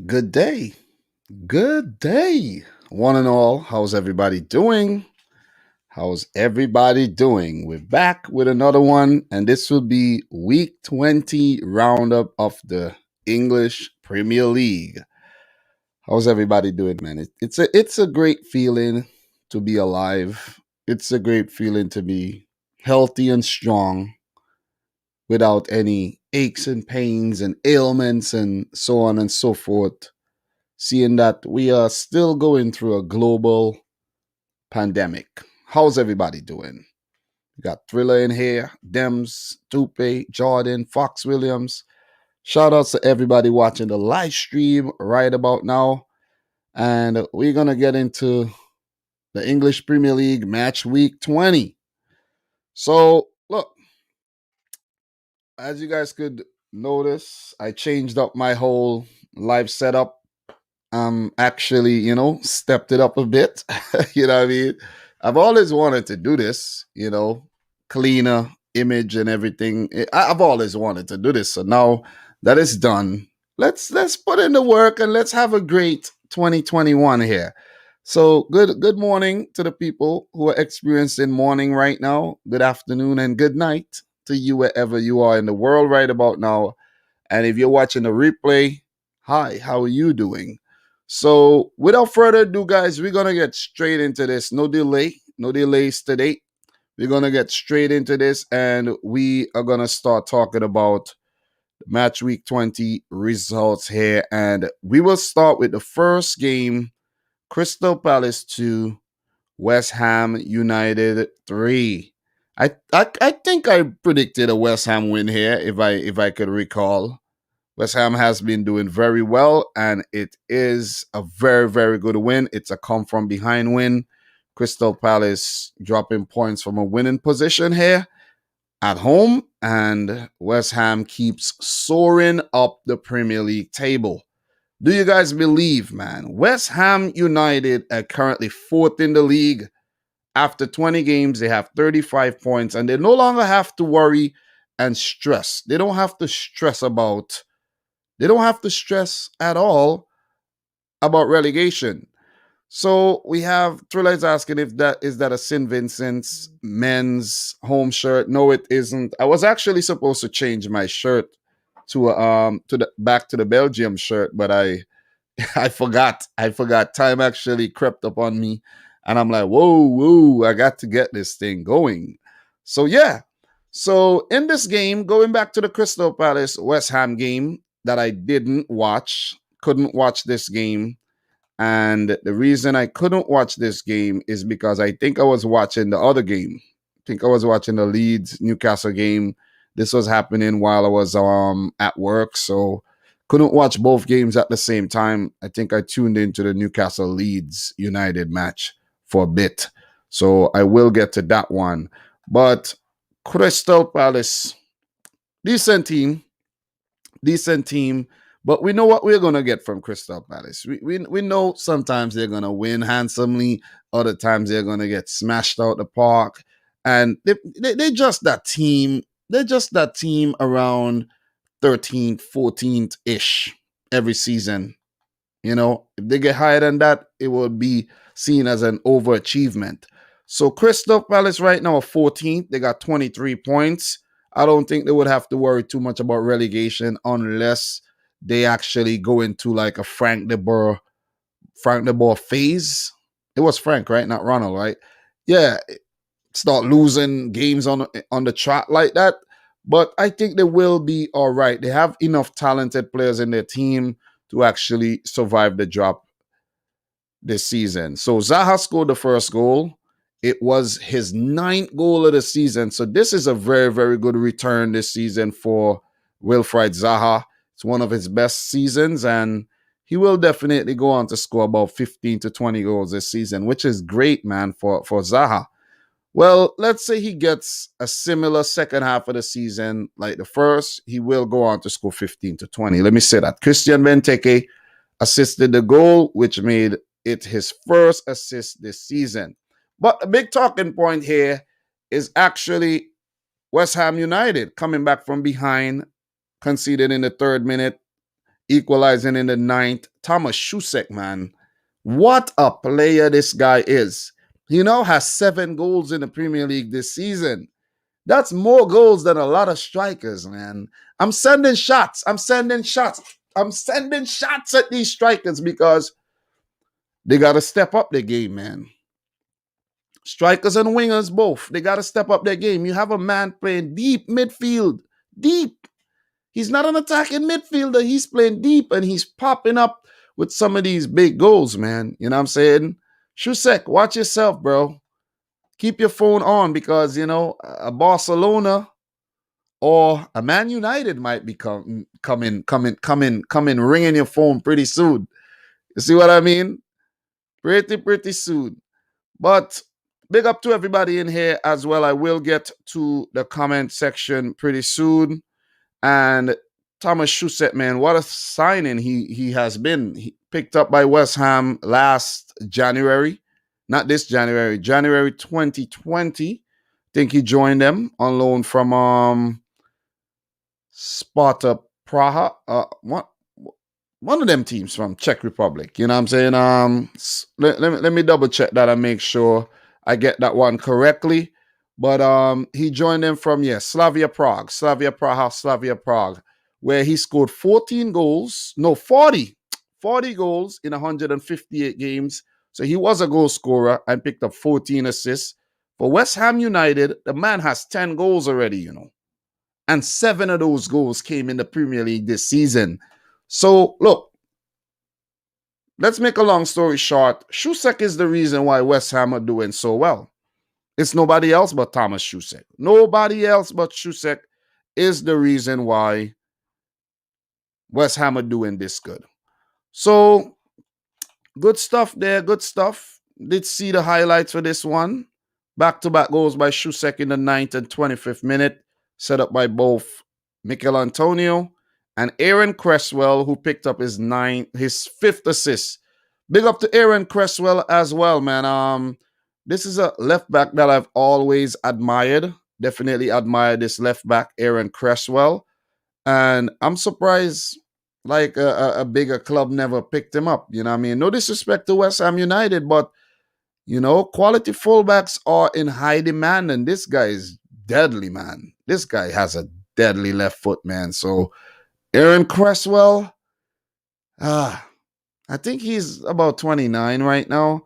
Good day. Good day. One and all, how's everybody doing? How's everybody doing? We're back with another one, and this will be week 20 roundup of the English Premier League. How's everybody doing, man? It's a great feeling to be alive. It's a great feeling to be healthy and strong without any aches and pains and ailments and so on and so forth, seeing that we are still going through a global pandemic. How's everybody doing? We got Thriller in here, Dems, Tupe, Jordan, Fox Williams. Shout outs to everybody watching the live stream right about now. And we're going to get into the English Premier League match week 20. So, look, as you guys could notice, I changed up my whole live setup. Actually, stepped it up a bit. You know what I mean? I've always wanted to do this, cleaner image and everything. I've always wanted to do this. So now that it's done, let's put in the work and let's have a great 2021 here. So good morning to the people who are experiencing morning right now. Good afternoon and good night to you wherever you are in the world right about now. And if you're watching the replay, hi, how are you doing? So, without further ado, guys, we're going to get straight into this. No delay, no delays today. We're going to get straight into this and we are going to start talking about match week 20 results here. And we will start with the first game, Crystal Palace 2, West Ham United 3. I think I predicted a West Ham win here if I could recall. West Ham has been doing very well, and it is a very, very good win. It's a come from behind win. Crystal Palace dropping points from a winning position here at home, and West Ham keeps soaring up the Premier League table. Do you guys believe, man? West Ham United are currently fourth in the league. After 20 games, they have 35 points, and they no longer have to worry and stress. They don't have to stress at all about relegation. So we have Thriller is asking if that is that a St. Vincent's men's home shirt. No, it isn't. I was actually supposed to change my shirt to the back to the Belgium shirt, but I I forgot. I forgot. Time actually crept up on me, and I'm like, whoa, I got to get this thing going. So yeah. So in this game, going back to the Crystal Palace West Ham game that I didn't watch, couldn't watch this game. And the reason I couldn't watch this game is because I think I was watching the other game. I think I was watching the Leeds Newcastle game. This was happening while I was at work, so couldn't watch both games at the same time. I think I tuned into the Newcastle Leeds United match for a bit. So I will get to that one. But Crystal Palace, decent team, decent team. But we know what we're going to get from Crystal Palace. We know sometimes they're going to win handsomely. Other times they're going to get smashed out the park. And they're just that team. They're just that team around 13th, 14th-ish every season. If they get higher than that, it will be seen as an overachievement. So Crystal Palace right now are 14th. They got 23 points. I don't think they would have to worry too much about relegation unless they actually go into like a Frank de Boer phase. It was Frank, right? Not Ronald, right? Yeah, start losing games on the trot like that. But I think they will be all right. They have enough talented players in their team to actually survive the drop this season. So Zaha scored the first goal. It was his ninth goal of the season. So this is a very, very good return this season for Wilfried Zaha. It's one of his best seasons, and he will definitely go on to score about 15 to 20 goals this season, which is great, man, for Zaha. Well, let's say he gets a similar second half of the season like the first, he will go on to score 15 to 20. Let me say that. Christian Benteke assisted the goal, which made it his first assist this season. But the big talking point here is actually West Ham United coming back from behind, conceded in the third minute. equalizing in the ninth. Thomas Shusek, man. What a player this guy is. He now has 7 goals in the Premier League this season. That's more goals than a lot of strikers, man. I'm sending shots. I'm sending shots. I'm sending shots at these strikers because they got to step up their game, man. Strikers and wingers both. They got to step up their game. You have a man playing deep midfield. Deep. He's not an attacking midfielder. He's playing deep and he's popping up with some of these big goals, man. You know what I'm saying? Shusek, watch yourself, bro. Keep your phone on because, you know, a Barcelona or a Man United might be coming, ringing your phone pretty soon. You see what I mean? Pretty soon. But big up to everybody in here as well. I will get to the comment section pretty soon. And Thomas Shusek, man, what a signing he has been. He picked up by West Ham last January. Not this January, January 2020. I think he joined them on loan from Sparta Praha. One of them teams from Czech Republic. You know what I'm saying? Let me double check that and make sure I get that one correctly. But he joined them from, Slavia Prague, where he scored 40 goals in 158 games. So he was a goal scorer and picked up 14 assists. For West Ham United, the man has 10 goals already, you know. And 7 of those goals came in the Premier League this season. So, look, let's make a long story short. Shusek is the reason why West Ham are doing so well. It's nobody else but Thomas Shusek. Nobody else but Shusek is the reason why West Ham are doing this good. So, good stuff there. Good stuff. Did see the highlights for this one. Back-to-back goals by Shusek in the 9th and 25th minute. Set up by both Mikel Antonio and Aaron Cresswell, who picked up his 5th assist. Big up to Aaron Cresswell as well, man. This is a left back that I've always admired. Definitely admired this left back, Aaron Cresswell. And I'm surprised like a bigger club never picked him up. You know what I mean? No disrespect to West Ham United, but, you know, quality fullbacks are in high demand. And this guy is deadly, man. This guy has a deadly left foot, man. So Aaron Cresswell, I think he's about 29 right now.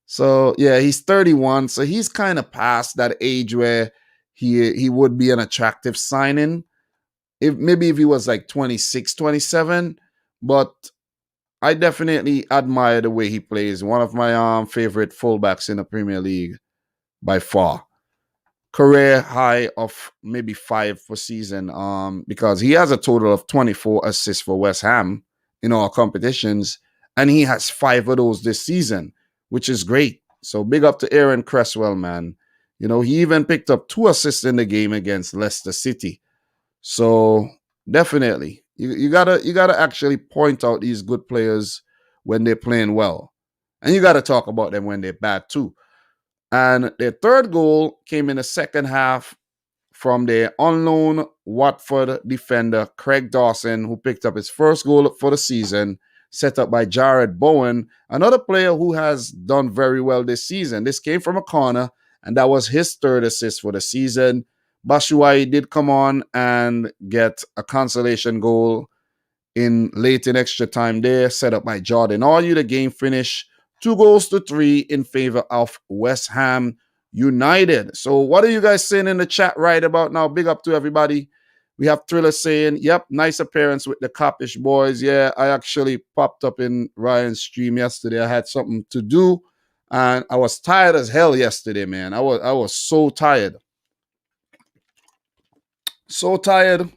So, yeah, he's 31. So he's kind of past that age where he would be an attractive signing. If he was like 26, 27. But I definitely admire the way he plays. One of my favorite fullbacks in the Premier League by far. Career high of maybe 5 per season because he has a total of 24 assists for West Ham in all competitions. And he has 5 of those this season, which is great. So big up to Aaron Cresswell, man. You know, he even picked up 2 assists in the game against Leicester City. So definitely, you gotta actually point out these good players when they're playing well. And you gotta talk about them when they're bad too. And their third goal came in the second half from their on-loan Watford defender, Craig Dawson, who picked up his first goal for the season, set up by Jared Bowen, another player who has done very well this season. This came from a corner, and that was his 3rd assist for the season. Bashuai did come on and get a consolation goal late in extra time there, set up by Jordan Ayew. The game finished 2-3 in favor of West Ham United. So what are you guys saying in the chat right about now? Big up to everybody. We have Thriller saying, yep, nice appearance with the Coppish boys. Yeah, I actually popped up in Ryan's stream yesterday. I had something to do, and I was tired as hell yesterday, man. I was so tired. So tired.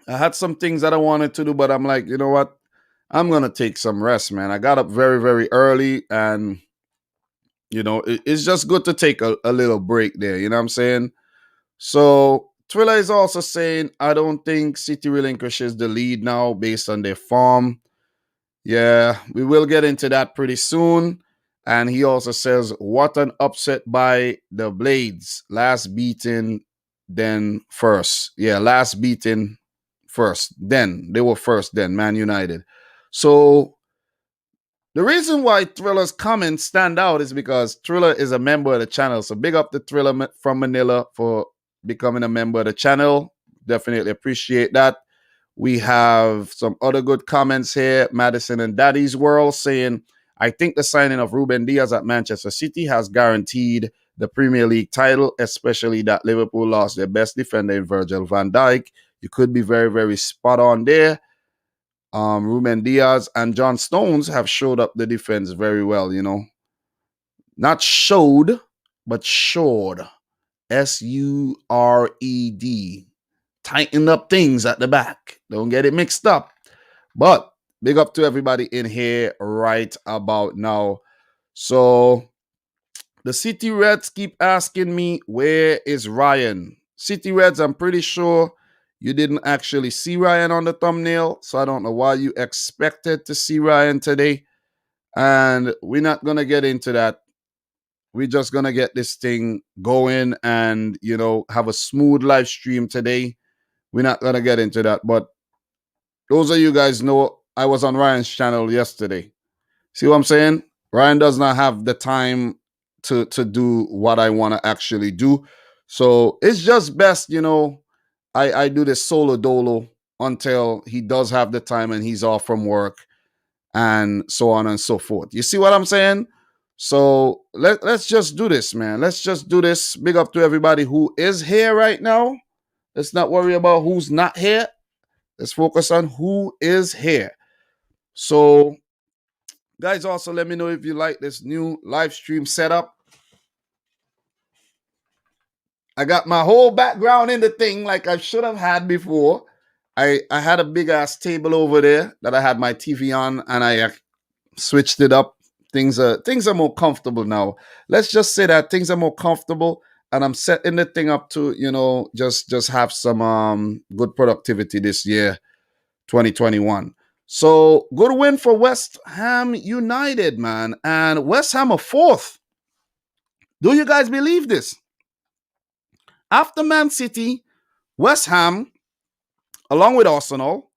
I had some things that I wanted to do, but I'm like, you know what? I'm going to take some rest, man. I got up very, very early, and, you know, it's just good to take a little break there. You know what I'm saying? So Twilla is also saying, I don't think City relinquishes the lead now based on their form. Yeah, we will get into that pretty soon. And he also says, what an upset by the Blades. Last beaten, then first. Yeah, last beaten first. Then they were first. Then Man United. So the reason why Thriller's comments stand out is because Thriller is a member of the channel. So big up to Thriller from Manila for becoming a member of the channel. Definitely appreciate that. We have some other good comments here. Madison and Daddy's World saying, I think the signing of Ruben Diaz at Manchester City has guaranteed the Premier League title, especially that Liverpool lost their best defender in Virgil van Dijk. You could be very, very spot on there. Ruben Diaz and John Stones have showed up the defense very well, you know. Not showed, but shored. S-U-R-E-D. Tighten up things at the back. Don't get it mixed up. But big up to everybody in here right about now. So the City Reds keep asking me, where is Ryan? City Reds, I'm pretty sure you didn't actually see Ryan on the thumbnail, so I don't know why you expected to see Ryan today. And we're not going to get into that. We're just going to get this thing going and, you know, have a smooth live stream today. We're not going to get into that. But those of you guys know I was on Ryan's channel yesterday. See what I'm saying? Ryan does not have the time to do what I want to actually do. So it's just best, you know, I do this solo dolo until he does have the time and he's off from work and so on and so forth. You see what I'm saying? So let's just do this, man. Let's just do this. Big up to everybody who is here right now. Let's not worry about who's not here. Let's focus on who is here. So, guys, also let me know if you like this new live stream setup. I got my whole background in the thing like I should have had before. I had a big ass table over there that I had my TV on, and I switched it up. Things are more comfortable now. Let's just say that things are more comfortable, and I'm setting the thing up to, you know, just have some good productivity this year, 2021. So good win for West Ham United, man, and West Ham are fourth. Do you guys believe this? After Man City, West Ham, along with Arsenal,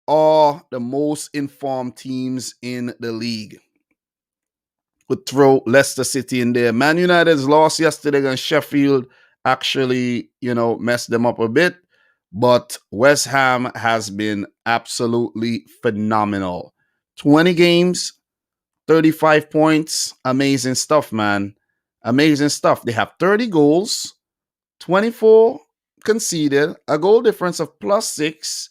are the most informed teams in the league. Could throw Leicester City in there. Man United's loss yesterday against Sheffield actually, you know, messed them up a bit. But West Ham has been absolutely phenomenal. 20 games, 35 points. Amazing stuff, man. Amazing stuff. They have 30 goals. 24 conceded, a goal difference of +6,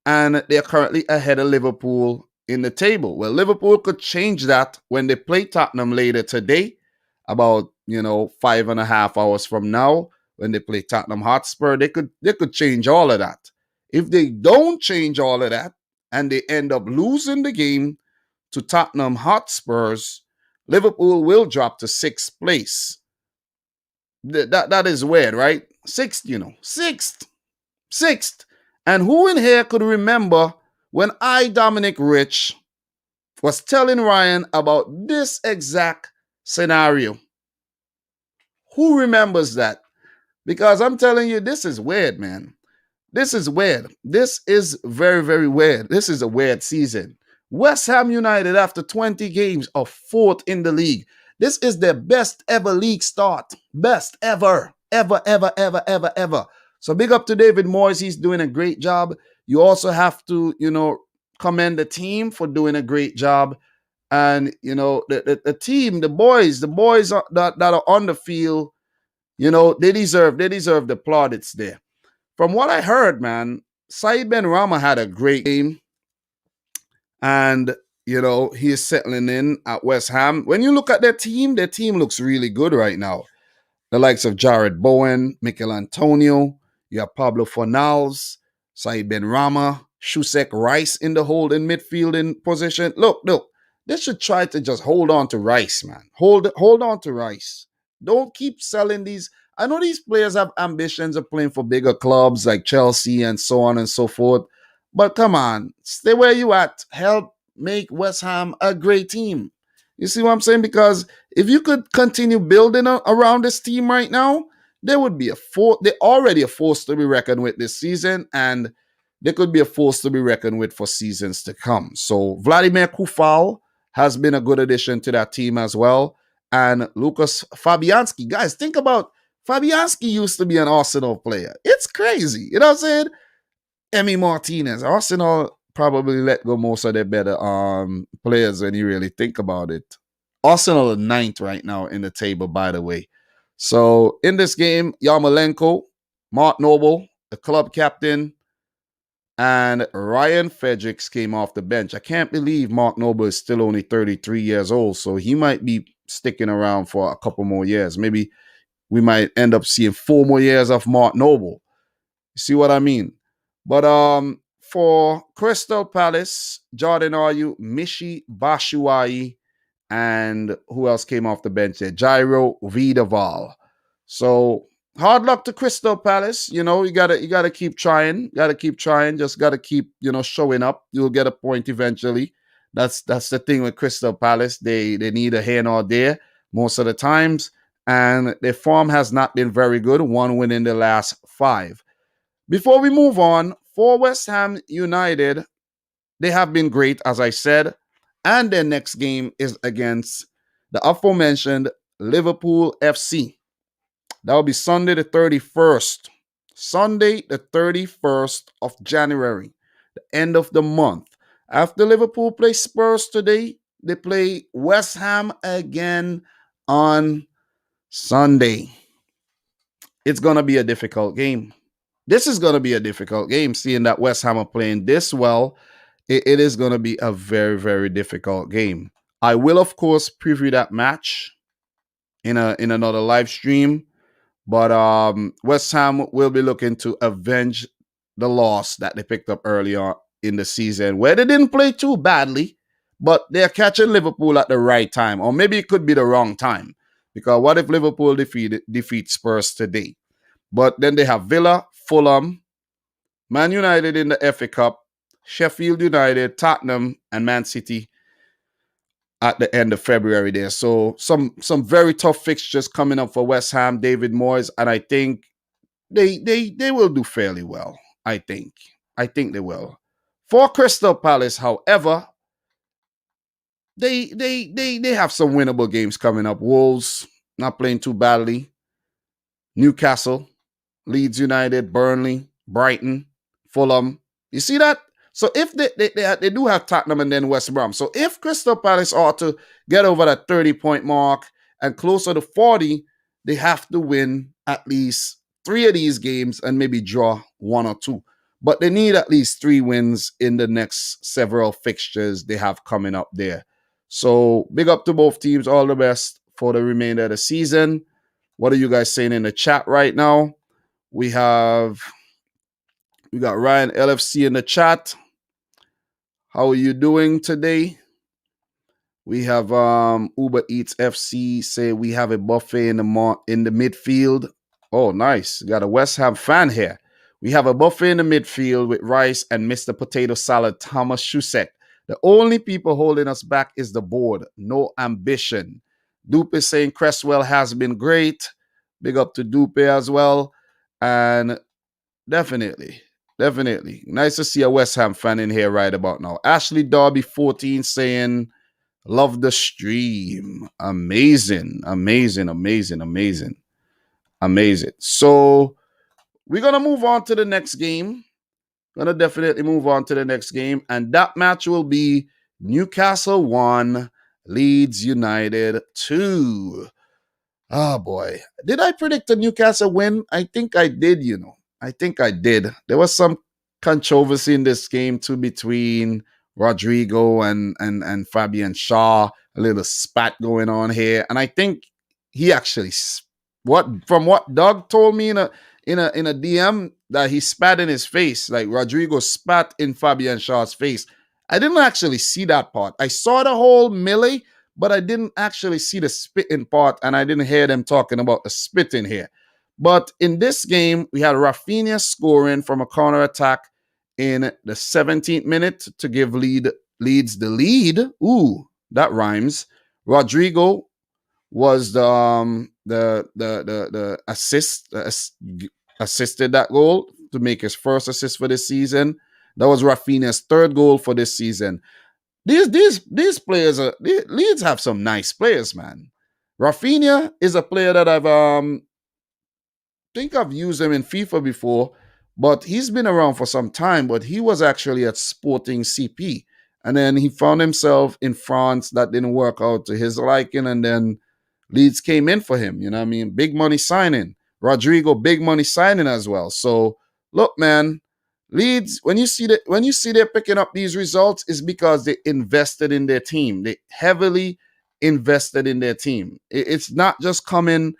and they're currently ahead of Liverpool in the table. Well, Liverpool could change that when they play Tottenham later today, about, you know, 5.5 hours from now, when they play Tottenham Hotspur. They could change all of that. If they don't change all of that and they end up losing the game to Tottenham Hotspurs, Liverpool will drop to 6th place. That is weird, right? Sixth, you know. Sixth. And who in here could remember when I, Dominic Rich, was telling Ryan about this exact scenario? Who remembers that? Because I'm telling you, this is weird, man. This is weird. This is very, very weird. This is a weird season. West Ham United, after 20 games, are fourth in the league. This is their best ever league start. Best ever. Ever. So big up to David Moyes. He's doing a great job. You also have to, you know, commend the team for doing a great job. And, you know, the team, the boys that are on the field, you know, they deserve the plaudits there. From what I heard, man, Said Ben Rama had a great game. And, you know, he is settling in at West Ham. When you look at their team looks really good right now. The likes of Jared Bowen, Mikel Antonio, you have Pablo Fornals, Said Ben Rama, Shusek Rice in the holding midfield in position. Look, they should try to just hold on to Rice, man. Hold on to Rice. Don't keep selling these. I know these players have ambitions of playing for bigger clubs like Chelsea and so on and so forth. But come on, stay where you at. Help make West Ham a great team. You see what I'm saying? Because if you could continue building around this team right now, they would be they're already a force to be reckoned with this season. And they could be a force to be reckoned with for seasons to come. So Vladimir Kufal has been a good addition to that team as well. And Lucas Fabianski. Guys, think about Fabianski used to be an Arsenal player. It's crazy. You know what I'm saying? Emi Martinez. Arsenal probably let go most of their better players when you really think about it. Arsenal are ninth right now in the table, by the way. So in this game, Yarmolenko, Mark Noble, the club captain, and Ryan Fredericks came off the bench. I can't believe Mark Noble is still only 33 years old, so he might be sticking around for a couple more years. Maybe we might end up seeing 4 more years of Mark Noble. You see what I mean? But for Crystal Palace, Jordan Ayew, Mishi Bashuai, and who else came off the bench there? Jairo Vidaval. So hard luck to Crystal Palace. You know, you gotta keep trying. Gotta keep trying. Just gotta keep, showing up. You'll get a point eventually. That's the thing with Crystal Palace. They need a hand or there most of the times. And their form has not been very good. 1 win in the last 5. Before we move on, for West Ham United, they have been great, as I said. And their next game is against the aforementioned Liverpool FC. That will be Sunday the 31st. Sunday the 31st of January, the end of the month. After Liverpool play Spurs today, they play West Ham again on Sunday. It's going to be a difficult game. This is going to be a difficult game, seeing that West Ham are playing this well. It is going to be a very, very difficult game. I will, of course, preview that match in another live stream. But West Ham will be looking to avenge the loss that they picked up earlier in the season, where they didn't play too badly, but they're catching Liverpool at the right time. Or maybe it could be the wrong time. Because what if Liverpool defeat Spurs today? But then they have Villa, Fulham, Man United in the FA Cup, Sheffield United, Tottenham, and Man City at the end of February there. So some very tough fixtures coming up for West Ham, David Moyes, and I think they will do fairly well. I think they will. For Crystal Palace, however, they have some winnable games coming up. Wolves not playing too badly. Newcastle, Leeds United, Burnley, Brighton, Fulham. You see that? So if they do have Tottenham and then West Brom. So if Crystal Palace ought to get over that 30-point mark and closer to 40, they have to win at least 3 of these games and maybe draw 1 or 2. But they need at least 3 wins in the next several fixtures they have coming up there. So big up to both teams. All the best for the remainder of the season. What are you guys saying in the chat right now? We got Ryan LFC in the chat. How are you doing today? We have Uber Eats FC say we have a buffet in the midfield. Oh, nice. Got a West Ham fan here. We have a buffet in the midfield with rice and Mr. Potato Salad, Thomas Shusek. The only people holding us back is the board. No ambition. Dupe is saying Cresswell has been great. Big up to Dupe as well. And definitely. Nice to see a West Ham fan in here right about now. Ashley Darby 14 saying, love the stream. Amazing. So we're going to move on to the next game. Gonna definitely move on to the next game. And that match will be Newcastle 1, Leeds United 2. Oh boy. Did I predict a Newcastle win? I think I did, I think I did. There was some controversy in this game too between Rodrigo and Fabian Shaw. A little spat going on here. And I think he actually, from what Doug told me in a DM, that he spat in his face, like Rodrigo spat in Fabian Shaw's face. I didn't actually see that part. I saw the whole melee, but I didn't actually see the spitting part, and I didn't hear them talking about the spitting here. But in this game, we had Rafinha scoring from a counter attack in the 17th minute to give Leeds the lead. Ooh, that rhymes. Rodrigo was the assisted that goal to make his first assist for this season. That was Rafinha's third goal for this season. These players Leeds have some nice players, man. Rafinha is a player that I've used him in FIFA before, but he's been around for some time. But he was actually at Sporting CP, and then he found himself in France. That didn't work out to his liking, and then Leeds came in for him. You know what I mean? Big money signing. Rodrigo, big money signing as well. So look, man, Leeds, when you see they're picking up these results, is because they invested in their team. They heavily invested in their team. It's not just coming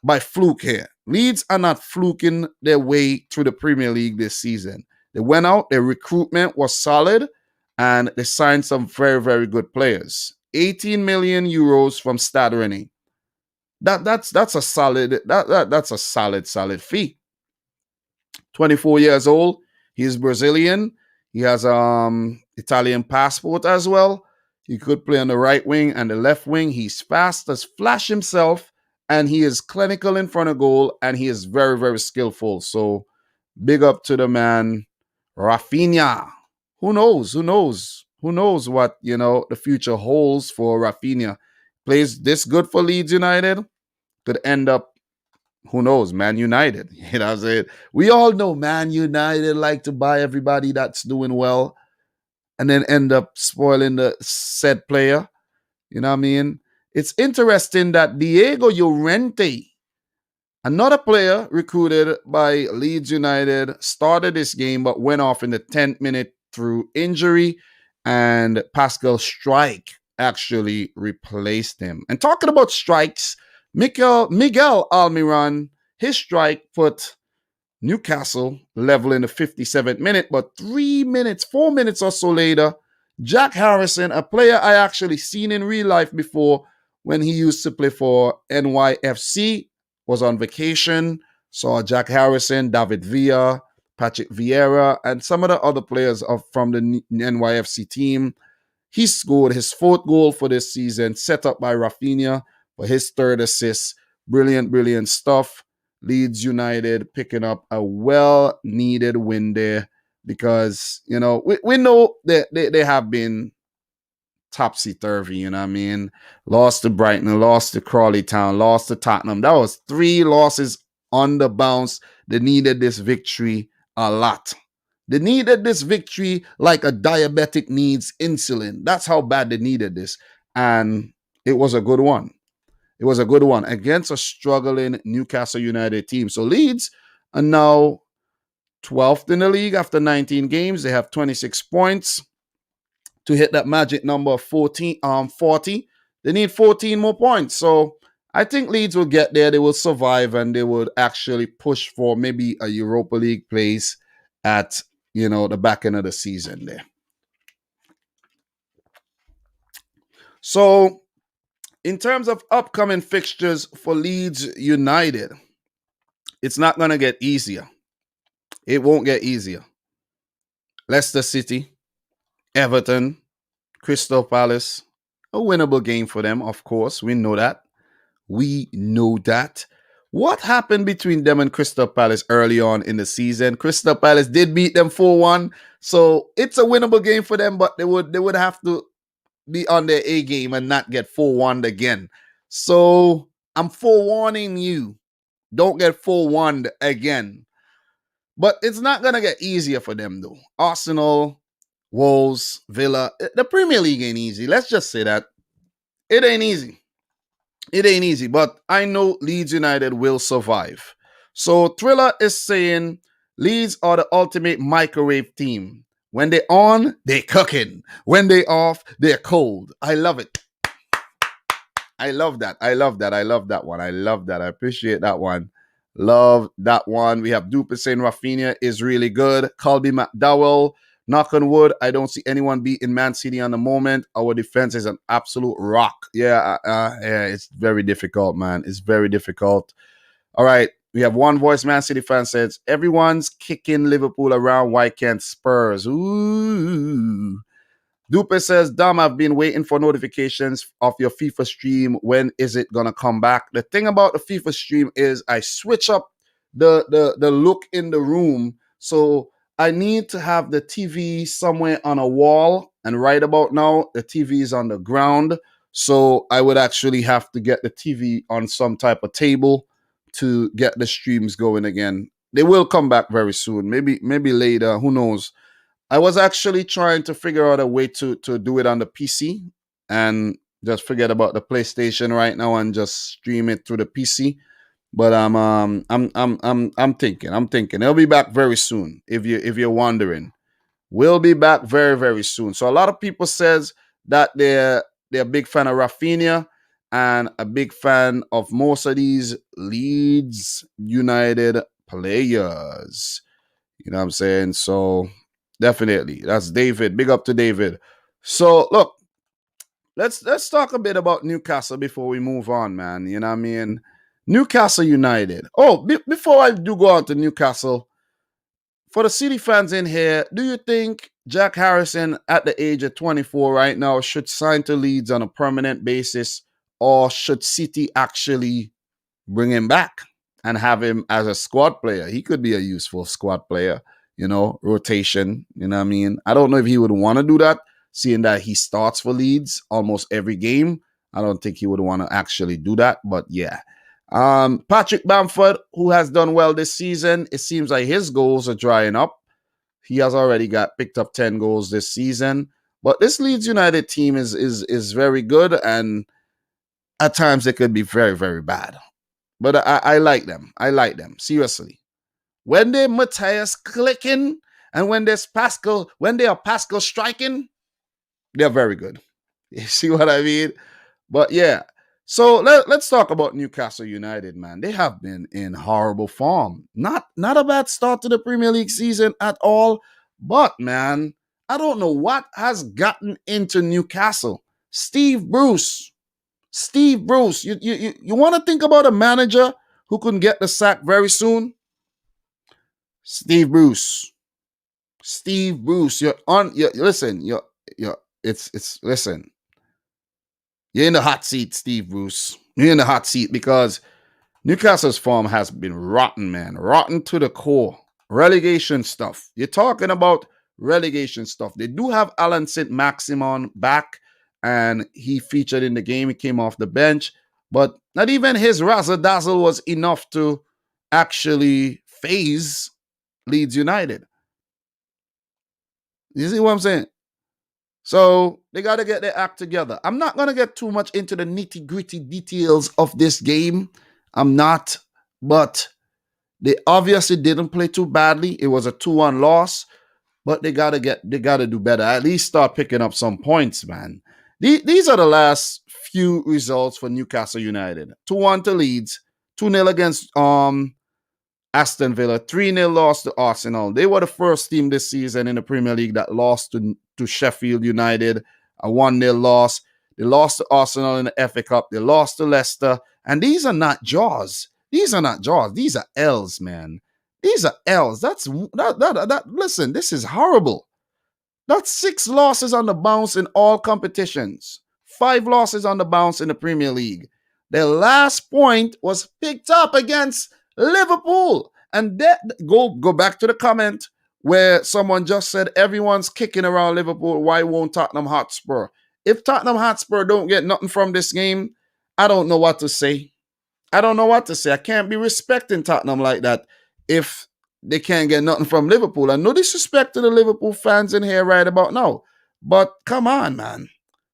by fluke here. Leeds are not fluking their way through the Premier League this season. They went out, their recruitment was solid, and they signed some very, very good players. 18 million euros from Stade Rennais. That's a solid fee. 24 years old. He's Brazilian. He has Italian passport as well. He could play on the right wing and the left wing. He's fast as Flash himself, and he is clinical in front of goal, and he is very, very skillful. So big up to the man, Rafinha. Who knows? Who knows? Who knows what, the future holds for Rafinha? Plays this good for Leeds United, could end up, who knows, Man United. You know what I'm saying? We all know Man United like to buy everybody that's doing well and then end up spoiling the said player. You know what I mean? It's interesting that Diego Llorente, another player recruited by Leeds United, started this game but went off in the 10th minute through injury, and Pascal Strike actually replaced him. And talking about strikes, Miguel Almiron, his strike put Newcastle level in the 57th minute, but 4 minutes or so later, Jack Harrison, a player I actually seen in real life before when he used to play for NYFC, was on vacation, saw Jack Harrison, David Villa, Patrick Vieira, and some of the other players from the NYFC team. He scored his fourth goal for this season, set up by Rafinha for his third assist. Brilliant, brilliant stuff. Leeds United picking up a well-needed win there because, we know that they have been topsy-turvy, you know what I mean? Lost to Brighton, lost to Crawley Town, lost to Tottenham. That was 3 losses on the bounce. They needed this victory a lot. They needed this victory like a diabetic needs insulin. That's how bad they needed this. And it was a good one. It was a good one against a struggling Newcastle United team. So Leeds are now 12th in the league after 19 games. They have 26 points to hit that magic number of 40. They need 14 more points. So I think Leeds will get there. They will survive, and they would actually push for maybe a Europa League place at, the back end of the season there. So in terms of upcoming fixtures for Leeds United, it's not going to get easier. It won't get easier. Leicester City, Everton, Crystal Palace, a winnable game for them, of course. We know that. What happened between them and Crystal Palace early on in the season? Crystal Palace did beat them 4-1, so it's a winnable game for them, but they would have to be on their A game and not get 4-1 again. So I'm forewarning you, don't get 4-1 again. But it's not going to get easier for them, though. Arsenal, Wolves, Villa, the Premier League ain't easy. Let's just say that. It ain't easy. It ain't easy, but I know Leeds United will survive. So Thriller is saying Leeds are the ultimate microwave team. When they're on, they're cooking. When they're off, they're cold. I love it. I love that. I love that one. I appreciate that one. Love that one. We have Duper saying Rafinha is really good. Colby McDowell, knock on wood, I don't see anyone beating Man City on the moment. Our defense is an absolute rock. Yeah, it's very difficult, man. It's very difficult. All right. We have one voice Man City fan says, everyone's kicking Liverpool around. Why can't Spurs? Ooh. Dupe says, Dom, I've been waiting for notifications of your FIFA stream. When is it going to come back? The thing about the FIFA stream is I switch up the look in the room. So I need to have the TV somewhere on a wall. And right about now, the TV is on the ground. So I would actually have to get the TV on some type of table to get the streams going again. They will come back very soon. Maybe later. Who knows? I was actually trying to figure out a way to do it on the PC and just forget about the PlayStation right now and just stream it through the PC. But I'm thinking it'll be back very soon. If you're wondering, we'll be back very very soon. So a lot of people says that they're a big fan of Rafinha and a big fan of most of these Leeds United players. You know what I'm saying? So definitely, that's David. Big up to David. So look, let's talk a bit about Newcastle before we move on, man. You know what I mean? Newcastle United. Oh, before I do go on to Newcastle, for the City fans in here, do you think Jack Harrison at the age of 24 right now should sign to Leeds on a permanent basis, or should City actually bring him back and have him as a squad player? He could be a useful squad player, rotation. You know what I mean? I don't know if he would want to do that, seeing that he starts for Leeds almost every game. I don't think he would want to actually do that, but yeah. Patrick Bamford, who has done well this season, it seems like his goals are drying up. He has already picked up 10 goals this season. But this Leeds United team is very good, and at times they could be very, very bad. But I like them. I like them. Seriously. When they Matthias clicking and when they are Pascal striking, they're very good. You see what I mean? But yeah. So let's talk about Newcastle United, man. They have been in horrible form. Not a bad start to the Premier League season at all. But man, I don't know what has gotten into Newcastle. Steve Bruce. You want to think about a manager who couldn't get the sack very soon? Steve Bruce. You're on. Listen. Listen. You're in the hot seat, Steve Bruce. You're in the hot seat because Newcastle's form has been rotten, man. Rotten to the core. Relegation stuff. You're talking about relegation stuff. They do have Alan St. Maximin back, and he featured in the game. He came off the bench, but not even his razzle-dazzle was enough to actually phase Leeds United. You see what I'm saying? So they got to get their act together. I'm not going to get too much into the nitty-gritty details of this game. I'm not, but they obviously didn't play too badly. It was a 2-1 loss, but they got to do better. At least start picking up some points, man. These are the last few results for Newcastle United. 2-1 to Leeds, 2-0 against Aston Villa, 3-0 loss to Arsenal. They were the first team this season in the Premier League that lost to Sheffield United, a 1-0 loss. They lost to Arsenal in the FA Cup. They lost to Leicester. And these are not jaws. These are L's, man. These are L's. Listen, this is horrible. That's 6 losses on the bounce in all competitions. 5 losses on the bounce in the Premier League. Their last point was picked up against Liverpool. And go back to the comment where someone just said everyone's kicking around Liverpool. Why won't Tottenham Hotspur? If Tottenham Hotspur don't get nothing from this game, I don't know what to say. I can't be respecting Tottenham like that if they can't get nothing from Liverpool. And no disrespect to the Liverpool fans in here right about now. But come on, man.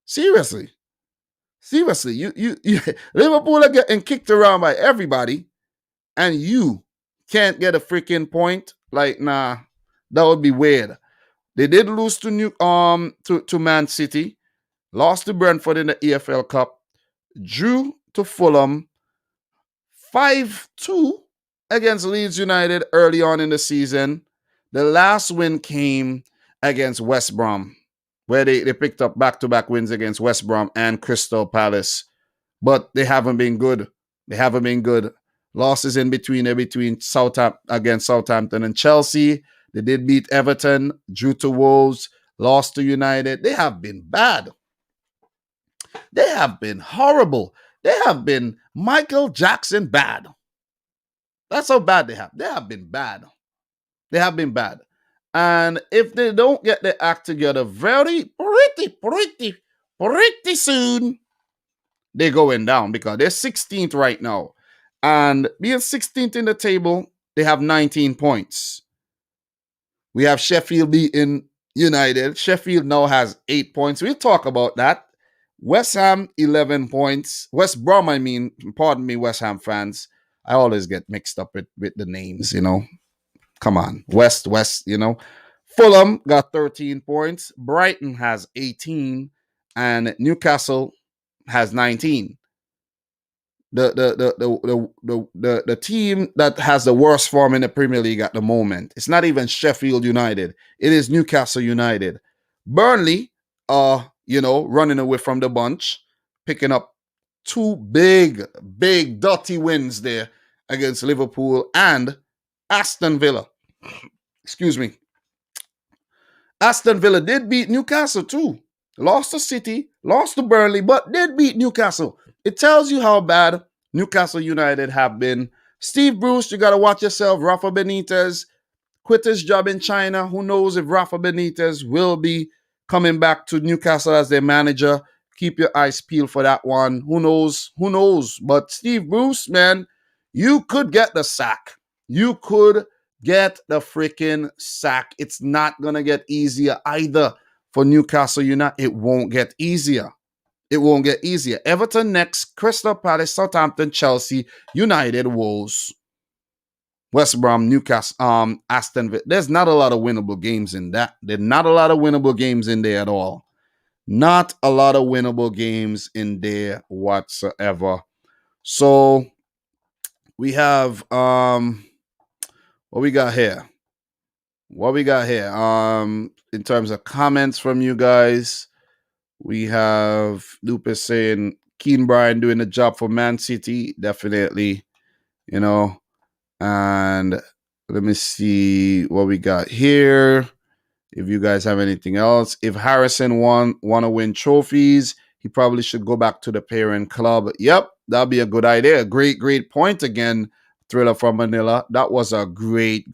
Seriously, you Liverpool are getting kicked around by everybody, and you can't get a freaking point. Like, nah, that would be weird. They did lose to Man City, lost to Brentford in the EFL Cup, drew to Fulham, 5-2 against Leeds United early on in the season. The last win came against West Brom, where they picked up back-to-back wins against West Brom and Crystal Palace. But they haven't been good. Losses in between against Southampton and Chelsea. They did beat Everton, drew to Wolves, lost to United. They have been bad. They have been horrible. They have been Michael Jackson bad. That's how bad they have. They have been bad. And if they don't get their act together pretty soon, they're going down because they're 16th right now. And being 16th in the table, they have 19 points. We have Sheffield beating United. Sheffield now has 8 points. We'll talk about that. West Ham, 11 points. West Brom, pardon me, West Ham fans. I always get mixed up with the names, Come on. West, Fulham got 13 points. Brighton has 18. And Newcastle has 19. The team that has the worst form in the Premier League at the moment. It's not even Sheffield United. It is Newcastle United. Burnley running away from the bunch, picking up two big dirty wins there against Liverpool and Aston Villa. Excuse me. Aston Villa did beat Newcastle too. Lost to City, lost to Burnley, but did beat Newcastle. It tells you how bad Newcastle United have been. Steve Bruce, you got to watch yourself. Rafa Benitez quit his job in China. Who knows if Rafa Benitez will be coming back to Newcastle as their manager. Keep your eyes peeled for that one. Who knows? Who knows? But Steve Bruce, man, you could get the sack. You could get the freaking sack. It's not going to get easier either for Newcastle United. It won't get easier. It won't get easier. Everton next, Crystal Palace, Southampton, Chelsea, United, Wolves, West Brom, Newcastle, Aston Villa. There's not a lot of winnable games in that. There's not a lot of winnable games in there at all. Not a lot of winnable games in there whatsoever. So we have what we got here. In terms of comments from you guys, we have Lupus saying Keane Bryan doing the job for Man City, definitely, and let me see what we got here. If you guys have anything else, if Harrison want to win trophies, he probably should go back to the parent club. Yep, that'd be a good idea. Great point again, Thriller from Manila. That was a great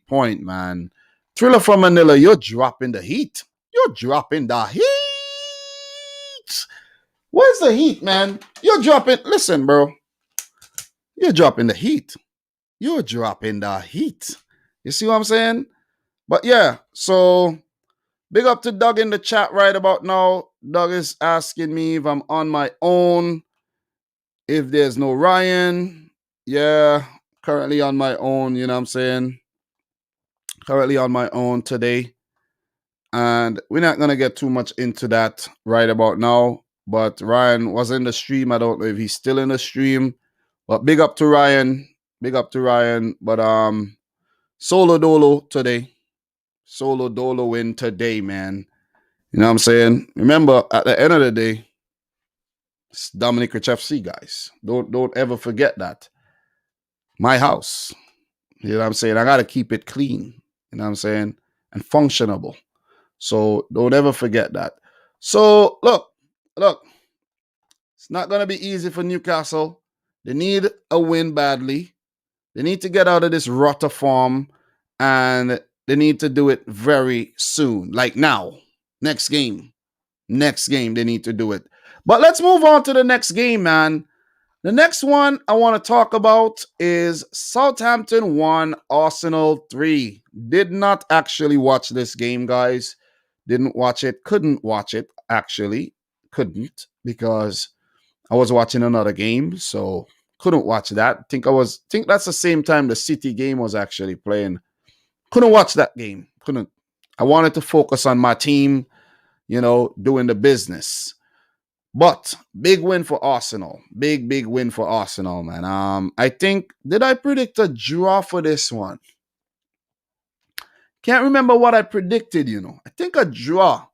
point, man. Thriller from Manila, you're dropping the heat. You're dropping the heat. Where's the heat, man? You're dropping. Listen, bro. You're dropping the heat. You're dropping the heat. You see what I'm saying? But yeah, so big up to Doug in the chat right about now. Doug is asking me if I'm on my own, if there's no Ryan. Yeah, currently on my own, you know what I'm saying? Currently on my own today. And we're not going to get too much into that right about now. But Ryan was in the stream. I don't know if he's still in the stream. But big up to Ryan. Big up to Ryan. But solo dolo today. Solo dolo win today, man. You know what I'm saying? Remember, at the end of the day, it's Dominic Rich FC, guys. Don't ever forget that. My house. You know what I'm saying? I got to keep it clean. You know what I'm saying? And functionable. So don't ever forget that. So look, it's not going to be easy for Newcastle. They need a win badly. They need to get out of this rotter form, and they need to do it very soon, like now. Next game, they need to do it. But let's move on to the next game, man. The next one I want to talk about is Southampton 1, Arsenal 3. Did not actually watch this game, guys. Didn't watch it. Couldn't watch it, actually. Couldn't, because I was watching another game, so couldn't watch that. Think that's the same time the City game was actually playing. Couldn't watch that game. Couldn't. I wanted to focus on my team, doing the business. But big win for Arsenal. Big win for Arsenal, man. Did I predict a draw for this one? Can't remember what I predicted, I think a draw.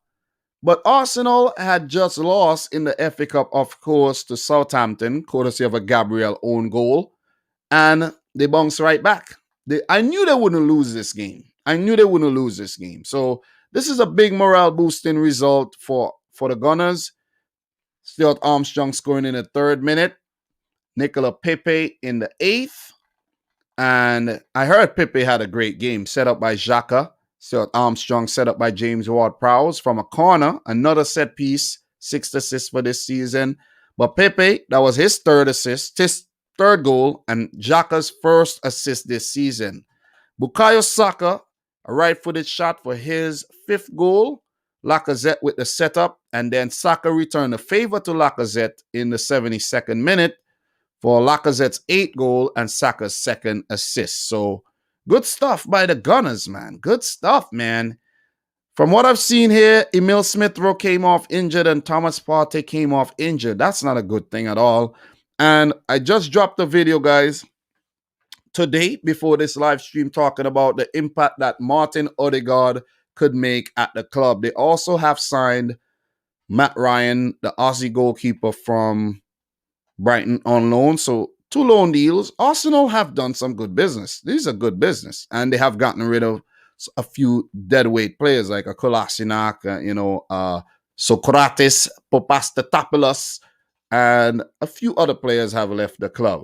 But Arsenal had just lost in the FA Cup, of course, to Southampton, courtesy of a Gabriel own goal. And they bounced right back. I knew they wouldn't lose this game. So this is a big morale boosting result for the Gunners. Stuart Armstrong scoring in the 3rd minute. Nicola Pepe in the 8th. And I heard Pepe had a great game set up by Xhaka. So Armstrong set up by James Ward-Prowse from a corner, another set piece, 6th assist for this season. But Pepe, that was his third assist, his third goal, and Xhaka's first assist this season. Bukayo Saka, a right-footed shot for his 5th goal. Lacazette with the setup, and then Saka returned a favor to Lacazette in the 72nd minute for Lacazette's 8th goal and Saka's 2nd assist. So good stuff by the Gunners, man. Good stuff, man. From what I've seen here, Emil Smith-Rowe came off injured and Thomas Partey came off injured. That's not a good thing at all. And I just dropped a video, guys, today before this live stream talking about the impact that Martin Odegaard could make at the club. They also have signed Matt Ryan, the Aussie goalkeeper from Brighton, on loan. So 2 loan deals. Arsenal have done some good business. These are good business. And they have gotten rid of a few deadweight players like a Kolasinac, Socrates, Papastatopoulos, and a few other players have left the club.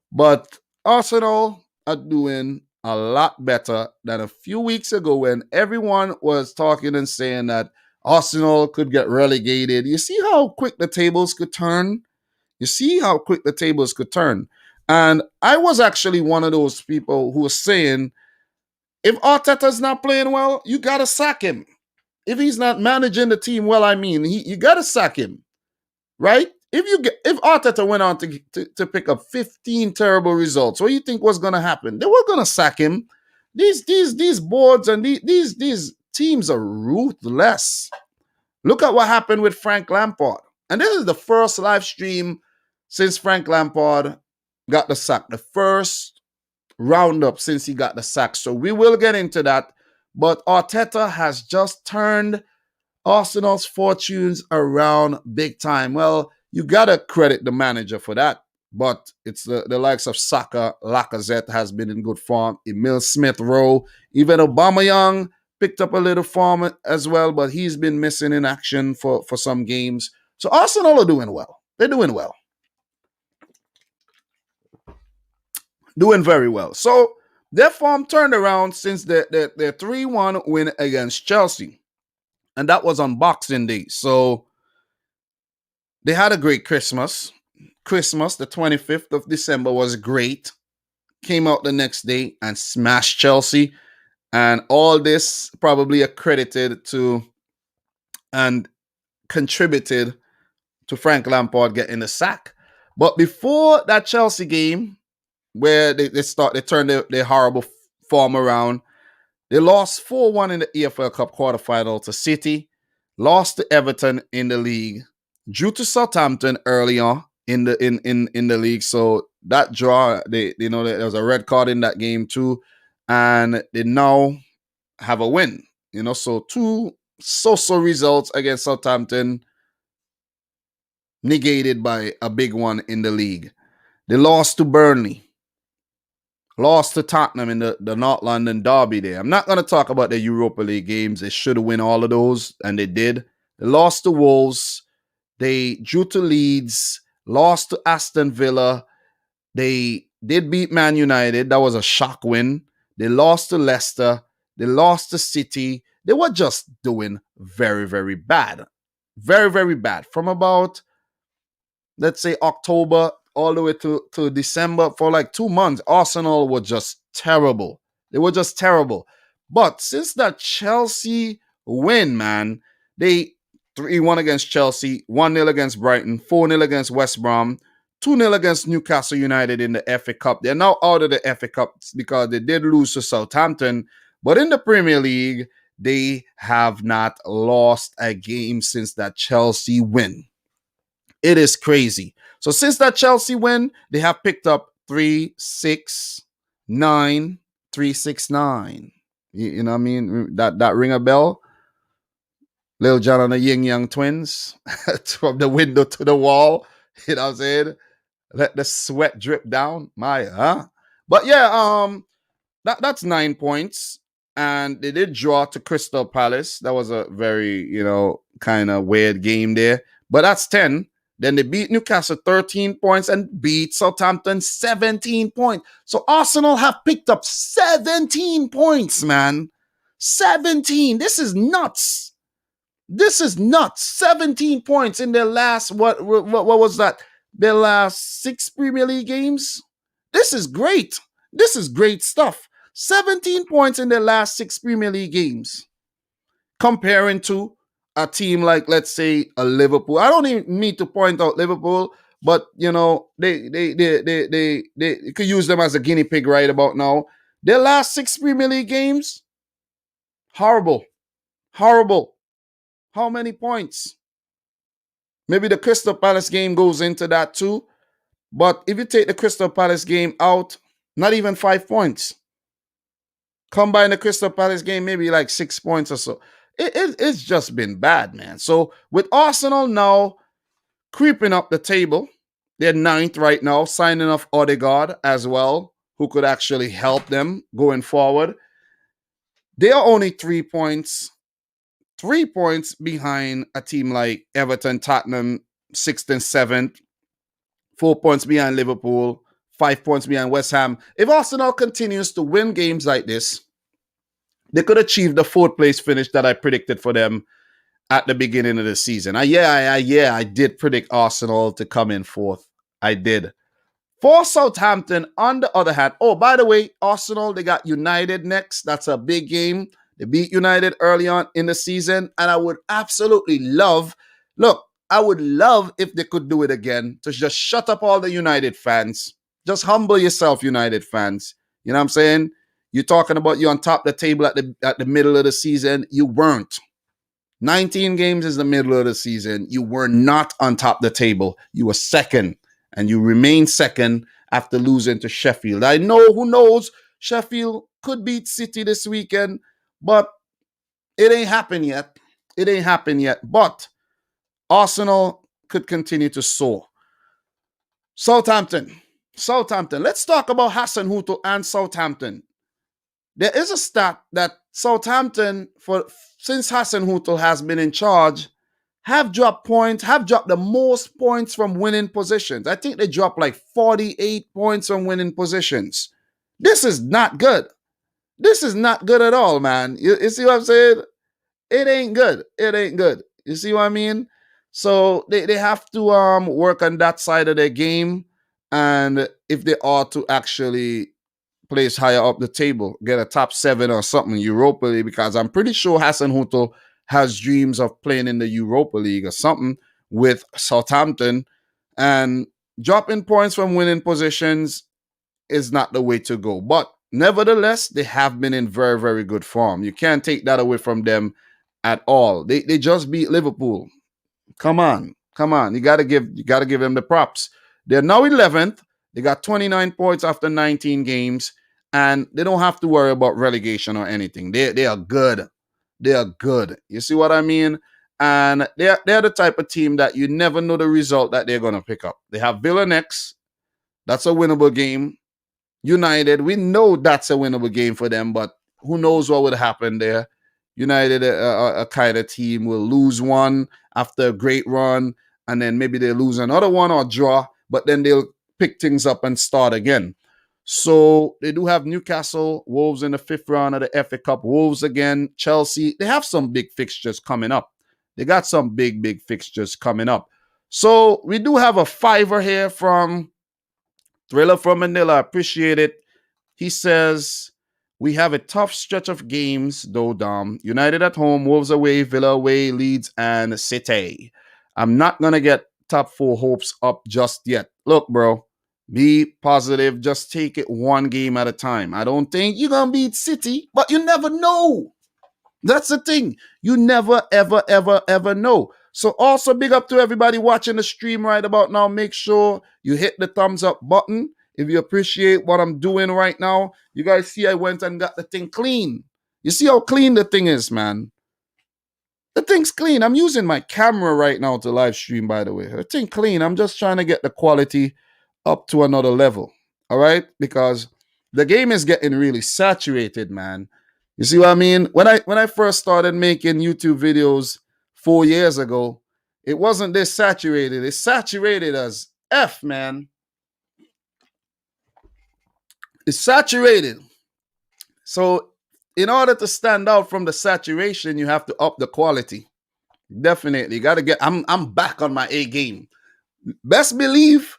But Arsenal are doing a lot better than a few weeks ago when everyone was talking and saying that Arsenal could get relegated. You see how quick the tables could turn? You see how quick the tables could turn? And I was actually one of those people who was saying, if Arteta's not playing well, you got to sack him. If he's not managing the team well, you got to sack him, right? If Arteta went on to pick up 15 terrible results, what do you think was going to happen? They were going to sack him. These boards and these teams are ruthless. Look at what happened with Frank Lampard. And this is the first live stream since Frank Lampard got the sack. The first roundup since he got the sack. So we will get into that. But Arteta has just turned Arsenal's fortunes around big time. Well, you got to credit the manager for that. But it's the likes of Saka, Lacazette has been in good form. Emil Smith-Rowe, even Aubameyang picked up a little form as well, but he's been missing in action for some games. So Arsenal are doing well. They're doing well. Doing very well. So their form turned around since their 3-1 win against Chelsea. And that was on Boxing Day. So they had a great Christmas. Christmas, the 25th of December, was great. Came out the next day and smashed Chelsea. And all this probably accredited to and contributed to Frank Lampard getting the sack. But before that Chelsea game, where they turned their horrible form around, they lost 4-1 in the EFL Cup quarterfinal to City, lost to Everton in the league, drew to Southampton early on in the league. So that draw, there was a red card in that game too, and they now have a win. So 2 so-so results against Southampton, negated by a big one in the league. They lost to Burnley, lost to Tottenham in the North London derby there. I'm not going to talk about the Europa League games. They should have won all of those, and they did. They lost to Wolves. They drew to Leeds, lost to Aston Villa. They did beat Man United. That was a shock win. They lost to Leicester. They lost to City. They were just doing very, very bad. Very, very bad. From about, let's say, October all the way to December, for like 2 months, Arsenal were just terrible. They were just terrible. But since that Chelsea win, man, they 3-1 against Chelsea, 1-0 against Brighton, 4-0 against West Brom, 2-0 against Newcastle United in the FA Cup. They're now out of the FA Cup because they did lose to Southampton. But in the Premier League, they have not lost a game since that Chelsea win. It is crazy. So since that Chelsea win, they have picked up 3-6-9, 3-6-9. You know what I mean? That ring a bell? Lil Jon and the Yin Yang twins from the window to the wall. You know what I'm saying? Let the sweat drip down. But yeah, that's 9 points. And they did draw to Crystal Palace. That was a very, kind of weird game there. But that's 10. Then they beat Newcastle 13 points and beat Southampton 17 points. So Arsenal have picked up 17 points, man. 17. This is nuts. This is nuts. 17 points in their last, what was that? Their last 6 Premier League games? This is great. This is great stuff. 17 points in their last 6 Premier League games. Comparing to a team like, let's say, a Liverpool. I don't even need to point out Liverpool, but you know, they could use them as a guinea pig right about now. Their last 6 Premier League games, horrible. Horrible. How many points? Maybe the Crystal Palace game goes into that too. But if you take the Crystal Palace game out, not even 5 points. Combine the Crystal Palace game, maybe like 6 points or so. It's just been bad, man. So with Arsenal now creeping up the table, they're 9th right now, signing off Odegaard as well, who could actually help them going forward. They are only 3 points. 3 points behind a team like Everton, Tottenham, 6th and 7th. 4 points behind Liverpool, 5 points behind West Ham. If Arsenal continues to win games like this, they could achieve the 4th place finish that I predicted for them at the beginning of the season. I did predict Arsenal to come in 4th. I did. For Southampton, on the other hand, oh, by the way, Arsenal, they got United next. That's a big game. They beat United early on in the season, and I would absolutely love, I would love if they could do it again, to just shut up all the United fans. Just humble yourself, United fans. You know what I'm saying? You're talking about you on top of the table at the middle of the season. You weren't. 19 games is the middle of the season. You were not on top of the table. You were second, and you remain second after losing to Sheffield. I know, who knows, Sheffield could beat City this weekend, but it ain't happened yet. It ain't happened yet. But Arsenal could continue to soar. Southampton. Let's talk about Hasenhüttl and Southampton. There is a stat that Southampton, since Hasenhüttl has been in charge, have dropped the most points from winning positions. I think they dropped like 48 points from winning positions. This is not good. This is not good at all, man. You see what I'm saying? It ain't good. It ain't good. You see what I mean? So they have to work on that side of their game. And if they are to actually place higher up the table, get a top 7 or something, Europa League, because I'm pretty sure Hasenhüttl has dreams of playing in the Europa League or something with Southampton. And dropping points from winning positions is not the way to go. But nevertheless, they have been in very, very good form. You can't take that away from them at all. They just beat Liverpool. Come on. You gotta give them the props. They're now 11th. They got 29 points after 19 games, and they don't have to worry about relegation or anything. They are good. They are good. You see what I mean? And they're the type of team that you never know the result that they're gonna pick up. They have Villa next. That's a winnable game. United, we know that's a winnable game for them, but who knows what would happen there. United, a kind of team, will lose one after a great run, and then maybe they'll lose another one or draw, but then they'll pick things up and start again. So they do have Newcastle, Wolves in the 5th round of the FA Cup, Wolves again, Chelsea. They have some big fixtures coming up. They got some big fixtures coming up. So we do have a fiver here from Thriller from Manila. Appreciate it. He says, we have a tough stretch of games, though, Dom. United at home, Wolves away, Villa away, Leeds, and City. I'm not going to get top 4 hopes up just yet. Look, bro, be positive. Just take it one game at a time. I don't think you're going to beat City, but you never know. That's the thing. You never, ever know. So also big up to everybody watching the stream right about now. Make sure you hit the thumbs up button if you appreciate what I'm doing right now. You guys see I went and got the thing clean. You see how clean the thing is, man. The thing's clean. I'm using my camera right now to live stream, by the way. The thing clean. I'm just trying to get the quality up to another level. All right? Because the game is getting really saturated, man. You see what I mean? When I first started making YouTube videos 4 years ago, it wasn't this saturated. It's saturated as F, man. It's saturated. So in order to stand out from the saturation, you have to up the quality. Definitely. Got to get I'm back on my A game. Best believe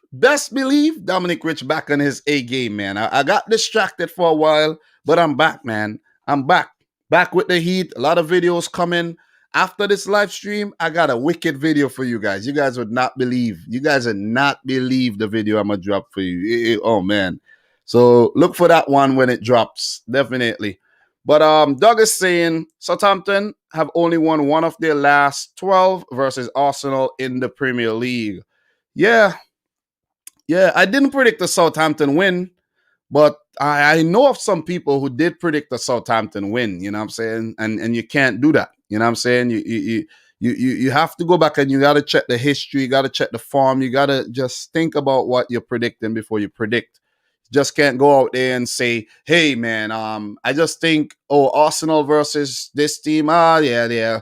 Dominic Rich back on his A game, man. I got distracted for a while, but I'm back, man. I'm back. Back with the heat. A lot of videos coming. After this live stream, I got a wicked video for you guys. You guys would not believe. You guys would not believe the video I'm going to drop for you. Oh, man. So look for that one when it drops. Definitely. But Doug is saying Southampton have only won one of their last 12 versus Arsenal in the Premier League. Yeah, I didn't predict the Southampton win, but I know of some people who did predict the Southampton win. You know what I'm saying? And you can't do that. You know what I'm saying? You have to go back and you got to check the history. You got to check the form. You got to just think about what you're predicting before you predict. Just can't go out there and say, hey, man, I just think, Arsenal versus this team. Yeah.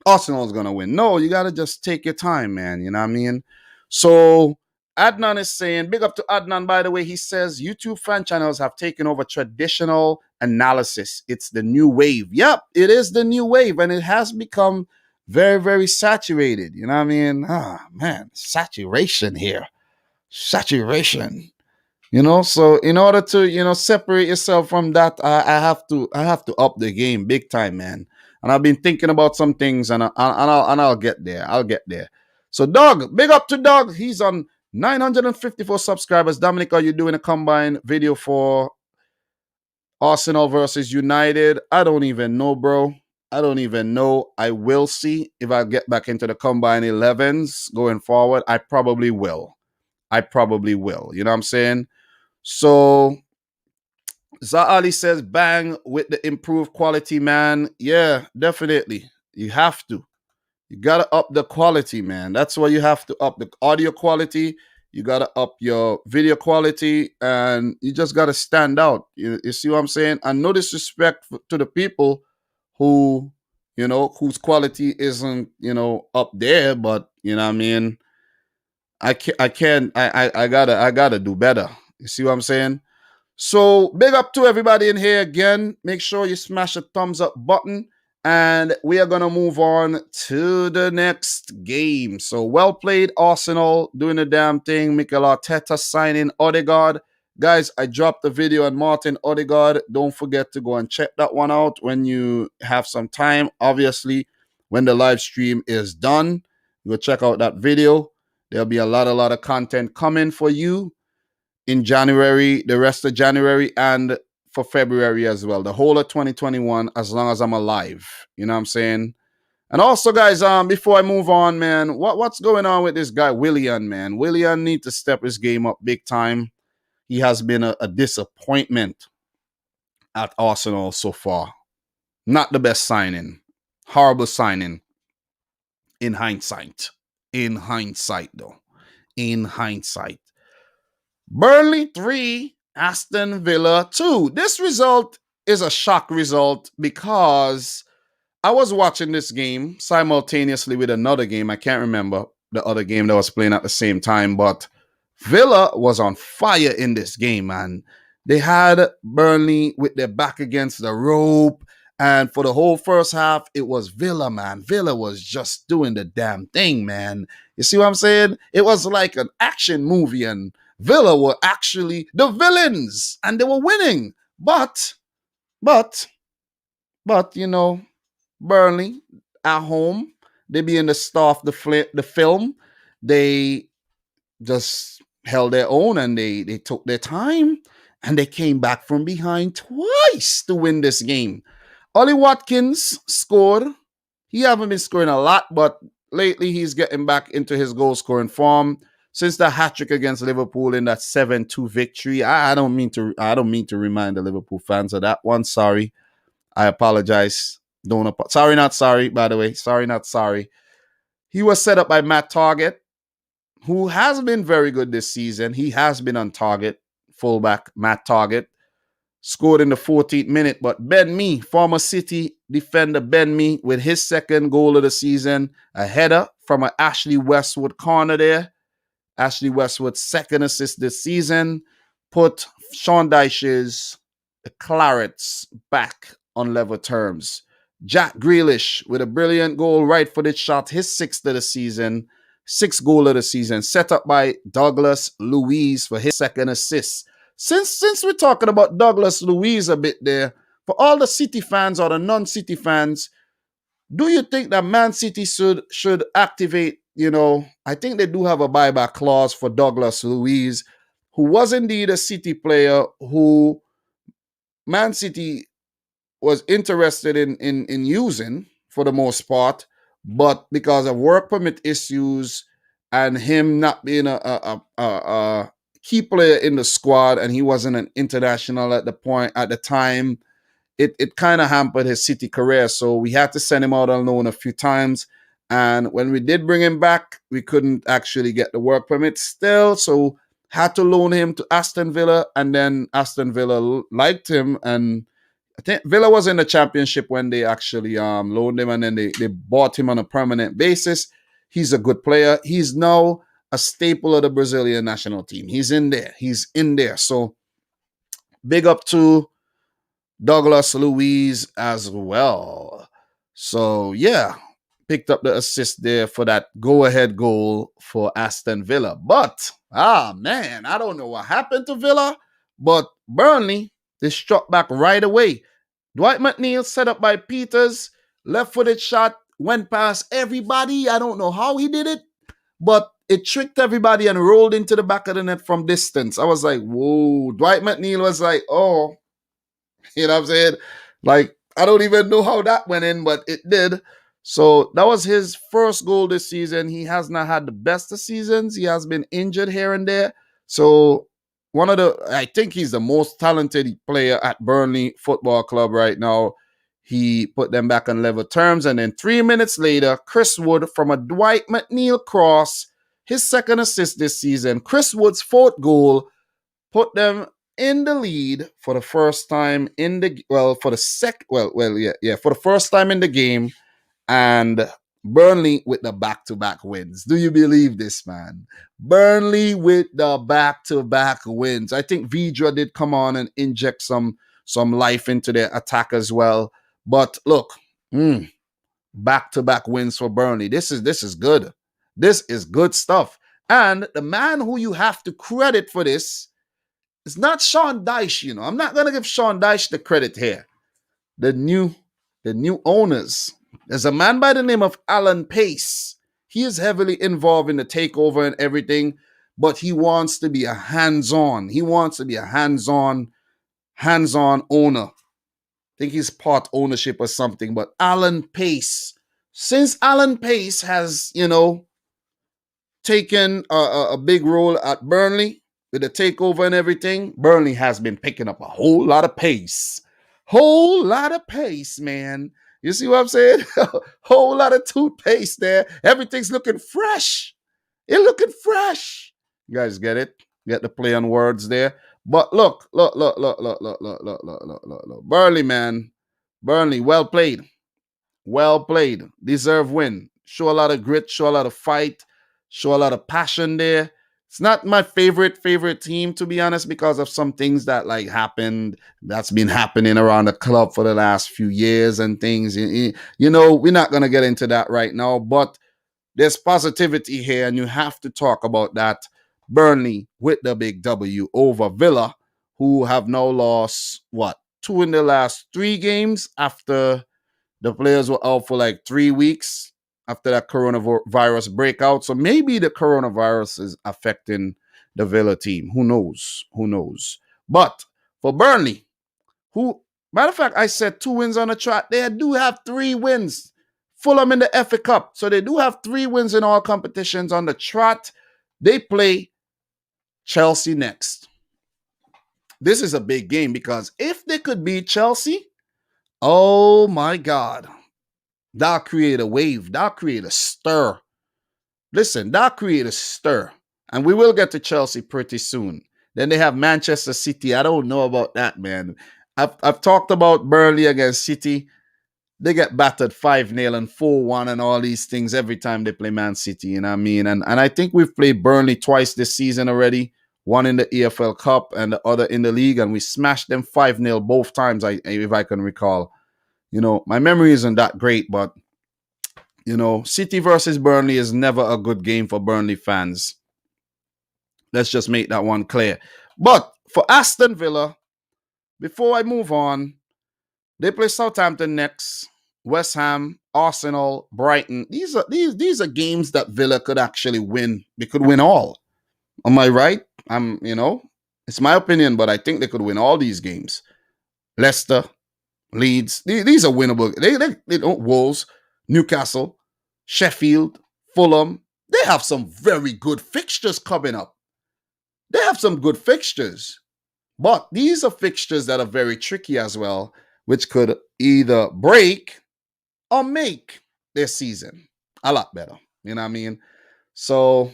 Arsenal's going to win. No, you got to just take your time, man. You know what I mean? So Adnan is saying, big up to Adnan, by the way. He says, YouTube fan channels have taken over traditional analysis. It's the new wave. Yep, it is the new wave. And it has become very, very saturated. You know what I mean? Man, saturation here. Saturation. So in order to, separate yourself from that, I have to up the game big time, man. And I've been thinking about some things, and I'll get there. I'll get there. So, Doug, big up to Doug. He's on 954 subscribers. Dominic, are you doing a combined video for Arsenal versus United? I don't even know, bro. I don't even know. I will see if I get back into the combined 11s going forward. I probably will. You know what I'm saying? So Ali says, bang with the improved quality, man. Yeah, definitely. You have to. You got to up the quality, man. That's why you have to up the audio quality. You got to up your video quality, and you just got to stand out. You see what I'm saying? And no disrespect to the people who, whose quality isn't, up there, but, you know what I mean? I gotta do better. You see what I'm saying? So big up to everybody in here again. Make sure you smash the thumbs up button, and we are gonna move on to the next game. So well played, Arsenal, doing the damn thing. Mikel Arteta signing Odegaard. Guys, I dropped the video on Martin Odegaard. Don't forget to go and check that one out when you have some time. Obviously, when the live stream is done, go check out that video. There'll be a lot of content coming for you in January, the rest of January, and for February as well. The whole of 2021, as long as I'm alive. You know what I'm saying? And also, guys, before I move on, man, what's going on with this guy, Willian, man? Willian needs to step his game up big time. He has been a disappointment at Arsenal so far. Not the best signing. Horrible signing. In hindsight, though. In hindsight. Burnley 3, Aston Villa 2. This result is a shock result because I was watching this game simultaneously with another game. I can't remember the other game that was playing at the same time, but Villa was on fire in this game, man. They had Burnley with their back against the rope. And for the whole first half, it was Villa, man. Villa was just doing the damn thing, man. You see what I'm saying? It was like an action movie, and Villa were actually the villains, and they were winning. But, Burnley at home, they being the star of the film, they just held their own, and they took their time, and they came back from behind twice to win this game. Ollie Watkins scored. He haven't been scoring a lot, but lately he's getting back into his goal-scoring form. Since the hat-trick against Liverpool in that 7-2 victory, I don't mean to remind the Liverpool fans of that one. Sorry. I apologize. Sorry, not sorry, by the way. Sorry, not sorry. He was set up by Matt Target, who has been very good this season. He has been on target. Fullback Matt Target. Scored in the 14th minute, but Ben Mee, former City defender Ben Mee, with his second goal of the season, a header from an Ashley Westwood corner there. Ashley Westwood's second assist this season put Sean Dyche's the Clarets back on level terms. Jack Grealish with a brilliant goal, right-footed shot, his sixth of the season, sixth goal of the season, set up by Douglas Luiz for his second assist. Since we're talking about Douglas Luiz a bit there, for all the City fans or the non-City fans, do you think that Man City should activate, I think they do have a buyback clause for Douglas Luiz, who was indeed a City player who Man City was interested in using for the most part, but because of work permit issues and him not being a key player in the squad, and he wasn't an international at the time, it kind of hampered his City career. So we had to send him out on loan a few times. And when we did bring him back, we couldn't actually get the work permit still. So had to loan him to Aston Villa. And then Aston Villa liked him. And I think Villa was in the championship when they actually loaned him. And then they bought him on a permanent basis. He's a good player. He's now a staple of the Brazilian national team. He's in there. So big up to Douglas Luiz as well. So yeah, picked up the assist there for that go-ahead goal for Aston Villa. But man, I don't know what happened to Villa, but Burnley, they struck back right away. Dwight McNeil, set up by Peters, left-footed shot, went past everybody. I don't know how he did it, but it tricked everybody and rolled into the back of the net from distance. I was like, whoa. Dwight McNeil was like, oh. You know what I'm saying? Like, I don't even know how that went in, but it did. So that was his first goal this season. He has not had the best of seasons. He has been injured here and there. So I think he's the most talented player at Burnley Football Club right now. He put them back on level terms. And then 3 minutes later, Chris Wood from a Dwight McNeil cross, his second assist this season. Chris Wood's fourth goal put them in the lead for the first time for the first time in the game, and Burnley with the back-to-back wins. Do you believe this, man? Burnley with the back-to-back wins. I think Vidra did come on and inject some life into their attack as well. But look, back-to-back wins for Burnley. This is good. This is good stuff. And the man who you have to credit for this, it's not Sean Dyche, I'm not going to give Sean Dyche the credit here. The new owners. There's a man by the name of Alan Pace. He is heavily involved in the takeover and everything, but he wants to be a hands-on. He wants to be a hands-on owner. I think he's part ownership or something, but Alan Pace. Since Alan Pace has, taken a big role at Burnley, with the takeover and everything, Burnley has been picking up a whole lot of pace. Whole lot of pace, man. You see what I'm saying? Whole lot of toothpaste there. Everything's looking fresh. It's looking fresh. You guys get it? Get the play on words there. But look. Burnley, man. Burnley, well played. Well played. Deserve win. Show a lot of grit, show a lot of fight, show a lot of passion there. It's not my favorite team, to be honest, because of some things that happened, that's been happening around the club for the last few years and things. We're not going to get into that right now, but there's positivity here, and you have to talk about that. Burnley with the big W over Villa, who have now lost, 2 in the last 3 games after the players were out for 3 weeks. After that coronavirus breakout. So maybe the coronavirus is affecting the Villa team. Who knows? But for Burnley, matter of fact, I said 2 wins on the trot. They do have 3 wins. Fulham in the FA Cup. So they do have 3 wins in all competitions on the trot. They play Chelsea next. This is a big game because if they could beat Chelsea, oh my God. That'll create a wave. That'll create a stir. Listen, that'll create a stir. And we will get to Chelsea pretty soon. Then they have Manchester City. I don't know about that, man. I've talked about Burnley against City. They get battered 5-0 and 4-1 and all these things every time they play Man City. You know what I mean? And I think we've played Burnley twice this season already. one in the EFL Cup and the other in the league, and we smashed them 5-0 both times, if I can recall. My memory isn't that great, but, City versus Burnley is never a good game for Burnley fans. Let's just make that one clear. But for Aston Villa, before I move on, they play Southampton next, West Ham, Arsenal, Brighton. These are games that Villa could actually win. They could win all. Am I right? It's my opinion, but I think they could win all these games. Leicester, Leeds, these are winnable. They don't. Wolves, Newcastle, Sheffield, Fulham. They have some very good fixtures coming up. They have some good fixtures. But these are fixtures that are very tricky as well, which could either break or make their season a lot better. You know what I mean? So,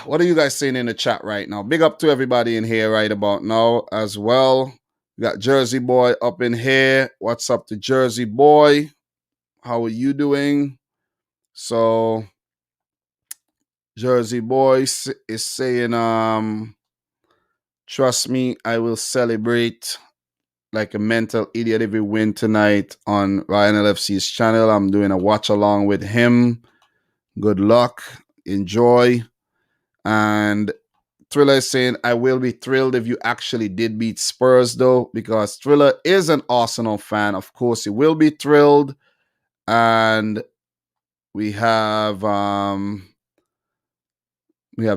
what are you guys saying in the chat right now? Big up to everybody in here right about now as well. We got Jersey Boy up in here. What's up to Jersey Boy? How are you doing? So, Jersey Boy is saying, trust me, I will celebrate like a mental idiot if we win tonight on Ryan LFC's channel. I'm doing a watch along with him. Good luck. Enjoy. And Thriller is saying, I will be thrilled if you actually did beat Spurs, though, because Thriller is an Arsenal fan. Of course, he will be thrilled. And we have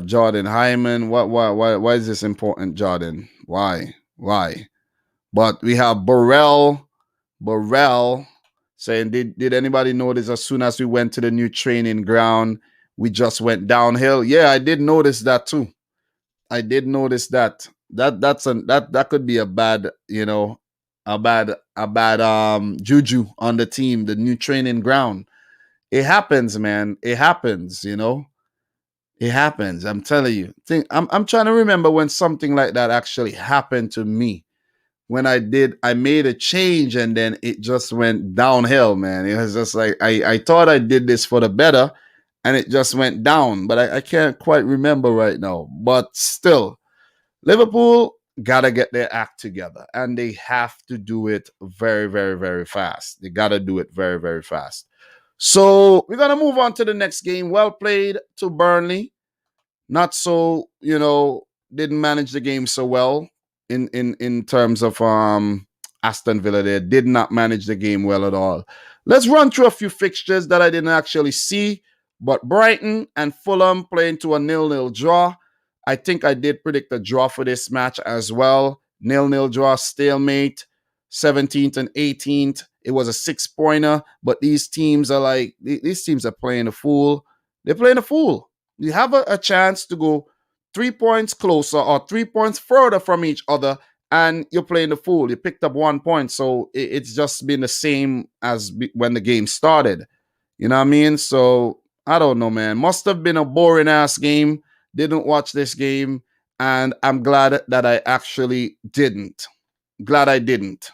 Jordan Hyman. Why is this important, Jordan? Why? But we have Burrell saying, did anybody notice as soon as we went to the new training ground, we just went downhill? Yeah, I did notice that too. I did notice that. That could be a bad, a bad juju on the team, the new training ground. It happens, man. It happens, It happens. I'm telling you. I'm trying to remember when something like that actually happened to me. When I made a change and then it just went downhill, man. It was just like, I thought I did this for the better and it just went down, but I can't quite remember right now. But still, Liverpool got to get their act together and they have to do it very, very, very fast. They got to do it very, very fast. So we're going to move on to the next game. Well played to Burnley. Not so, didn't manage the game so well. In terms of Aston Villa, they did not manage the game well at all. Let's run through a few fixtures that I didn't actually see, but Brighton and Fulham playing to a 0-0 draw. I think I did predict a draw for this match as well. 0-0 draw, stalemate, 17th and 18th. It was a 6-pointer, but these teams are playing a fool. They're playing a fool. You have a chance to go 3 points closer or 3 points further from each other, and you're playing the fool. You picked up 1 point, so it's just been the same as when the game started. You know what I mean? So, I don't know, man. Must have been a boring-ass game. Didn't watch this game, and I'm glad that I actually didn't. Glad I didn't.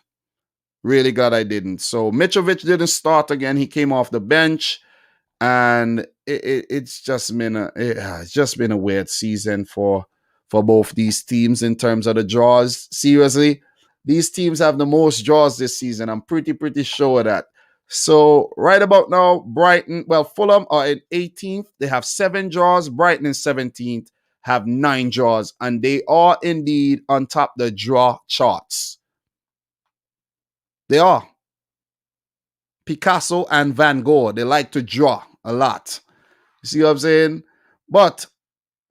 Really glad I didn't. So, Mitrovic didn't start again. He came off the bench. And it's just been a weird season for both these teams in terms of the draws. Seriously, these teams have the most draws this season. I'm pretty sure of that. So right about now, Fulham are in 18th. They have 7 draws. Brighton in 17th have 9 draws, and they are indeed on top the draw charts. They are. Picasso and Van Gogh, they like to draw a lot. You see what I'm saying? But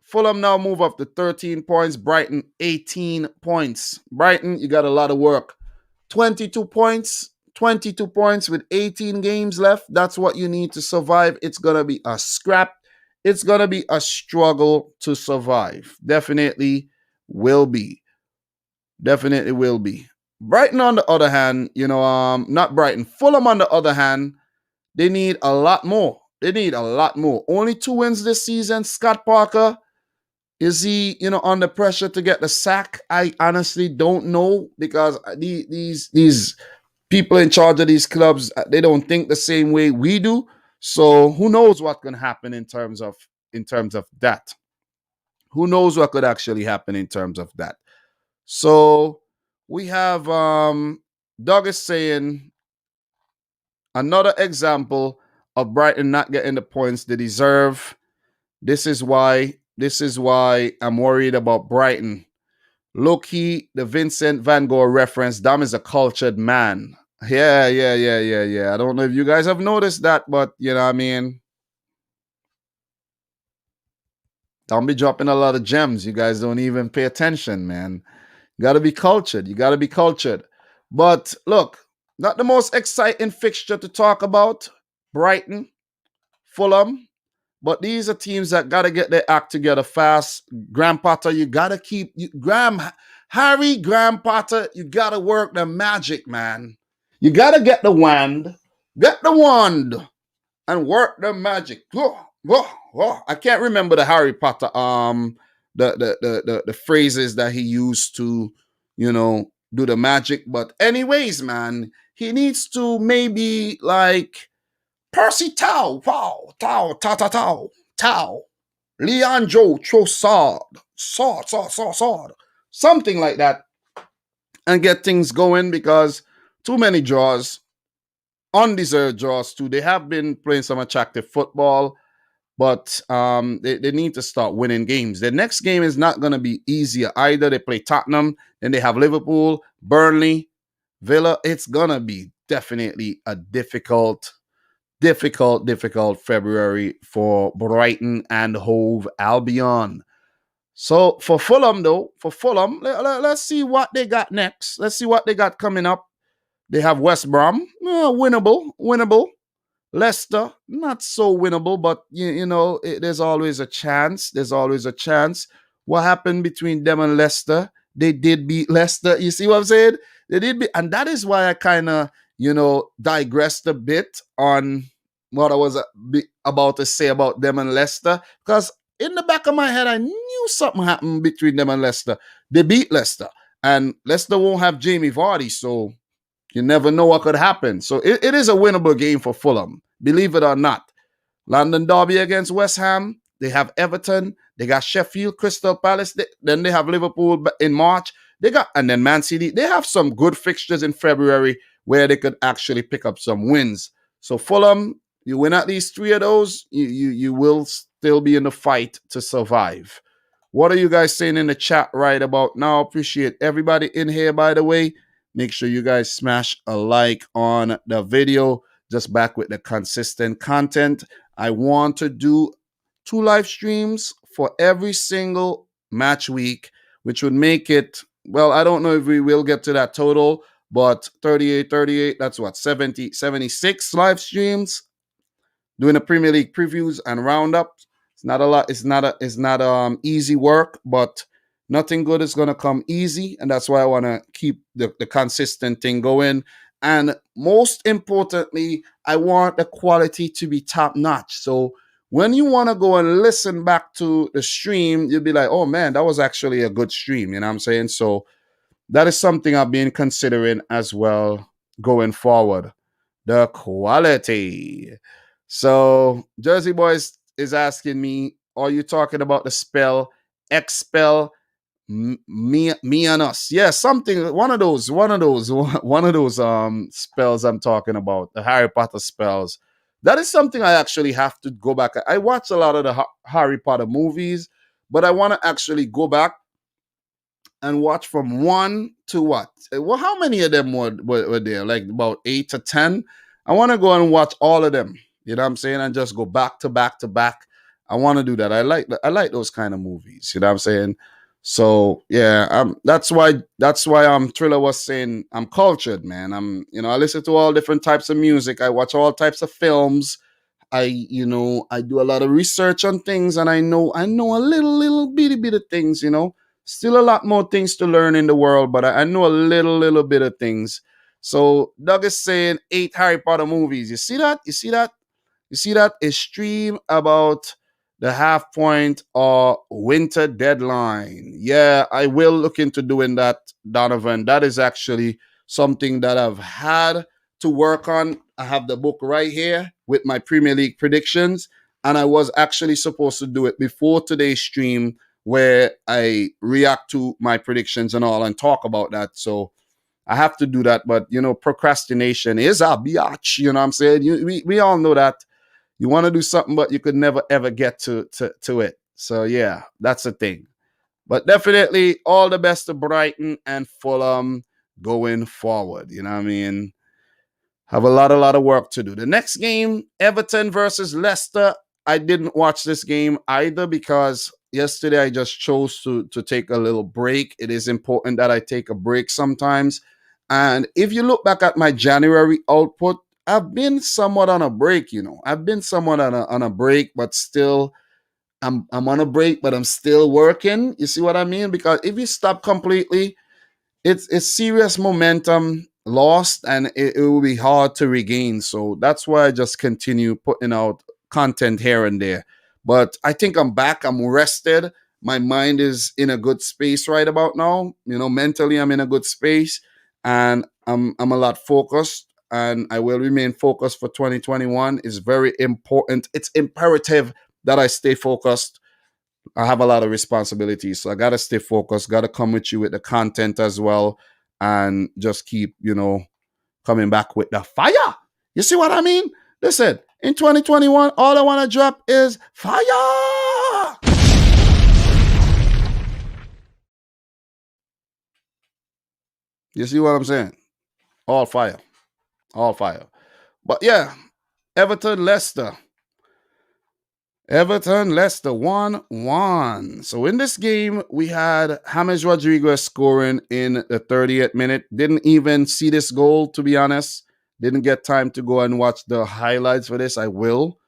Fulham now move up to 13 points. Brighton, 18 points. Brighton, you got a lot of work. 22 points with 18 games left. That's what you need to survive. It's going to be a scrap. It's going to be a struggle to survive. Definitely will be. Brighton, on the other hand, not Brighton. Fulham, on the other hand, they need a lot more. Only 2 wins this season. Scott Parker, is he, under pressure to get the sack? I honestly don't know, because these people in charge of these clubs, they don't think the same way we do. So who knows what can happen in terms of that. Who knows what could actually happen in terms of that? So we have Doug is saying another example of Brighton not getting the points they deserve. This is why I'm worried about Brighton. Low key, the Vincent Van Gogh reference, Dom is a cultured man. Yeah. I don't know if you guys have noticed that, but you know what I mean? Don't be dropping a lot of gems. You guys don't even pay attention, man. You gotta be cultured. You gotta be cultured. But look, not the most exciting fixture to talk about. Brighton, Fulham. But these are teams that gotta get their act together fast. Graham Potter, you gotta keep Graham Potter, you gotta work the magic, man. You gotta get the wand, and work the magic. I can't remember the Harry Potter the phrases that he used to, do the magic. But anyways, man, he needs to maybe like Percy Tau, Leandro Trossard, sword, something like that, and get things going because too many draws, undeserved draws too. They have been playing some attractive football, but they need to start winning games. The next game is not going to be easier either. They play Tottenham, then they have Liverpool, Burnley, Villa. It's going to be definitely a difficult February for Brighton and Hove Albion. So for Fulham, let's see what they got next. Let's see what they got coming up. They have West Brom, winnable. Leicester, not so winnable, but there's always a chance. What happened between them and Leicester? They did beat Leicester. You see what I'm saying? They did beat, and that is why I kind of, digressed a bit on what I was about to say about them and Leicester, because in the back of my head, I knew something happened between them and Leicester. They beat Leicester, and Leicester won't have Jamie Vardy, so you never know what could happen. So it is a winnable game for Fulham, believe it or not. London Derby against West Ham. They have Everton. They got Sheffield, Crystal Palace. Then they have Liverpool in March. And then Man City. They have some good fixtures in February where they could actually pick up some wins. So Fulham, you win at least 3 of those, you will still be in the fight to survive. What are you guys saying in the chat right about now? Appreciate everybody in here, by the way. Make sure you guys smash a like on the video. Just back with the consistent content. I want to do 2 live streams for every single match week, which would make it, well, I don't know if we will get to that total, but 38, that's what, 76 live streams doing the Premier League previews and roundups. It's not a lot. It's not easy work, but nothing good is going to come easy. And that's why I want to keep the consistent thing going. And most importantly, I want the quality to be top notch. So when you want to go and listen back to the stream, you'll be like, oh man, that was actually a good stream. You know what I'm saying? So that is something I've been considering as well going forward. The quality. So Jersey Boys is asking me, are you talking about the spell, expel, me and us? Yeah, something, one of those spells I'm talking about, the Harry Potter spells. That is something I actually have to go back. I watch a lot of the Harry Potter movies, but I want to actually go back and watch from 1 to what? Well, how many of them were there? Like about 8 to 10? I want to go and watch all of them. You know what I'm saying? And just go back to back to back. I want to do that. I like those kind of movies. You know what I'm saying? So yeah, that's why Thriller was saying I'm cultured, man. I listen to all different types of music. I watch all types of films. I do a lot of research on things, and I know a little bitty bit of things. Still a lot more things to learn in the world, but I know a little bit of things. So Doug is saying 8 Harry Potter movies. You see that? A stream about the half point or winter deadline. Yeah, I will look into doing that, Donovan. That is actually something that I've had to work on. I have the book right here with my Premier League predictions, and I was actually supposed to do it before today's stream, where I react to my predictions and all and talk about that. So I have to do that. But, procrastination is a biatch. You know what I'm saying? We all know that. You want to do something, but you could never, ever get to it. So, yeah, that's the thing. But definitely all the best to Brighton and Fulham going forward. You know what I mean? Have a lot of work to do. The next game, Everton versus Leicester. I didn't watch this game either because yesterday I just chose to take a little break. It is important that I take a break sometimes. And if you look back at my January output, I've been somewhat on a break, I've been somewhat on a break, but still I'm on a break, but I'm still working. You see what I mean? Because if you stop completely, it's serious momentum lost, and it will be hard to regain. So that's why I just continue putting out content here and there. But I think I'm back. I'm rested. My mind is in a good space right about now. Mentally I'm in a good space, and I'm a lot focused. And I will remain focused for 2021. It's very important. It's imperative that I stay focused. I have a lot of responsibilities, so I gotta stay focused. Gotta come with you with the content as well, and just keep, coming back with the fire. You see what I mean? Listen, in 2021, all I want to drop is fire. You see what I'm saying? All fire, all fire. But yeah, Everton, Leicester. Everton, Leicester 1-1. So in this game, we had James Rodriguez scoring in the 30th minute. Didn't even see this goal, to be honest. Didn't get time to go and watch the highlights for this. I will.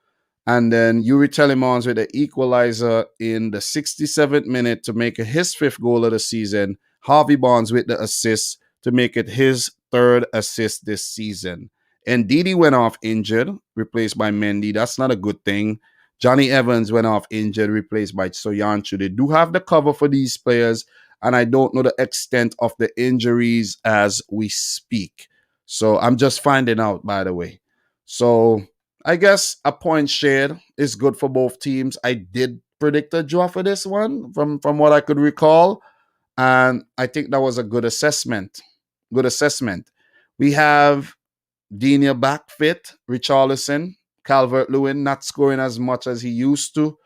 And then Yuri Telemans with the equalizer in the 67th minute to make it his fifth goal of the season. Harvey Barnes with the assist to make it his third assist this season. And Didi went off injured, replaced by Mendy. That's not a good thing. Johnny Evans went off injured, replaced by Soyanchu. They do have the cover for these players, and I don't know the extent of the injuries as we speak. So I'm just finding out, by the way. So I guess a point shared is good for both teams. I did predict a draw for this one from what I could recall, and I think that was a good assessment. Good assessment. We have Dina back fit, Richarlison, Calvert-Lewin not scoring as much as he used to,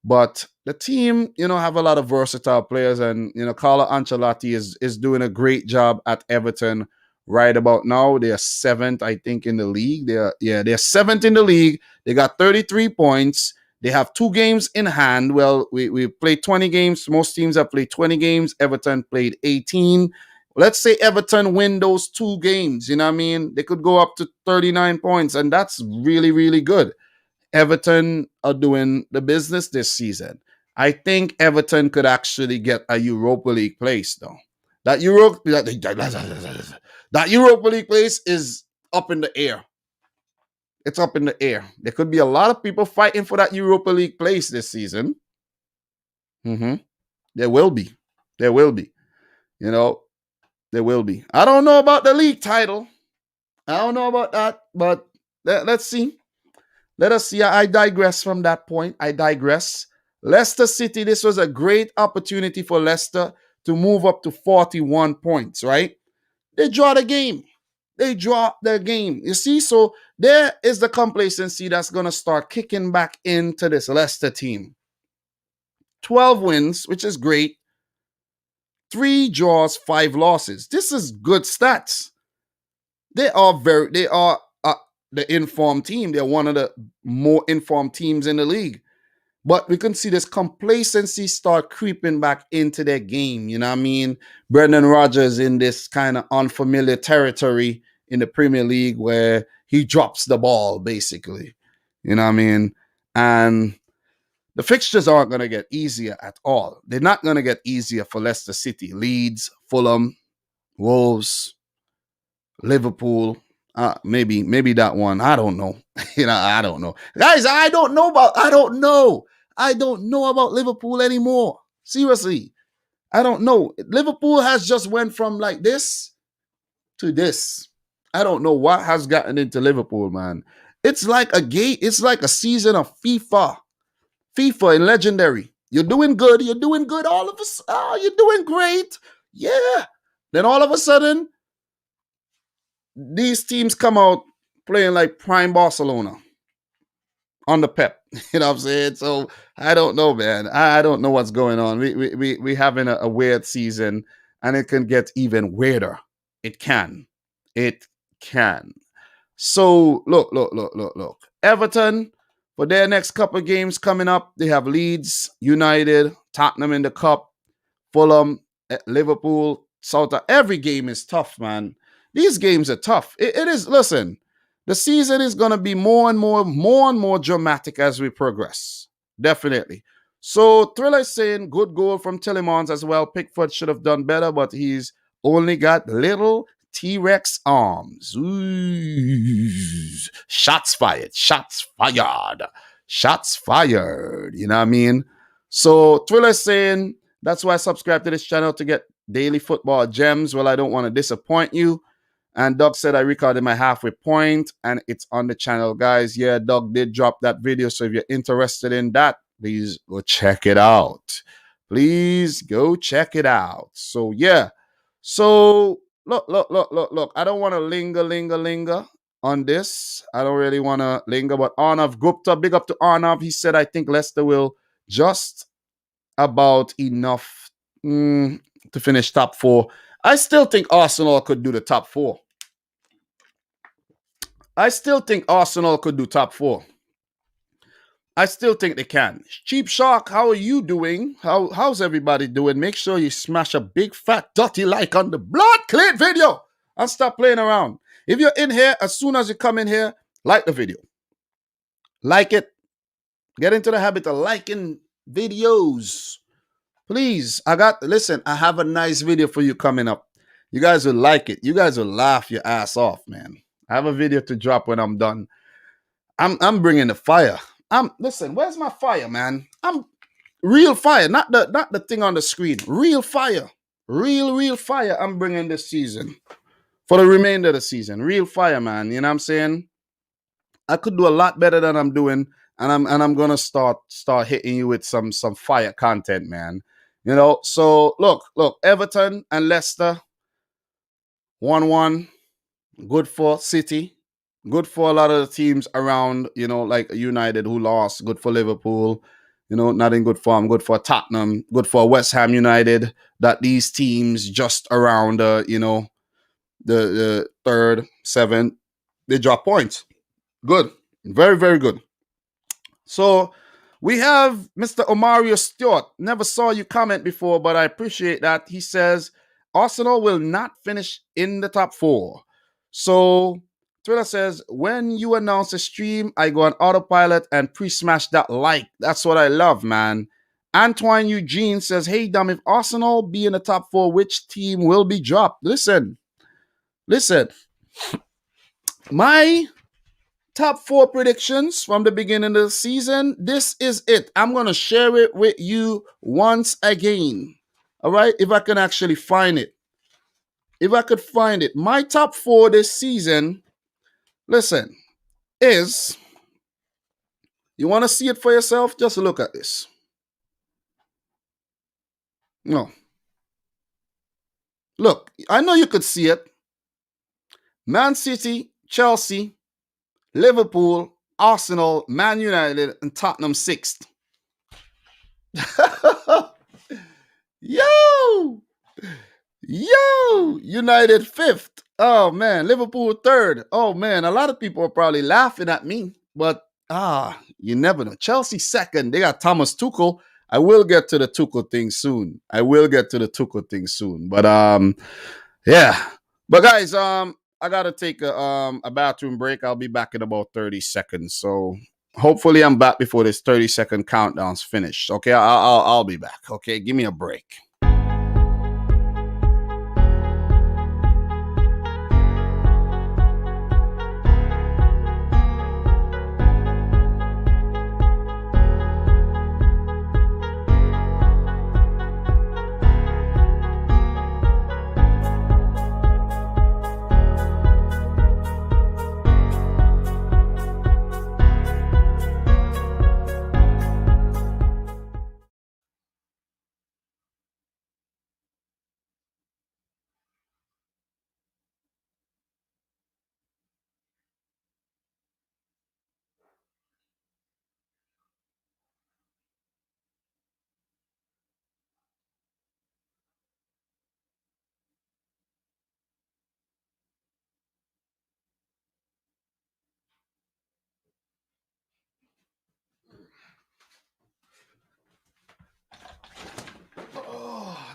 but the team, have a lot of versatile players, and Carlo Ancelotti is doing a great job at Everton right about now. They are seventh, I think, in the league. They're seventh in the league. They got 33 points. They have 2 games in hand. Well, we played 20 games. Most teams have played 20 games. Everton played 18. Let's say Everton win those 2 games. You know what I mean? They could go up to 39 points, and that's really, really good. Everton are doing the business this season. I think Everton could actually get a Europa League place, though. That Europa League place is up in the air. It's up in the air. There could be a lot of people fighting for that Europa League place this season. Mm-hmm. There will be. There will be. There will be. I don't know about the league title. I don't know about that, but let's see. Let us see. I digress from that point. I digress. Leicester City, this was a great opportunity for Leicester to move up to 41 points, right? They draw the game. They draw the game. You see? So there is the complacency that's going to start kicking back into this Leicester team. 12 wins, which is great. 3 draws, 5 losses. This is good stats. They are the informed team. They're one of the more informed teams in the league. But we can see this complacency start creeping back into their game. You know what I mean? Brendan Rodgers in this kind of unfamiliar territory in the Premier League where he drops the ball, basically. You know what I mean? And the fixtures aren't going to get easier at all. They're not going to get easier for Leicester City. Leeds, Fulham, Wolves, Liverpool, maybe that one. I don't know. I don't know. Guys, I don't know about Liverpool anymore. Seriously. I don't know. Liverpool has just went from like this to this. I don't know what has gotten into Liverpool, man. It's like a season of FIFA in Legendary. You're doing good. You're doing good. All of us, you're doing great. Yeah. Then all of a sudden, these teams come out playing like prime Barcelona on the Pep. You know what I'm saying? So I don't know, man. I don't know what's going on. We having a weird season, and it can get even weirder. It can. It can. So look. Everton, for their next couple of games coming up, they have Leeds, United, Tottenham in the cup, Fulham, Liverpool, Southampton. Every game is tough, man. These games are tough. It is. Listen, the season is going to be more and more dramatic as we progress. Definitely. So Thriller is saying good goal from Tillemans as well. Pickford should have done better, but he's only got little T-Rex arms. Ooh. Shots fired. Shots fired. Shots fired. You know what I mean? So Thriller is saying that's why I subscribe to this channel, to get daily football gems. Well, I don't want to disappoint you. And Doug said I recorded my halfway point and it's on the channel, guys. Yeah, Doug did drop that video. So if you're interested in that, please go check it out. Please go check it out. So yeah. So look. I don't want to linger on this. I don't really want to linger. But Arnav Gupta, big up to Arnav. He said, I think Leicester will just about enough to finish top 4. I still think Arsenal could do the top 4. I still think Arsenal could do top 4. I still think they can. Cheap Shark, how are you doing? How's everybody doing? Make sure you smash a big fat dirty like on the blood clean video and stop playing around. If you're in here, as soon as you come in here, like the video. Like it. Get into the habit of liking videos. Please, I have a nice video for you coming up. You guys will like it. You guys will laugh your ass off, man. I have a video to drop when I'm done. I'm bringing the fire. Listen, where's my fire, man? I'm real fire, not the thing on the screen. Real fire. Real fire I'm bringing this season. For the remainder of the season. Real fire, man. You know what I'm saying? I could do a lot better than I'm doing, and I'm gonna start hitting you with some fire content, man. You know, so look, Everton and Leicester 1-1. Good for City. Good for a lot of the teams around, you know, like United who lost. Good for Liverpool. You know, not in good form. Good for Tottenham. Good for West Ham United. That these teams just around, you know, the 3rd, 7th, they drop points. Good. Very, very good. So we have Mr. Omario Stewart. Never saw you comment before, but I appreciate that. He says, Arsenal will not finish in the top 4. So Twitter says, when you announce a stream, I go on autopilot and pre-smash that like. That's what I love, man. Antoine Eugene says, hey, Dom, if Arsenal be in the top 4, which team will be dropped? Listen. My top 4 predictions from the beginning of the season, this is it. I'm going to share it with you once again. All right? If I can actually find it. If I could find it. My top 4 this season, listen, is, you want to see it for yourself? Just look at this. No. Look, I know you could see it. Man City, Chelsea, Liverpool, Arsenal, Man United, and Tottenham 6th. Yo! United 5th. Oh, man. Liverpool 3rd. Oh, man. A lot of people are probably laughing at me, but you never know. Chelsea 2nd. They got Thomas Tuchel. I will get to the Tuchel thing soon. But, yeah. But, guys, I got to take a bathroom break. I'll be back in about 30 seconds. So hopefully I'm back before this 30-second countdown's finished. Okay, I'll be back. Okay, give me a break.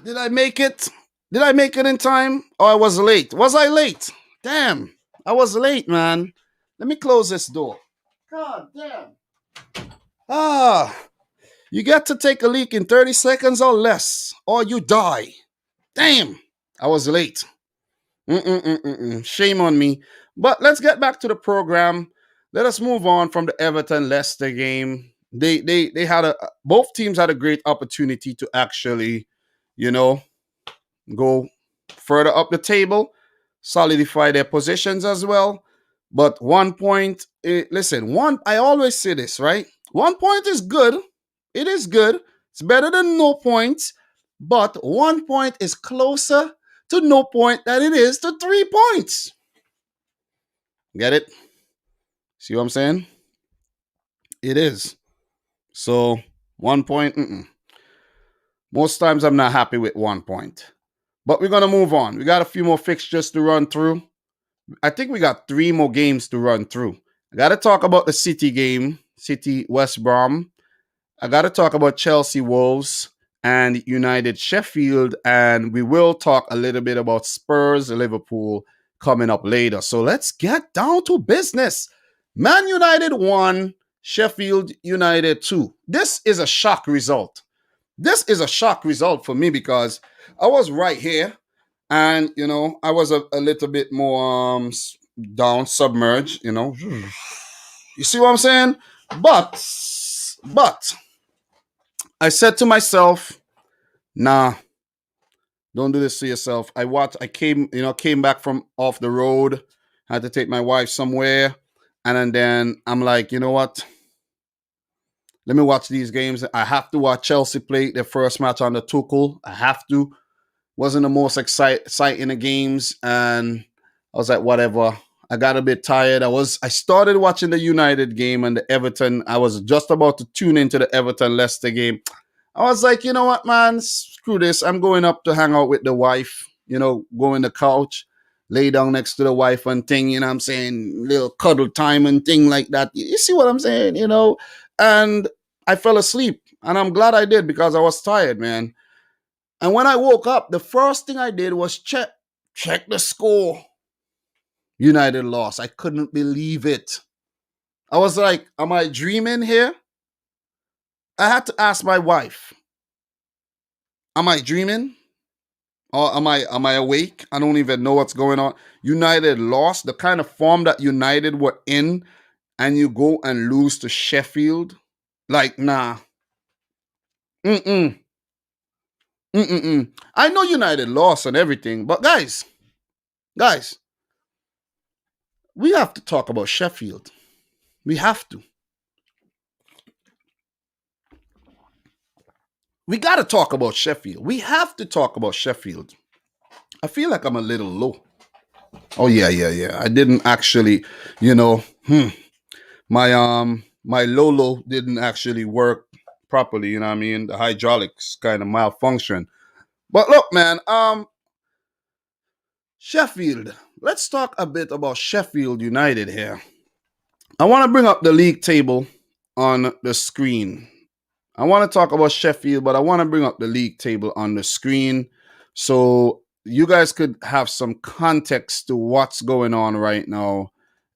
Did I make it? Did I make it in time? Or I was late? Was I late? Damn, I was late, man. Let me close this door. God damn. Ah, you get to take a leak in 30 seconds or less, or you die. Damn, I was late. Shame on me. But let's get back to the program. Let us move on from the Everton Leicester game. They had both teams had a great opportunity to actually, you know, go further up the table, solidify their positions as well. But 1 point, listen, I always say this, right? 1 point is good. It is good. It's better than no points. But 1 point is closer to no point than it is to 3 points. Get it? See what I'm saying? It is. So 1 point, most times I'm not happy with 1 point. But we're going to move on. We got a few more fixtures to run through. I think we got 3 more games to run through. I got to talk about the City game, City West Brom. I got to talk about Chelsea Wolves and United Sheffield. And we will talk a little bit about Spurs Liverpool coming up later. So let's get down to business. Man United 1, Sheffield United 2. This is a shock result. This is a shock result for me because I was right here and, I was a little bit more down, submerged, You see what I'm saying? But I said to myself, nah, don't do this to yourself. I came back from off the road, had to take my wife somewhere. And then I'm like, you know what? Let me watch these games. I have to watch Chelsea play their first match under Tuchel. I have to. Wasn't the most exciting the games. And I was like, whatever. I got a bit tired. I started watching the United game and the Everton. I was just about to tune into the Everton Leicester game. I was like, you know what, man? Screw this. I'm going up to hang out with the wife, go in the couch, lay down next to the wife and thing, you know what I'm saying? Little cuddle time and thing like that. You see what I'm saying, And I fell asleep. And I'm glad I did because I was tired, man. And when I woke up, the first thing I did was check the score. United lost. I couldn't believe it. I was like, am I dreaming here? I had to ask my wife, am I dreaming? Or am I awake? I don't even know what's going on. United lost. The kind of form that United were in, and you go and lose to Sheffield. Like, nah. Mm-mm. I know United lost and everything, but guys, we have to talk about Sheffield. We have to. We got to talk about Sheffield. We have to talk about Sheffield. I feel like I'm a little low. Oh yeah. I didn't actually, my Lolo didn't actually work properly, you know what I mean? The hydraulics kind of malfunction. But look, man, Sheffield. Let's talk a bit about Sheffield United here. I want to bring up the league table on the screen. I want to talk about Sheffield, but I want to bring up the league table on the screen so you guys could have some context to what's going on right now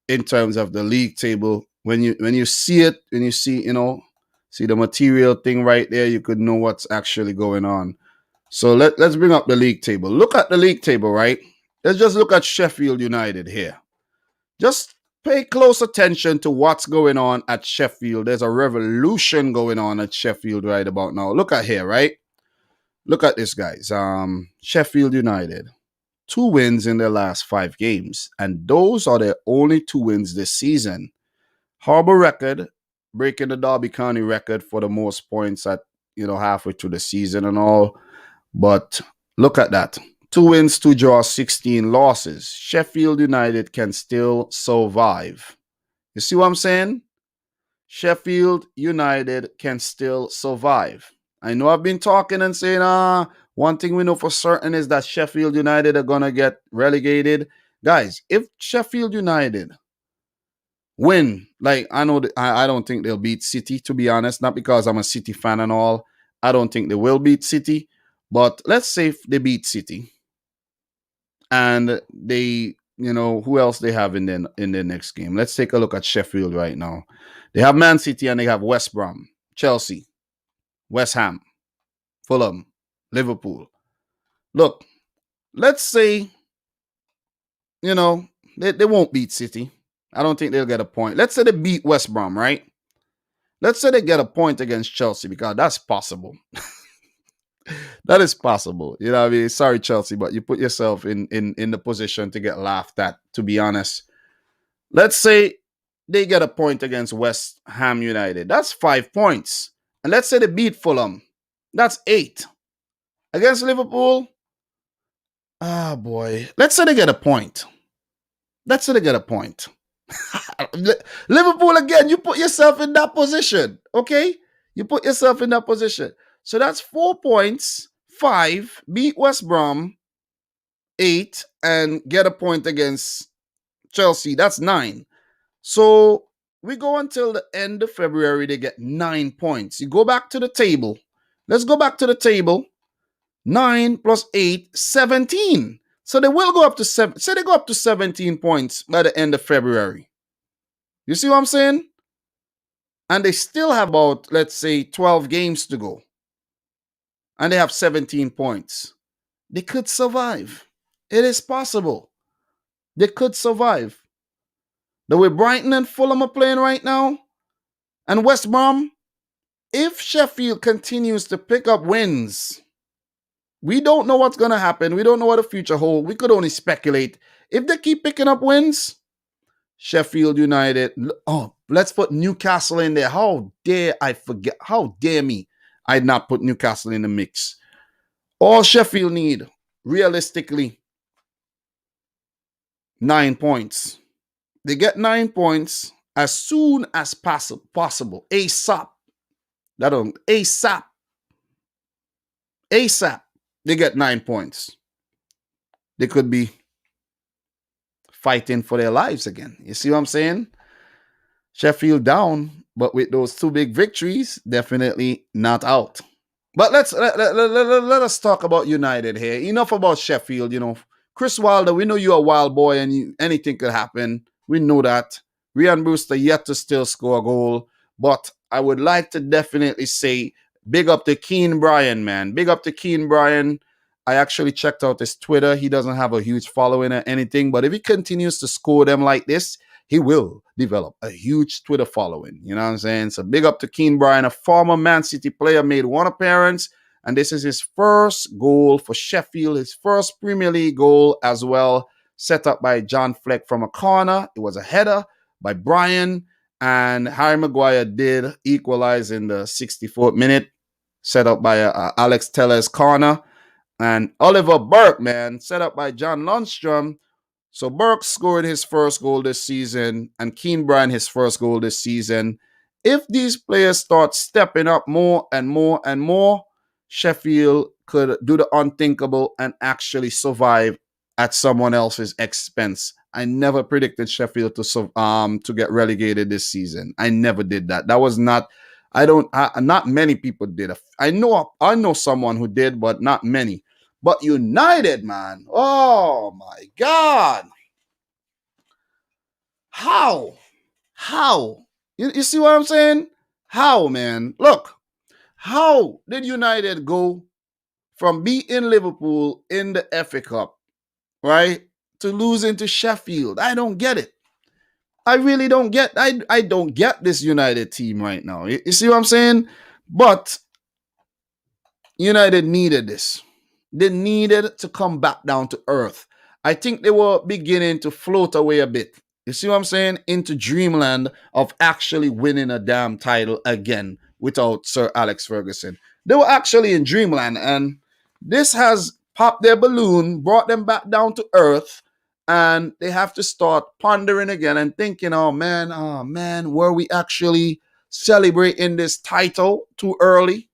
in terms of the league table. When you see it, when you see, see the material thing right there, you could know what's actually going on. So let's bring up the league table. Look at the league table, right? Let's just look at Sheffield United here. Just pay close attention to what's going on at Sheffield. There's a revolution going on at Sheffield right about now. Look at here, right? Look at this, guys. Sheffield United, 2 wins in their last 5 games, and those are their only 2 wins this season. Horrible record, breaking the Derby County record for the most points at halfway through the season and all. But look at that. 2 wins, 2 draws, 16 losses. Sheffield United can still survive. You see what I'm saying? Sheffield United can still survive. I know I've been talking and saying, one thing we know for certain is that Sheffield United are going to get relegated. Guys, if Sheffield United win, like I don't think they'll beat City, to be honest, not because I'm a City fan and all. I don't think they will beat City. But let's say if they beat City and they, who else they have in their next game? Let's take a look at Sheffield right now. They have Man City and they have West Brom, Chelsea, West Ham, Fulham, Liverpool. Look, let's say, they won't beat City. I don't think they'll get a point. Let's say they beat West Brom, right? Let's say they get a point against Chelsea because that's possible. That is possible. You know what I mean? Sorry, Chelsea, but you put yourself in the position to get laughed at, to be honest. Let's say they get a point against West Ham United. That's 5 points. And let's say they beat Fulham. That's 8. Against Liverpool, boy. Let's say they get a point. Let's say they get a point. Liverpool, again, you put yourself in that position, okay? You put yourself in that position. So that's 4 points, 5, beat West Brom, 8, and get a point against Chelsea. That's 9. So we go until the end of February, they get 9 points. You go back to the table. Let's go back to the table. 9 plus 8, 17. So they will go up to 7. Say they go up to 17 points by the end of February. You see what I'm saying? And they still have about, let's say, 12 games to go. And they have 17 points. They could survive. It is possible. They could survive. The way Brighton and Fulham are playing right now, and West Brom, if Sheffield continues to pick up wins, we don't know what's going to happen. We don't know what the future holds. We could only speculate. If they keep picking up wins, Sheffield United, let's put Newcastle in there. How dare I forget? How dare me? I'd not put Newcastle in the mix. All Sheffield need, realistically, 9 points. They get 9 points as soon as possible. ASAP. ASAP. They get 9 points. They could be fighting for their lives again. You see what I'm saying? Sheffield down, but with those 2 big victories, definitely not out. But let us talk about United here. Enough about Sheffield. Chris Wilder, we know you're a wild boy and anything could happen. We know that. Ryan Brewster yet to still score a goal. But I would like to definitely say big up to Keane Bryan, man. Big up to Keane Bryan. I actually checked out his Twitter. He doesn't have a huge following or anything. But if he continues to score them like this, he will develop a huge Twitter following. You know what I'm saying? So big up to Keane Bryan, a former Man City player, made 1 appearance. And this is his first goal for Sheffield, his first Premier League goal as well, set up by John Fleck from a corner. It was a header by Bryan. And Harry Maguire did equalize in the 64th minute, set up by Alex Tellers' corner. And Oliver Burke, man, set up by John Lundstrom. So Burke scored his first goal this season and Keane Bryan his first goal this season. If these players start stepping up more and more and more, Sheffield could do the unthinkable and actually survive at someone else's expense. I never predicted Sheffield to get relegated this season. I never did that. That was not. Not many people did. I know someone who did, but not many. But United, man. Oh my God. How? You see what I'm saying? How, man? Look, how did United go from beating Liverpool in the FA Cup, right, to losing to Sheffield? I don't get it. I really don't get. I don't get this United team right now. You see what I'm saying? But United needed this. They needed to come back down to earth. I think they were beginning to float away a bit. You see what I'm saying? Into dreamland of actually winning a damn title again without Sir Alex Ferguson. They were actually in dreamland, and this has popped their balloon, brought them back down to earth, and they have to start pondering again and thinking, oh man, were we actually celebrating this title too early?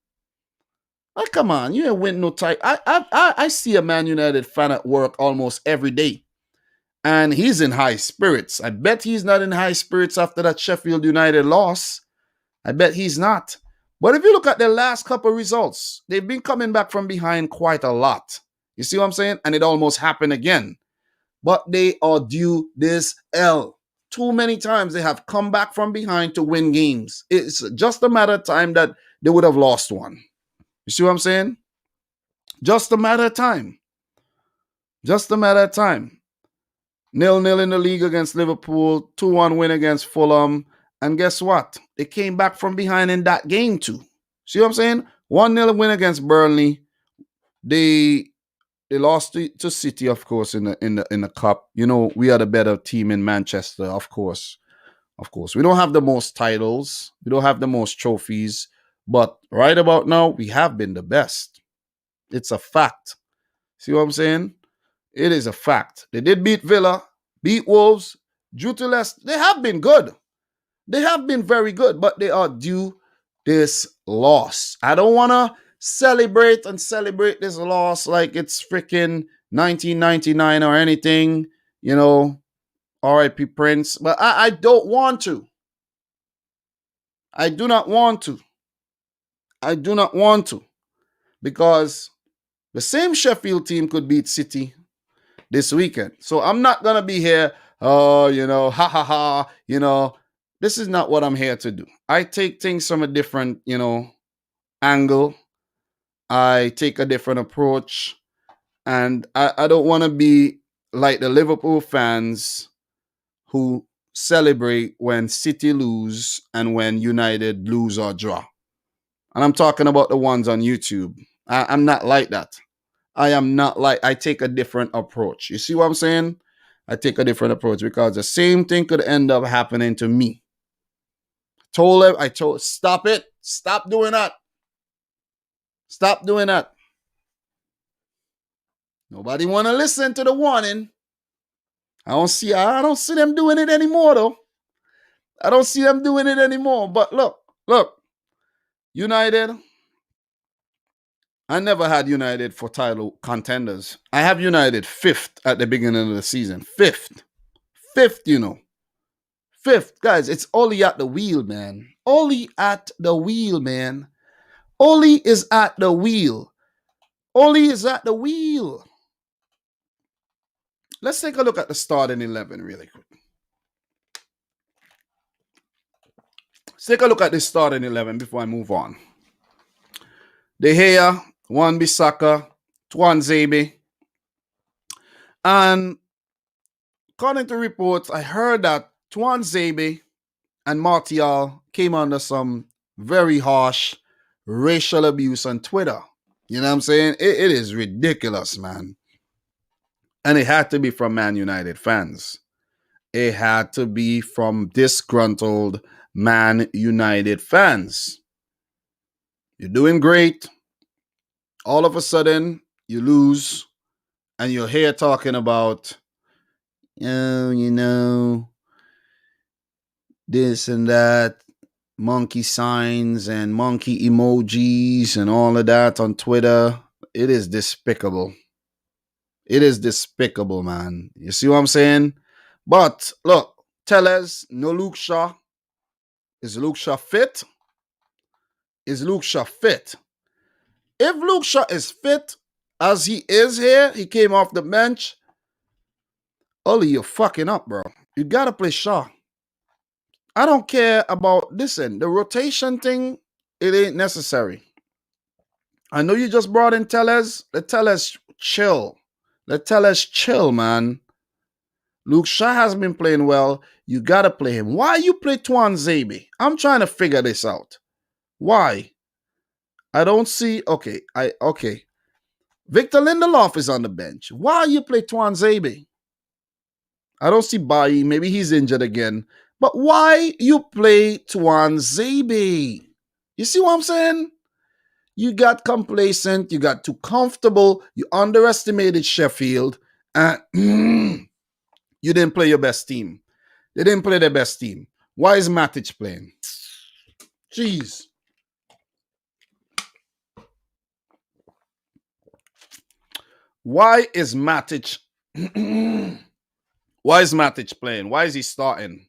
Like, come on, you ain't win no title. I see a Man United fan at work almost every day, and he's in high spirits. I bet he's not in high spirits after that Sheffield United loss. I bet he's not. But if you look at the last couple results, they've been coming back from behind quite a lot. You see what I'm saying? And it almost happened again. But they are due this L. Too many times they have come back from behind to win games. It's just a matter of time that they would have lost one. You see what I'm saying? Just a matter of time. Just a matter of time. 0-0 in the league against Liverpool, 2-1 win against Fulham. And guess what? They came back from behind in that game too. See what I'm saying? 1-0 win against Burnley. They lost to City, of course, in the cup. You know, we are the better team in Manchester, of course. Of course. We don't have the most titles. We don't have the most trophies. But right about now, we have been the best. It's a fact. See what I'm saying? It is a fact. They did beat Villa, beat Wolves, due to Leicester. They have been good. They have been very good, but they are due this loss. I don't want to celebrate this loss like it's freaking 1999 or anything, you know, R.I.P. Prince. But I don't want to. I do not want to. I do not want to. Because the same Sheffield team could beat City this weekend. So I'm not going to be here, you know, ha ha ha, you know. This is not what I'm here to do. I take things from a different, you know, angle. I take a different approach. And I don't want to be like the Liverpool fans who celebrate when City lose and when United lose or draw. And I'm talking about the ones on YouTube. I'm not like that. I am not like, I take a different approach. You see what I'm saying? I take a different approach because the same thing could end up happening to me. I told, stop it. Stop doing that. Stop doing that. Nobody want to listen to the warning. I don't see them doing it anymore though. I don't see them doing it anymore. But look. United. I never had United for title contenders. I have United 5th at the beginning of the season. 5th. 5th, you know. 5th. Guys, it's Oli at the wheel, man. Oli at the wheel, man. Oli is at the wheel. Oli is at the wheel. Let's take a look at the starting 11 really quick. Let's take a look at the starting 11 before I move on. De Gea, Wan-Bissaka, Tuanzebe. And according to reports, I heard that Tuanzebe and Martial came under some very harsh racial abuse on Twitter. You know what I'm saying? It is ridiculous, man. And it had to be from Man United fans. It had to be from disgruntled Man United fans. You're doing great. All of a sudden, you lose. And you're here talking about, oh, you know, this and that, monkey signs and monkey emojis and all of that on Twitter. It is despicable. It is despicable, man. You see what I'm saying? But look, Tellez, no Luke Shaw. Is Luke Shaw fit? Is Luke Shaw fit? If Luke Shaw is fit, as he is here, he came off the bench. Oli, you're fucking up, bro. You gotta play Shaw. I don't care about, listen, the rotation thing, it ain't necessary. I know you just brought in Tellez. Let Tellez chill. Let Tellez chill, man. Luke Shaw has been playing well. You gotta play him. Why you play Tuanzebe? I'm trying to figure this out. Why? I don't see. Okay. Victor Lindelof is on the bench. Why you play Tuanzebe? I don't see Bailly. Maybe he's injured again. But why you play Tuanzebe? You see what I'm saying? You got complacent. You got too comfortable. You underestimated Sheffield. And you didn't play your best team. They didn't play their best team. Why is Matic playing? Jeez. Why is Matic playing? Why is he starting?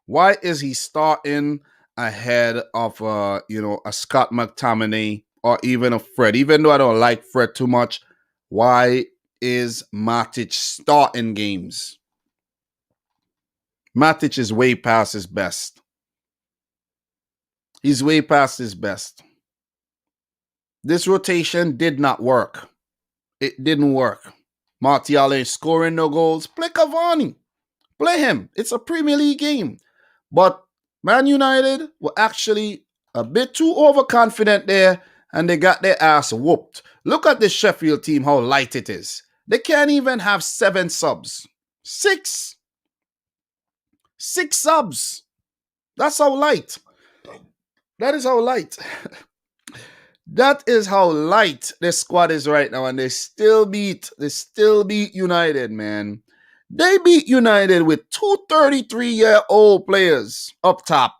Why is he starting ahead of a Scott McTominay or even a Fred. Even though I don't like Fred too much, why is Matic starting games? Matic is way past his best. He's way past his best. This rotation did not work. It didn't work. Martial ain't scoring no goals. Play Cavani. Play him. It's a Premier League game. But Man United were actually a bit too overconfident there, and they got their ass whooped. Look at this Sheffield team, how light it is. They can't even have 7 subs. 6. 6 subs. That's how light. That is how light. That is how light this squad is right now, and they still beat United, man. They beat United with 2 33-year-old players up top.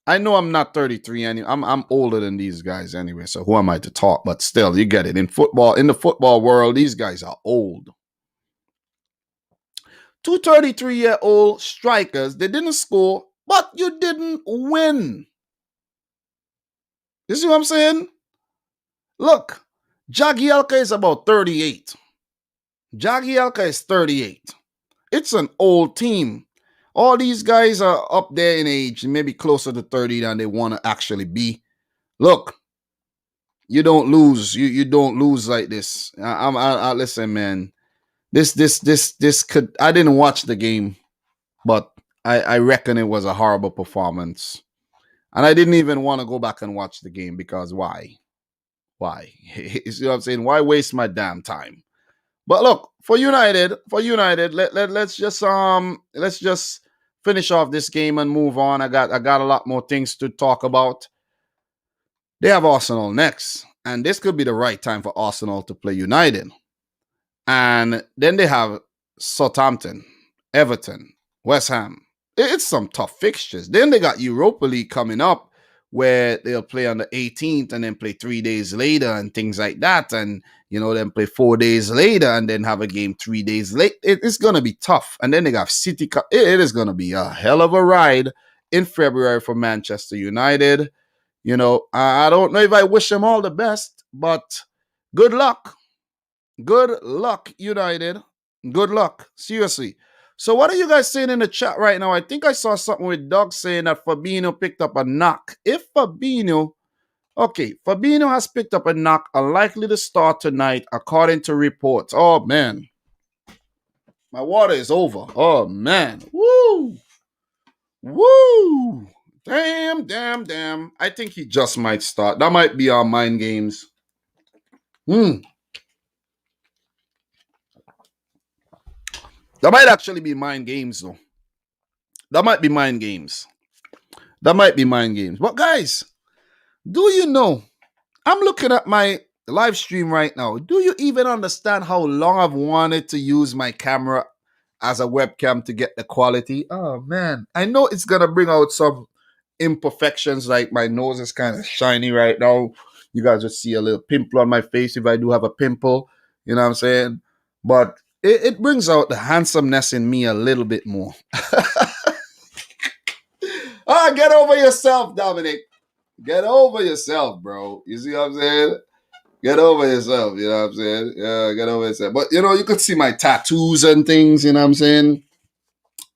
I know I'm not 33 anymore. I'm older than these guys anyway, so who am I to talk? But still, you get it. In the football world, these guys are old. 2 33-year-old strikers. They didn't score, but you didn't win. You see what I'm saying? Look, Jagielka is about 38. Jagielka is 38. It's an old team. All these guys are up there in age, maybe closer to 30 than they want to actually be. Look, you don't lose. You don't lose like this. I listen, man. This could. I didn't watch the game, but I reckon it was a horrible performance. And I didn't even want to go back and watch the game because why? Why? You see what I'm saying? Why waste my damn time? But look, for United, let's just finish off this game and move on. I got a lot more things to talk about. They have Arsenal next, and this could be the right time for Arsenal to play United. And then they have Southampton, Everton, West Ham. It's some tough fixtures. Then they got Europa League coming up, where they'll play on the 18th and then play 3 days later and things like that. And, then play 4 days later and then have a game 3 days late. It's going to be tough. And then they got City Cup. It is going to be a hell of a ride in February for Manchester United. I don't know if I wish them all the best, but good luck. Good luck, United. Good luck. Seriously. So what are you guys saying in the chat right now? I think I saw something with Doug saying that Fabinho picked up a knock. Fabinho has picked up a knock, unlikely to start tonight, according to reports. Oh, man. My water is over. Oh, man. Woo. Woo. Damn. I think he just might start. That might be our mind games. That might actually be mind games, though. That might be mind games. But guys, do you know? I'm looking at my live stream right now. Do you even understand how long I've wanted to use my camera as a webcam to get the quality? Oh, man. I know it's going to bring out some imperfections, like my nose is kind of shiny right now. You guys will see a little pimple on my face if I do have a pimple. You know what I'm saying? But it brings out the handsomeness in me a little bit more. Get over yourself, Dominic. Get over yourself, bro. You see what I'm saying? Get over yourself, you know what I'm saying? Yeah, get over yourself. But, you could see my tattoos and things, you know what I'm saying?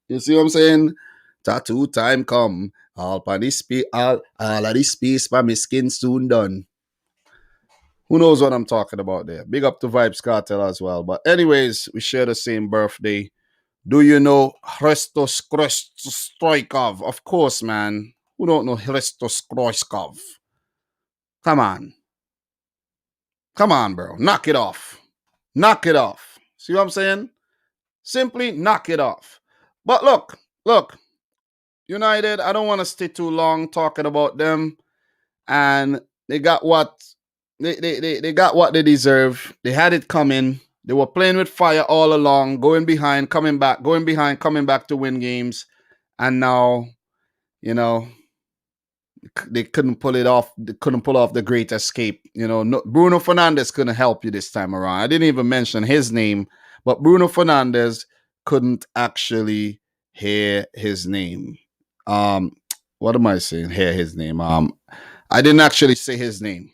You see what I'm saying? Tattoo time come. All of this space for my skin soon done. Who knows what I'm talking about there? Big up to Vibes Cartel as well. But anyways, we share the same birthday. Do you know Hristos Stoikov? Of course, man. Who don't know Hristos Stoikov? Come on, bro. Knock it off. See what I'm saying? Simply knock it off. But look. United, I don't want to stay too long talking about them. And they got what they got what they deserve. They had it coming. They were playing with fire all along, going behind, coming back to win games. And now, they couldn't pull it off. They couldn't pull off the great escape. Bruno Fernandes couldn't help you this time around. I didn't even mention his name, but Bruno Fernandes couldn't actually hear his name. What what am I saying here? His name. I didn't actually say his name.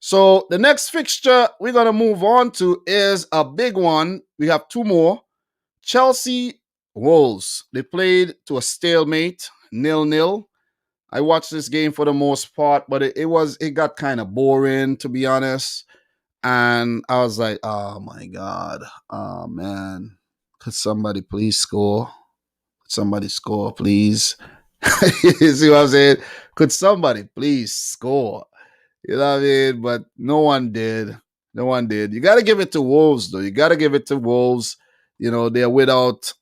So the next fixture we're gonna move on to is a big one. We have two more. Chelsea Wolves. They played to a stalemate, 0-0. I watched this game for the most part, but it got kind of boring, to be honest. And I was like, oh my God. Oh man. Could somebody please score? Could somebody score, please? You see what I'm saying? Could somebody please score? You know what I mean? But no one did. No one did. You got to give it to Wolves, though. You got to give it to Wolves. You know, they're without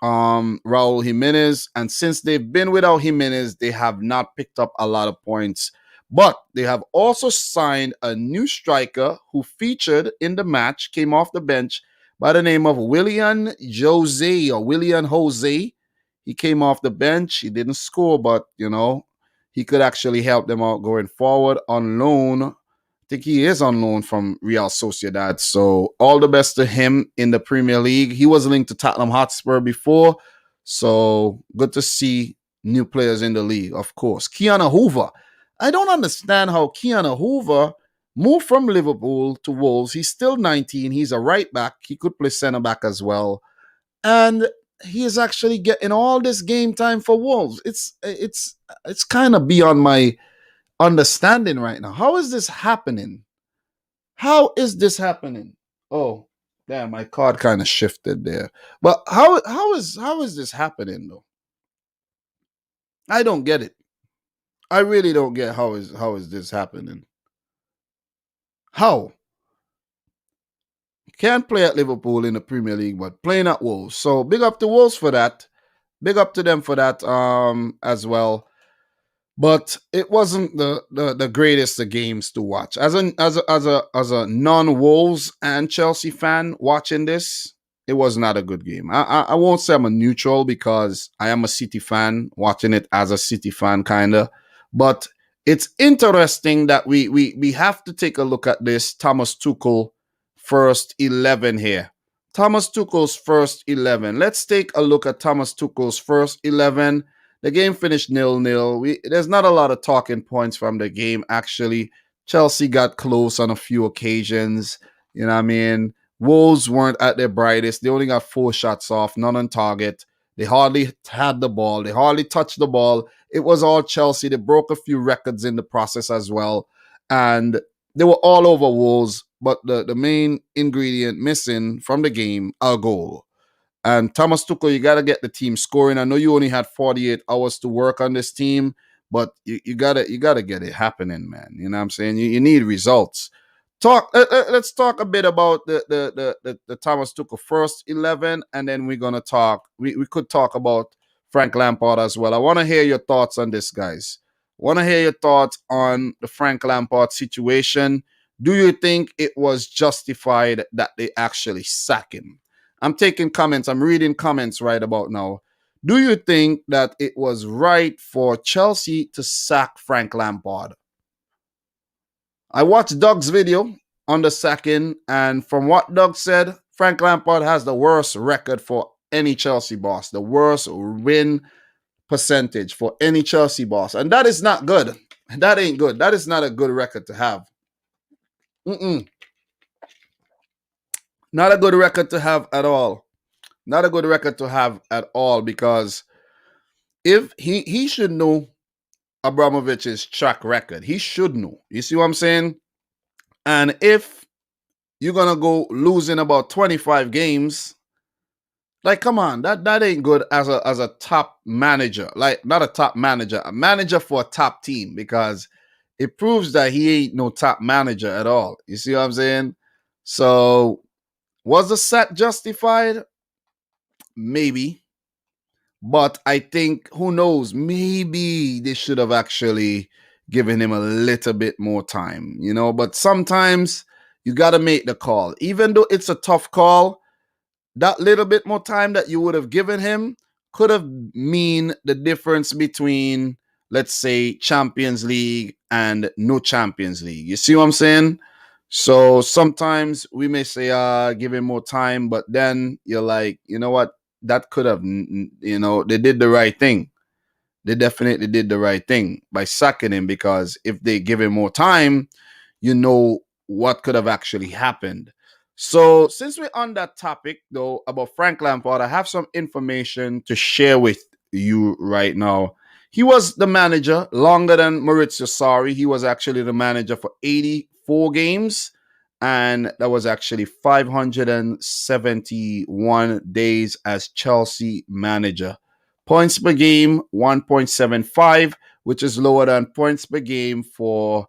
Raul Jimenez, and since they've been without Jimenez, they have not picked up a lot of points. But they have also signed a new striker who featured in the match, came off the bench by the name of William Jose. He came off the bench. He didn't score, but he could actually help them out going forward on loan. I think he is on loan from Real Sociedad. So all the best to him in the Premier League. He was linked to Tottenham Hotspur before. So good to see new players in the league, of course. Keanu Hoover. I don't understand how Keanu Hoover moved from Liverpool to Wolves. He's still 19. He's a right back. He could play center back as well. And he is actually getting all this game time for Wolves. It's kind of beyond my understanding right now. How is this happening? How is this happening? Oh, damn, my card kind of shifted there. But how is this happening though? I don't get it. I really don't get how is this happening? How? Can't play at Liverpool in the Premier League, but playing at Wolves. So big up to Wolves for that. Big up to them for that as well. But it wasn't the greatest of games to watch. As a non-Wolves and Chelsea fan watching this, it was not a good game. I won't say I'm a neutral because I am a City fan watching it as a City fan kind of. But it's interesting that we have to take a look at this Thomas Tuchel first 11 here. Thomas Tuchel's first 11. Let's take a look at Thomas Tuchel's first 11. The game finished 0-0. There's not a lot of talking points from the game, actually. Chelsea got close on a few occasions. You know what I mean? Wolves weren't at their brightest. They only got 4 shots off, none on target. They hardly had the ball. They hardly touched the ball. It was all Chelsea. They broke a few records in the process as well. And they were all over Wolves. But the main ingredient missing from the game, a goal. And Thomas Tuchel, you got to get the team scoring. I know you only had 48 hours to work on this team, but you gotta get it happening, man. You know what I'm saying? You need results. Let's talk a bit about the Thomas Tuchel first 11, and then we're gonna talk. We could talk about Frank Lampard as well. I want to hear your thoughts on this, guys. Want to hear your thoughts on the Frank Lampard situation. Do you think it was justified that they actually sack him? I'm taking comments. I'm reading comments right about now. Do you think that it was right for Chelsea to sack Frank Lampard? I watched Doug's video on the sacking, and from what Doug said, Frank Lampard has the worst record for any Chelsea boss, the worst win percentage for any Chelsea boss. And that is not good. That ain't good. That is not a good record to have. Not a good record to have at all. Not a good record to have at all, because if he should know Abramovich's track record. He should know. You see what I'm saying? And if you're gonna go losing about 25 games, like come on, that ain't good as a top manager. Like not a top manager, a manager for a top team, because it proves that he ain't no top manager at all. You see what I'm saying? So was the sack justified? Maybe. But I think, who knows, maybe they should have actually given him a little bit more time, But sometimes you got to make the call. Even though it's a tough call, that little bit more time that you would have given him could have mean the difference between, let's say, Champions League and no Champions League. You see what I'm saying? So sometimes we may say, give him more time, but then you're like, you know what? That could have, they did the right thing. they definitely did the right thing by sacking him, because if they give him more time, you know what could have actually happened. So, since we're on that topic, though, about Frank Lampard, I have some information to share with you right now. He was the manager longer than Maurizio Sarri. He was actually the manager for 84 games, and that was actually 571 days as Chelsea manager. Points per game, 1.75, which is lower than points per game for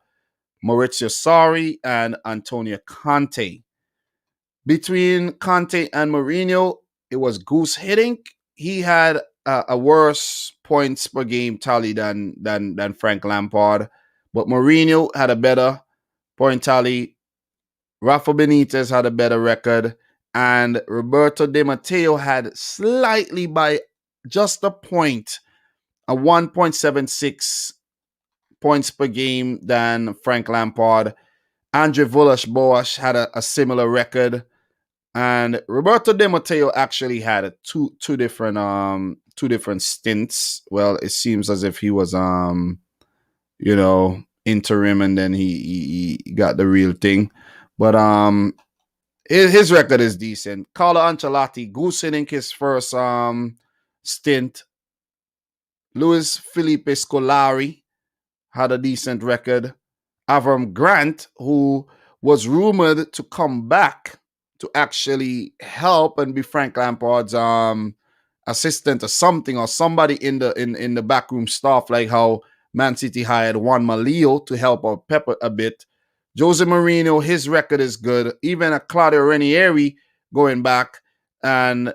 Maurizio Sarri and Antonio Conte. Between Conte and Mourinho, it was goose hitting. He had a worse points per game tally than Frank Lampard, but Mourinho had a better point tally. Rafa Benitez had a better record, and Roberto Di Matteo had slightly by just a point, a 1.76 points per game than Frank Lampard. Andre Villas-Boas had a similar record, and Roberto Di Matteo actually had two different stints. Well, it seems as if he was interim, and then he got the real thing. But his record is decent. Carlo Ancelotti goose hitting his first stint. Luis Felipe Scolari had a decent record. Avram Grant, who was rumored to come back to actually help and be Frank Lampard's assistant or something, or somebody in the backroom staff, like how Man City hired Juan Malillo to help out Pep a bit. Jose Mourinho, his record is good. Even a Claudio Ranieri going back, and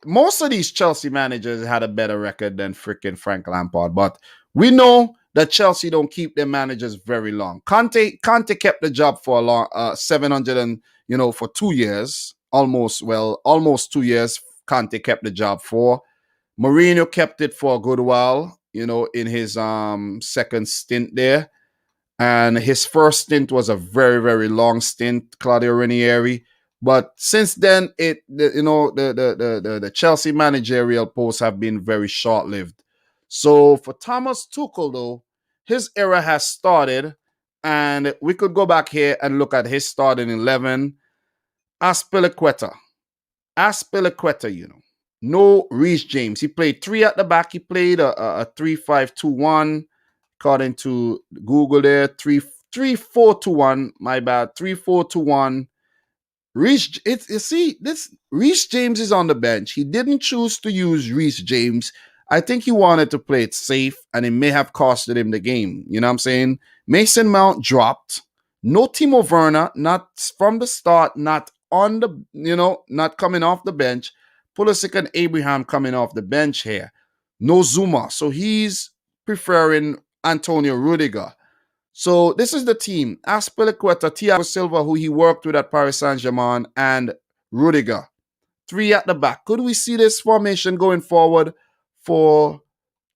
most of these Chelsea managers had a better record than freaking Frank Lampard. But we know that Chelsea don't keep their managers very long. Conte kept the job for a long 700 and for 2 years, almost 2 years. Conte kept the job for. Mourinho kept it for a good while, in his second stint there. And his first stint was a very, very long stint, Claudio Ranieri. But since then, the Chelsea managerial posts have been very short-lived. So for Thomas Tuchel, though, his era has started, and we could go back here and look at his starting 11. Azpilicueta, no Reece James. He played 3 at the back. He played a 3-5-2-1. According to Google there, 3-4-2-1. My bad, 3-4-2-1. Reece James is on the bench. He didn't choose to use Reece James. I think he wanted to play it safe, and it may have costed him the game. You know what I'm saying? Mason Mount dropped. No Timo Werner, not from the start, not on the, not coming off the bench. Pulisic and Abraham coming off the bench here. No Zuma. So he's preferring Antonio Rudiger. So this is the team. Azpilicueta, Thiago Silva, who he worked with at Paris Saint-Germain, and Rudiger. 3 at the back. Could we see this formation going forward for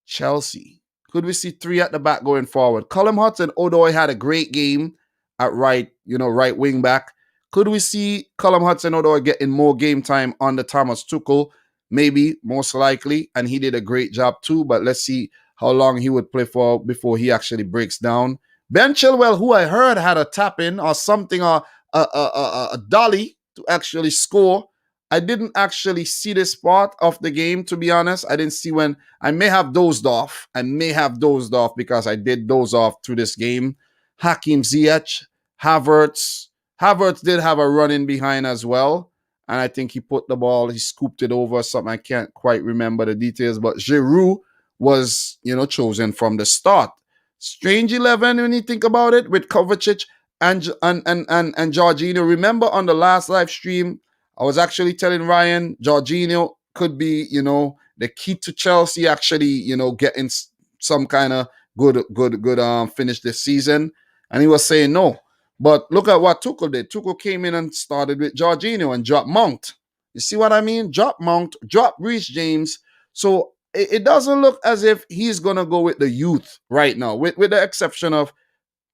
Chelsea? Could we see 3 at the back going forward? Callum Hudson-Odoi had a great game at right wing back. Could we see Callum Hudson-Odoi getting more game time under Thomas Tuchel? Maybe, most likely, and he did a great job too, but let's see how long he would play for before he actually breaks down. Ben Chilwell, who I heard had a tap-in or something, or a dolly to actually score. I didn't actually see this part of the game, to be honest. I didn't see when. I may have dozed off. Because I did doze off through this game. Hakim Ziyech, Havertz. Havertz did have a run in behind as well. And I think he put the ball, he scooped it over something. I can't quite remember the details. But Giroud was, chosen from the start. Strange 11 when you think about it, with Kovacic and Jorginho. Remember on the last live stream, I was actually telling Ryan, Jorginho could be, the key to Chelsea actually, getting some kind of good finish this season. And he was saying no. But look at what Tuchel did. Tuchel came in and started with Jorginho and dropped Mount. You see what I mean? Drop Mount, drop Reece James. So it doesn't look as if he's going to go with the youth right now, with the exception of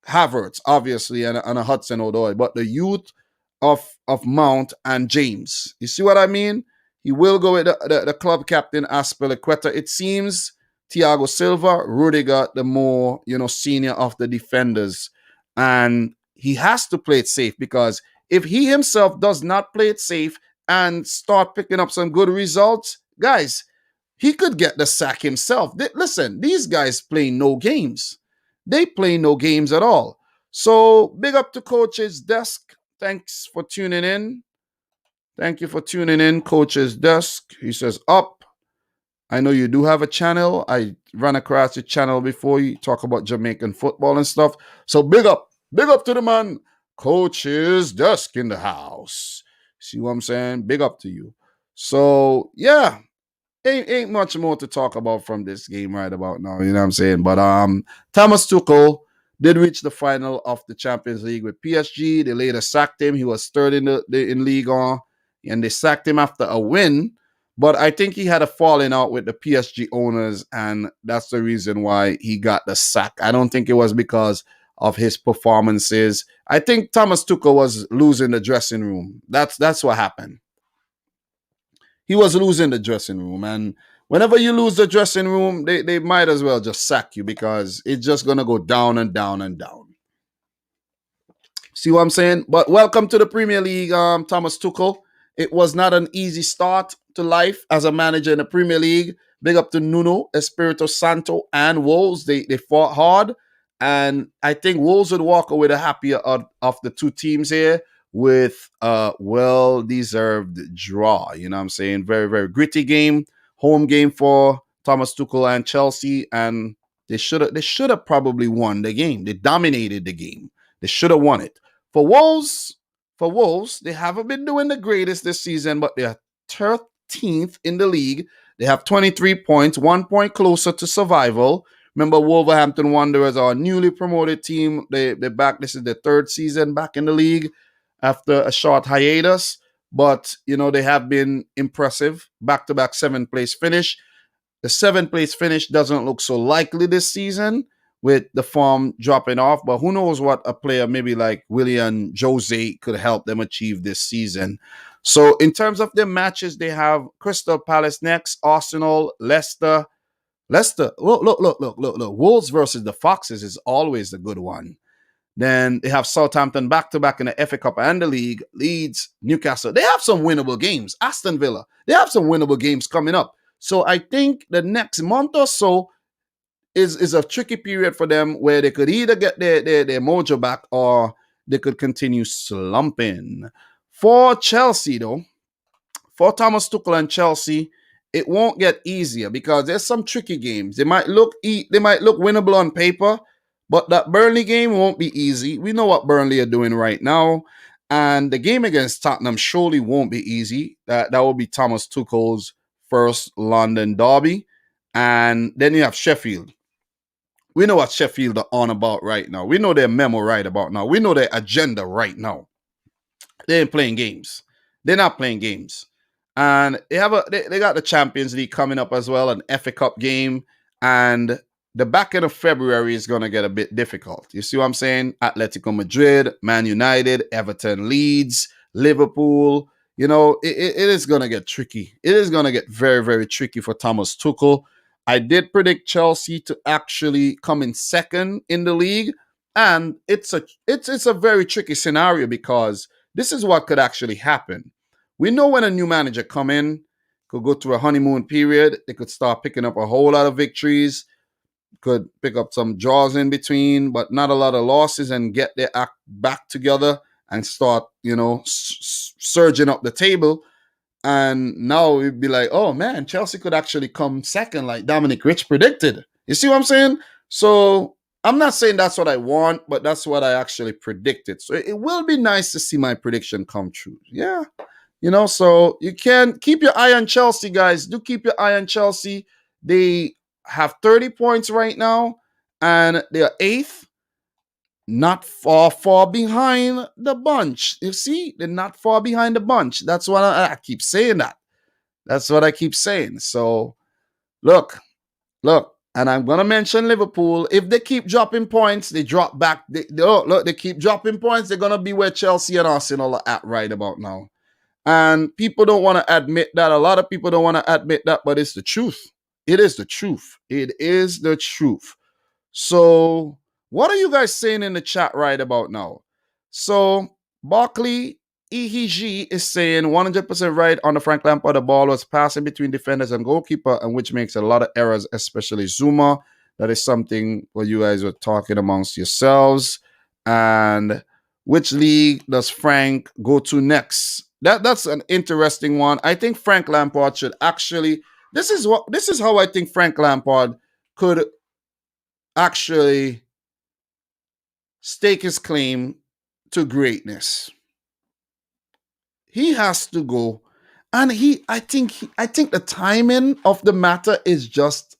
Havertz, obviously, and a Hudson-Odoi. But the youth of Mount and James. You see what I mean? He will go with the club captain, Azpilicueta. It seems Thiago Silva, Rudiger, the more, senior of the defenders. And he has to play it safe, because if he himself does not play it safe and start picking up some good results, guys, he could get the sack himself. Listen, these guys play no games. They play no games at all. So big up to Coach's Desk. Thanks for tuning in. Thank you for tuning in, Coach's Desk. He says, up. I know you do have a channel. I ran across your channel before. You talk about Jamaican football and stuff. So big up to the man. Coach's Desk in the house. See what I'm saying? Big up to you. So yeah, ain't much more to talk about from this game right about now. You know what I'm saying? But Thomas Tuchel did reach the final of the Champions League with PSG. They later sacked him. He was third in Ligue 1, and they sacked him after a win. But I think he had a falling out with the PSG owners, and that's the reason why he got the sack. I don't think it was because of his performances. I think Thomas Tuchel was losing the dressing room. That's what happened. He was losing the dressing room, and whenever you lose the dressing room, they might as well just sack you, because it's just going to go down and down and down. See what I'm saying? But welcome to the Premier League, Thomas Tuchel. It was not an easy start to life as a manager in the Premier League. Big up to Nuno, Espirito Santo, and Wolves. They fought hard, and I think Wolves would walk away the happier of the two teams here, with a well-deserved draw. You know what I'm saying? Very, very gritty game. Home game for Thomas Tuchel and Chelsea, and they should have probably won the game. They dominated the game. They should have won it. For Wolves, they haven't been doing the greatest this season, but they're 13th in the league. They have 23 points, 1 point closer to survival. Remember, Wolverhampton Wanderers are a newly promoted team. They're back. This is their third season back in the league after a short hiatus. But, they have been impressive. Back-to-back 7th place finish. The 7th place finish doesn't look so likely this season with the form dropping off. But who knows what a player maybe like Willian Jose could help them achieve this season. So in terms of their matches, they have Crystal Palace next, Arsenal, Leicester. Look. Wolves versus the Foxes is always a good one. Then they have Southampton back-to-back in the FA Cup and the league. Leeds, Newcastle. They have some winnable games. Aston Villa. They have some winnable games coming up. So I think the next month or so is a tricky period for them, where they could either get their mojo back, or they could continue slumping. For Chelsea, though, for Thomas Tuchel and Chelsea, it won't get easier, because there's some tricky games. They might look winnable on paper, but that Burnley game won't be easy. We know what Burnley are doing right now. And the game against Tottenham surely won't be easy. That will be Thomas Tuchel's first London derby. And then you have Sheffield. We know what Sheffield are on about right now. We know their memo right about now. We know their agenda right now. They ain't playing games. They're not playing games. And they got the Champions League coming up as well, an FA Cup game. And the back end of February is going to get a bit difficult. You see what I'm saying? Atletico Madrid, Man United, Everton, Leeds, Liverpool. It is going to get tricky. It is going to get very, very tricky for Thomas Tuchel. I did predict Chelsea to actually come in second in the league. And it's a very tricky scenario, because this is what could actually happen. We know when a new manager come in, could go through a honeymoon period. They could start picking up a whole lot of victories. Could pick up some draws in between, but not a lot of losses, and get their act back together and start, surging up the table. And now we'd be like, oh man, Chelsea could actually come second, like Dominic Rich predicted. You see what I'm saying? So I'm not saying that's what I want, but that's what I actually predicted. So it will be nice to see my prediction come true. Yeah. So you can keep your eye on Chelsea, guys. Do keep your eye on Chelsea. They have 30 points right now, and they're 8th, not far behind the bunch. You see, they're not far behind the bunch. That's what I keep saying. That's what I keep saying. So look, and I'm gonna mention Liverpool. If they keep dropping points, they drop back. They keep dropping points. They're gonna be where Chelsea and Arsenal are at right about now. And people don't want to admit that. A lot of people don't want to admit that, but it's the truth. It is the truth. It is the truth. So, what are you guys saying in the chat right about now? So, Barkley EHG is saying 100% right on the Frank Lampard. The ball was passing between defenders and goalkeeper, and which makes a lot of errors, especially Zuma. That is something what you guys were talking amongst yourselves. And which league does Frank go to next? That's an interesting one. I think Frank Lampard should actually. This is how I think Frank Lampard could actually stake his claim to greatness. He has to go, and I think the timing of the matter is just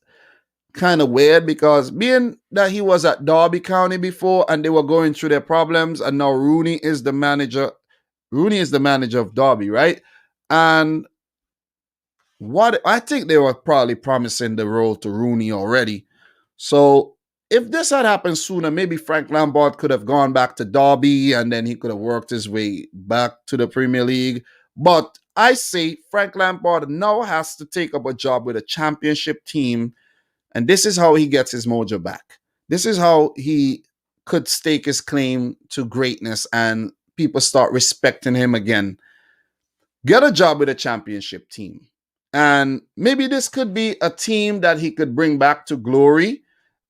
kind of weird, because being that he was at Derby County before and they were going through their problems, and now Rooney is the manager. Rooney is the manager of Derby, right? And what I think they were probably promising the role to Rooney already. So if this had happened sooner, maybe Frank Lampard could have gone back to Derby and then he could have worked his way back to the Premier League. But I say Frank Lampard now has to take up a job with a championship team, and this is how he gets his mojo back. This is how he could stake his claim to greatness and people start respecting him again. Get a job with a championship team. And maybe this could be a team that he could bring back to glory.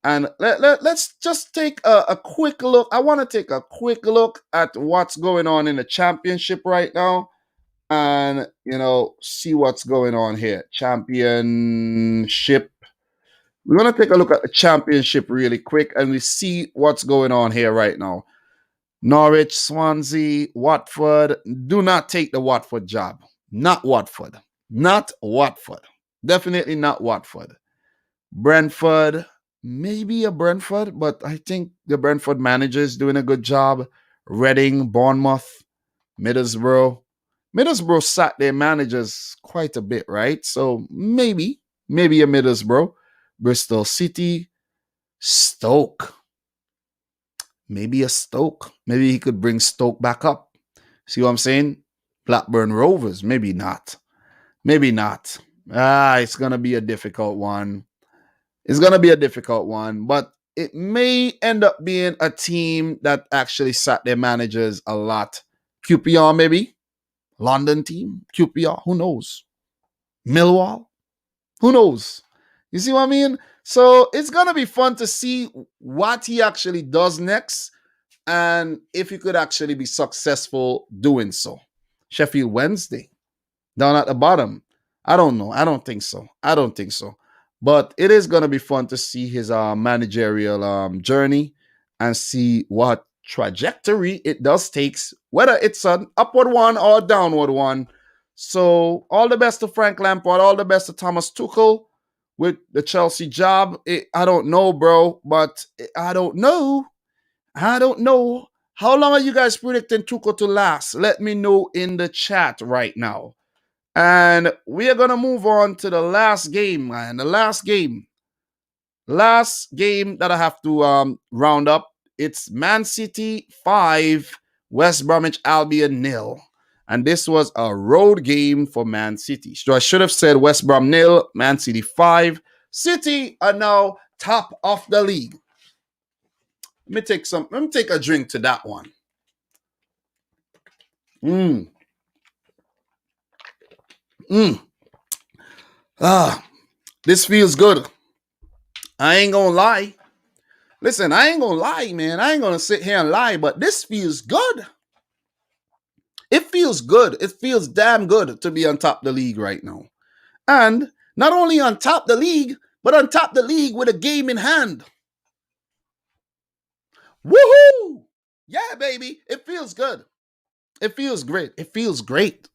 And let's just take a quick look. I want to take a quick look at what's going on in the championship right now. And, see what's going on here. Championship. We're going to take a look at the championship really quick, and we see what's going on here right now. Norwich, Swansea, Watford. Do not take the Watford job. Not Watford. Not Watford. Definitely not Watford. Brentford. Maybe a Brentford, but I think the Brentford manager is doing a good job. Reading, Bournemouth, Middlesbrough. Middlesbrough sat their managers quite a bit, right? So maybe a Middlesbrough. Bristol City, Stoke. Maybe a Stoke. Maybe he could bring Stoke back up. See what I'm saying? Blackburn Rovers. Maybe not. Maybe not. It's going to be a difficult one. It's going to be a difficult one, but it may end up being a team that actually sat their managers a lot. QPR maybe? London team? QPR? Who knows? Millwall? Who knows? You see what I mean? So it's going to be fun to see what he actually does next and if he could actually be successful doing so. Sheffield Wednesday, down at the bottom. I don't know. I don't think so. But it is going to be fun to see his managerial journey and see what trajectory it does takes, whether it's an upward one or a downward one. So all the best to Frank Lampard, all the best to Thomas Tuchel with the Chelsea job. I don't know, bro, but I don't know. How long are you guys predicting Tuchel to last? Let me know in the chat right now. And we are going to move on to the last game, man. The last game that I have to round up. It's Man City 5, West Bromwich Albion 0. And this was a road game for Man City. So I should have said West Brom 0, Man City 5. City are now top of the league. Let me take a drink to that one. This feels good. I ain't gonna lie. Listen, I ain't gonna lie, man. I ain't gonna sit here and lie, but this feels good. It feels good. It feels damn good to be on top of the league right now. And not only on top of the league, but on top of the league with a game in hand. Woohoo! Yeah, baby. It feels good. It feels great. It feels great.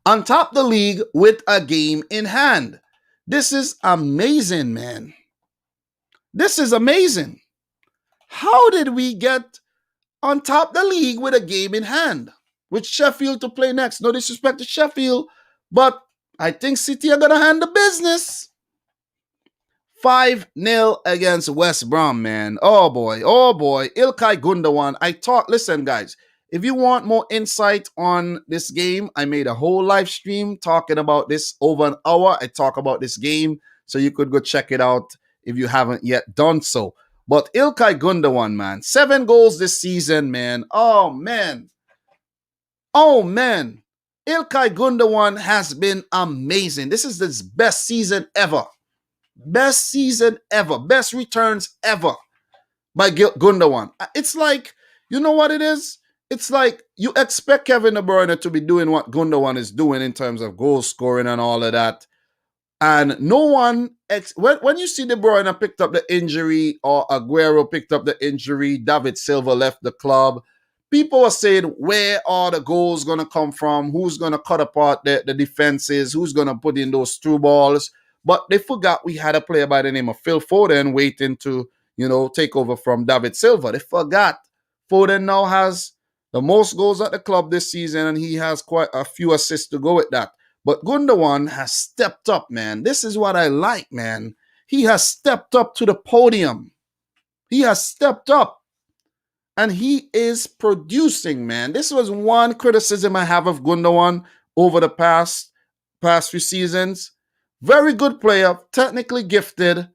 On top of the league with a game in hand. This is amazing, man. This is amazing. How did we get on top of the league with a game in hand? With Sheffield to play next. No disrespect to Sheffield, but I think City are going to handle business. 5-0 against West Brom, man. Oh boy. Ilkay Gundogan. Listen, guys, if you want more insight on this game, I made a whole live stream talking about this over an hour. I talk about this game. So you could go check it out if you haven't yet done so. But Ilkay Gundogan, man, 7 goals this season, man. Oh, man. Oh, man. Ilkay Gundogan has been amazing. This is his best season ever. Best season ever. Best returns ever by Gundogan. It's like, you know what it is? It's like you expect Kevin De Bruyne to be doing what Gundogan is doing in terms of goal scoring and all of that. And no one, when you see De Bruyne picked up the injury or Aguero picked up the injury, David Silva left the club, people are saying, where are the goals going to come from? Who's going to cut apart the defenses? Who's going to put in those through balls? But they forgot we had a player by the name of Phil Foden waiting to, take over from David Silva. They forgot. Foden now has the most goals at the club this season, and he has quite a few assists to go with that. But Gundogan has stepped up, man. This is what I like, man. He has stepped up to the podium. He has stepped up. And he is producing, man. This was one criticism I have of Gundogan over the past few seasons. Very good player, technically gifted,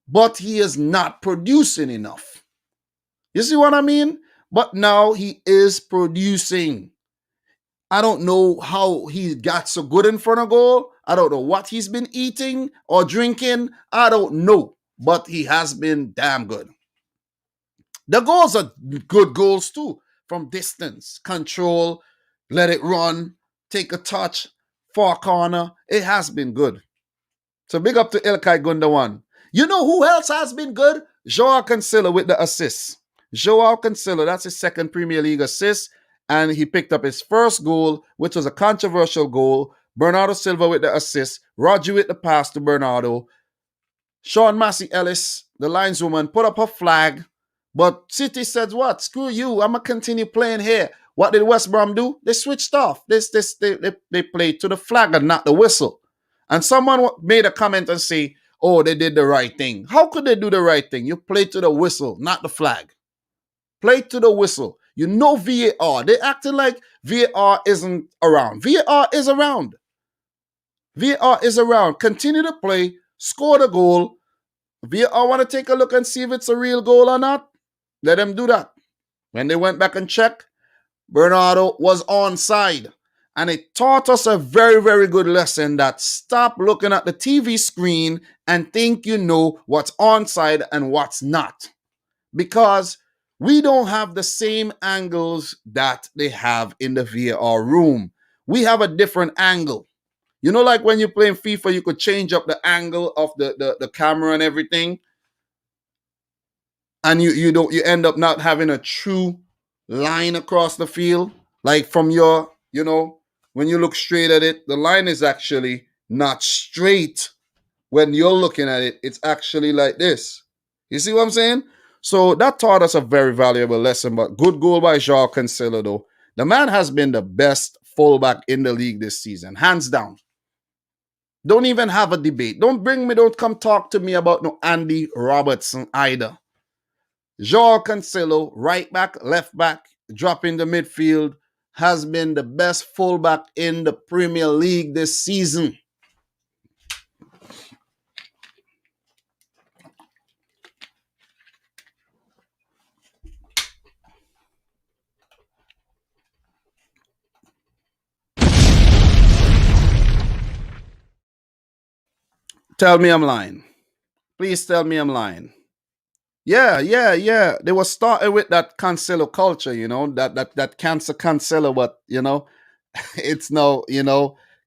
but he is not producing enough. You see what I mean? But now he is producing. I don't know how he got so good in front of goal. I don't know what he's been eating or drinking. I don't know. But he has been damn good. The goals are good goals too. From distance, control, let it run, take a touch, far corner. It has been good. So big up to Ilkay Gundogan. You know who else has been good? Joao Cancelo with the assists. Joao Cancelo, that's his second Premier League assist. And he picked up his first goal, which was a controversial goal. Bernardo Silva with the assist. Rodri with the pass to Bernardo. Sean Massey Ellis, the lineswoman, put up her flag. But City said, what? Screw you. I'm going to continue playing here. What did West Brom do? They switched off. They played to the flag and not the whistle. And someone made a comment and say, oh, they did the right thing. How could they do the right thing? You play to the whistle, not the flag. Play to the whistle. You know VAR. They acting like VAR isn't around. VAR is around. VAR is around. Continue to play. Score the goal. VAR want to take a look and see if it's a real goal or not. Let them do that. When they went back and checked, Bernardo was onside. And it taught us a very, very good lesson that stop looking at the TV screen and think you know what's onside and what's not. Because we don't have the same angles that they have in the VAR room. We have a different angle. You know, like when you're playing FIFA, you could change up the angle of the camera and everything. And you end up not having a true line across the field. Like from your, when you look straight at it, the line is actually not straight. When you're looking at it, it's actually like this. You see what I'm saying? So that taught us a very valuable lesson, but good goal by Joao Cancelo, though. The man has been the best fullback in the league this season, hands down. Don't even have a debate. Don't come talk to me about no Andy Robertson either. Joao Cancelo, right back, left back, drop in the midfield, has been the best fullback in the Premier League this season. Tell me I'm lying. Please tell me I'm lying. Yeah. They were starting with that Cancelo culture, that cancer Cancelo, but, it's now,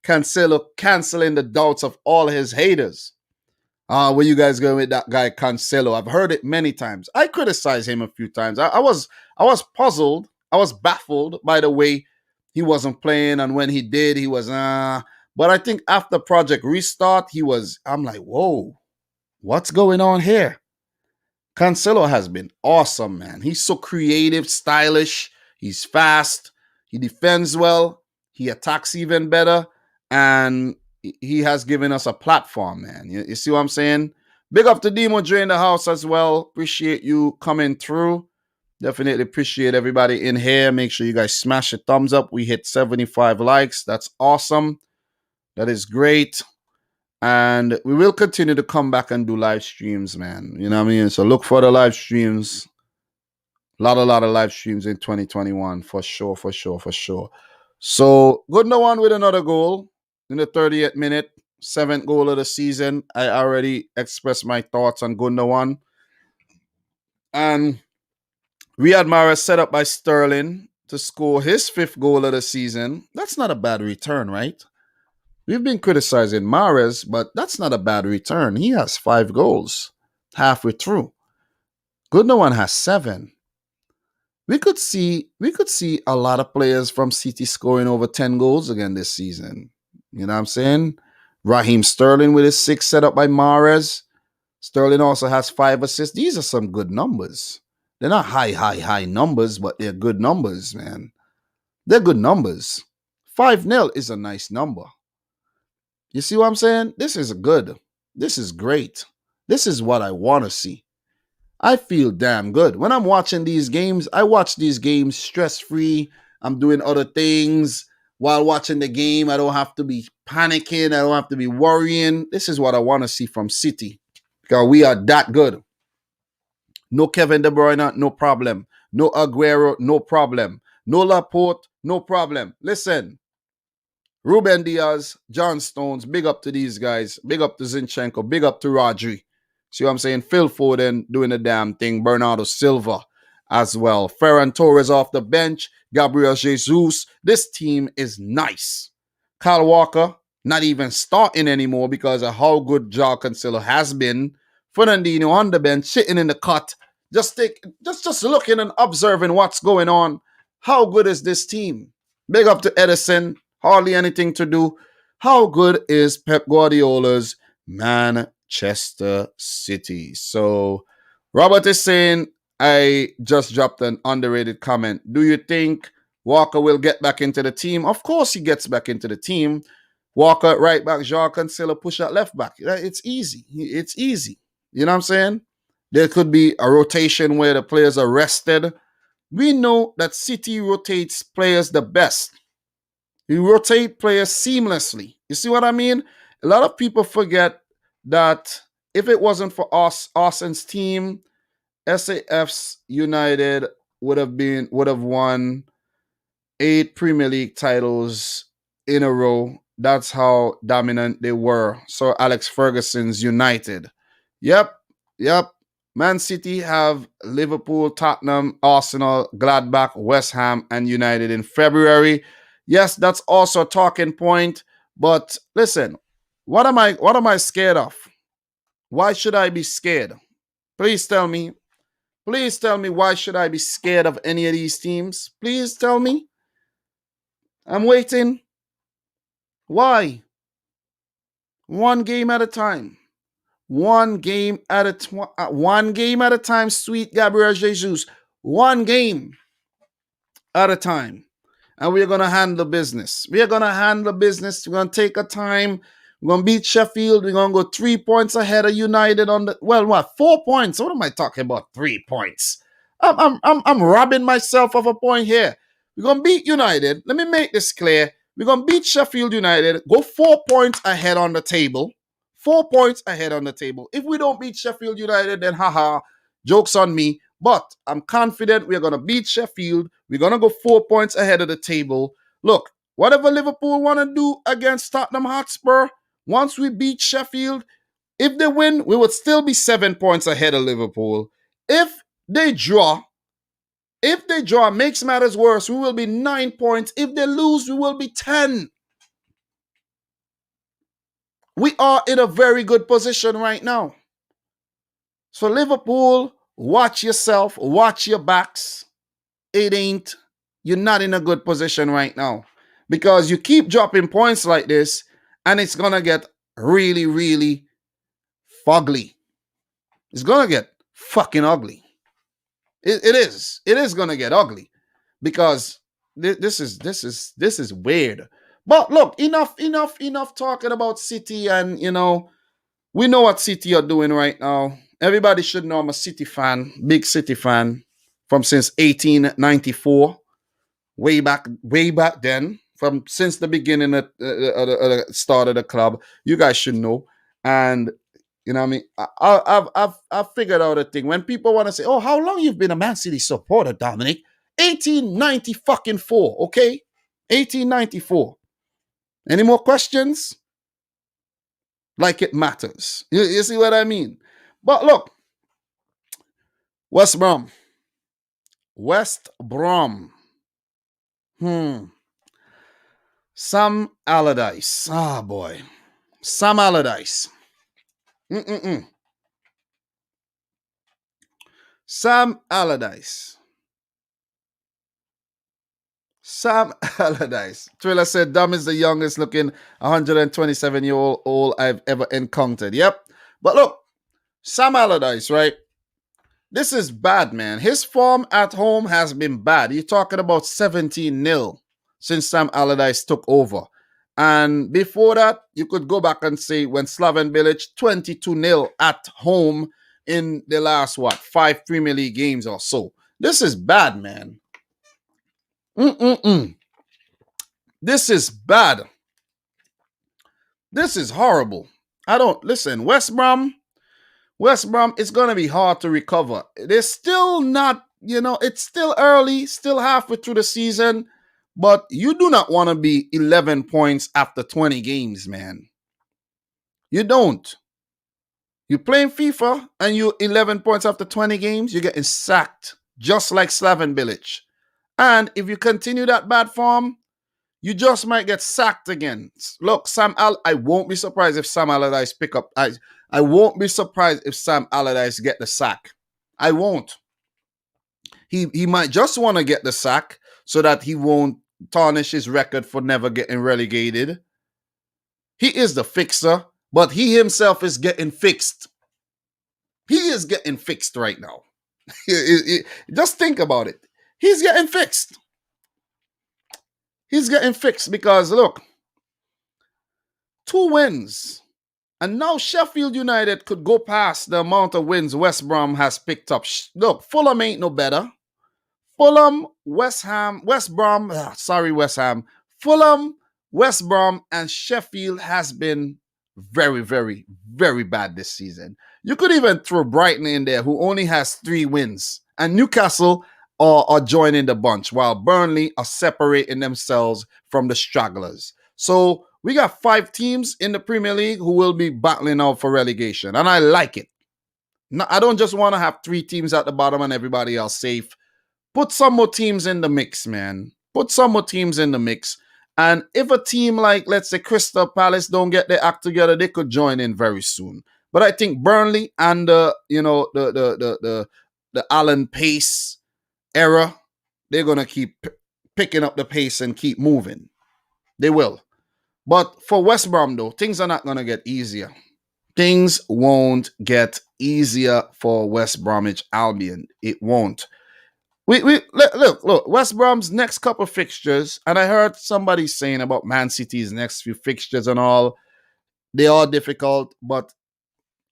Cancelo canceling the doubts of all his haters. Where you guys going with that guy Cancelo? I've heard it many times. I criticized him a few times. I was puzzled. I was baffled by the way he wasn't playing, and when he did, he was But I think after Project Restart, I'm like, whoa, what's going on here? Cancelo has been awesome, man. He's so creative, stylish. He's fast. He defends well. He attacks even better. And he has given us a platform, man. You see what I'm saying? Big up to Demo Dre in the house as well. Appreciate you coming through. Definitely appreciate everybody in here. Make sure you guys smash a thumbs up. We hit 75 likes. That's awesome. That is great. And we will continue to come back and do live streams, man. You know what I mean? So look for the live streams. Lot of live streams in 2021 for sure, for sure, for sure. So good no one with another goal in the 38th minute, seventh goal of the season. I already expressed my thoughts on Gundogan. And Riyad Mahrez set up by Sterling to score his fifth goal of the season. That's not a bad return, right? We've been criticizing Mahrez, but that's not a bad return. He has 5 goals halfway through. Gundogan has 7. We could see a lot of players from City scoring over 10 goals again this season. You know what I'm saying? Raheem Sterling with his 6 set up by Mahrez. Sterling also has 5 assists. These are some good numbers. They're not high numbers, but they're good numbers, man. They're good numbers. 5-0 is a nice number. You see what I'm saying? This is good. This is great. This is what I want to see. I feel damn good. When I'm watching these games, I watch these games stress-free. I'm doing other things while watching the game. I don't have to be panicking. I don't have to be worrying. This is what I want to see from City. Because we are that good. No Kevin De Bruyne, no problem. No Aguero, no problem. No Laporte, no problem. Listen, Ruben Diaz, John Stones, big up to these guys. Big up to Zinchenko. Big up to Rodri. See what I'm saying? Phil Foden doing the damn thing. Bernardo Silva as well. Ferran Torres off the bench. Gabriel Jesus. This team is nice. Kyle Walker, not even starting anymore because of how good Joao Cancelo has been. Fernandinho on the bench, sitting in the cut. Just looking and observing what's going on. How good is this team? Big up to Edison. Hardly anything to do. How good is Pep Guardiola's Manchester City? So Robert is saying, I just dropped an underrated comment. Do you think Walker will get back into the team? Of course he gets back into the team. Walker right back, Joao Cancelo push at left back. It's easy. It's easy. You know what I'm saying? There could be a rotation where the players are rested. We know that City rotates players the best. We rotate players seamlessly. You see what I mean? A lot of people forget that if it wasn't for Austin's team, SAF's United would have won 8 Premier League titles in a row. That's how dominant they were. So Alex Ferguson's United. Yep. Man City have Liverpool, Tottenham, Arsenal, Gladbach, West Ham, and United in February. Yes, that's also a talking point. But listen, what am I scared of? Why should I be scared? Please tell me. Please tell me, why should I be scared of any of these teams? Please tell me. I'm waiting. Why? One game at a time. One game at a time, sweet Gabriel Jesus. One game at a time. And we're going to handle business. We're going to handle business. We're going to take our time. We're going to beat Sheffield. We're going to go 3 points ahead of United on the... Well, what? 4 points? What am I talking about? 3 points. I'm robbing myself of a point here. We're going to beat United. Let me make this clear. We're going to beat Sheffield United. Go 4 points ahead on the table. 4 points ahead on the table. If we don't beat Sheffield United, then haha, joke's on me. But I'm confident we're going to beat Sheffield. We're going to go 4 points ahead of the table. Look, whatever Liverpool want to do against Tottenham Hotspur, once we beat Sheffield, if they win, we would still be 7 points ahead of Liverpool. If they draw, makes matters worse, we will be 9 points. If they lose, we will be 10. We are in a very good position right now. So Liverpool, watch yourself, watch your backs. You're not in a good position right now. Because you keep dropping points like this, and it's going to get really, really fugly. It's going to get fucking ugly. It is. It is going to get ugly. Because this is weird. But look, enough talking about City, and we know what City are doing right now. Everybody should know I'm a City fan, big City fan, from since 1894, way back then, from since the beginning of the start of the club. You guys should know. And you know what I mean? I've figured out a thing. When people want to say, "Oh, how long you've been a Man City supporter, Dominic?" 1890 fucking 4, okay? 1894. Any more questions? Like it matters. You see what I mean? But look, West Brom. West Brom. Sam Allardyce. Ah, boy. Sam Allardyce. Sam Allardyce. Sam Allardyce. Triller said, Dom is the youngest looking 127-year-old I've ever encountered. Yep. But look, Sam Allardyce, right? This is bad, man. His form at home has been bad. You're talking about 17-0 since Sam Allardyce took over. And before that, you could go back and say when Slaven Bilic 22-0 at home in the last, 5 Premier League games or so. This is bad, man. This is bad. This is horrible. Listen, West Brom, it's going to be hard to recover. They're still not, it's still early, still halfway through the season, but you do not want to be 11 points after 20 games, man. You don't. You're playing FIFA and you're 11 points after 20 games, you're getting sacked, just like Slaven Bilic. And if you continue that bad form, you just might get sacked again. Look, I won't be surprised if Sam Allardyce pick up. I won't be surprised if Sam Allardyce get the sack. I won't. He might just want to get the sack so that he won't tarnish his record for never getting relegated. He is the fixer, but he himself is getting fixed. He is getting fixed right now. Just think about it. He's getting fixed. He's getting fixed because, look, 2 wins. And now Sheffield United could go past the amount of wins West Brom has picked up. Look, Fulham ain't no better. Fulham, West Ham, Fulham, West Brom, and Sheffield has been very, very, very bad this season. You could even throw Brighton in there, who only has 3 wins. And Newcastle are joining the bunch, while Burnley are separating themselves from the stragglers. So we got 5 teams in the Premier League who will be battling out for relegation. And I like it. No, I don't just want to have 3 teams at the bottom and everybody else safe. Put some more teams in the mix, man. Put some more teams in the mix. And if a team like, let's say, Crystal Palace don't get their act together, they could join in very soon. But I think Burnley and the Alan Pace era, they're going to keep picking up the pace and keep moving. They will. But for West Brom, though, things are not going to get easier. Things won't get easier for West Bromwich Albion. It won't. Look, West Brom's next couple fixtures, and I heard somebody saying about Man City's next few fixtures and all, they are difficult, but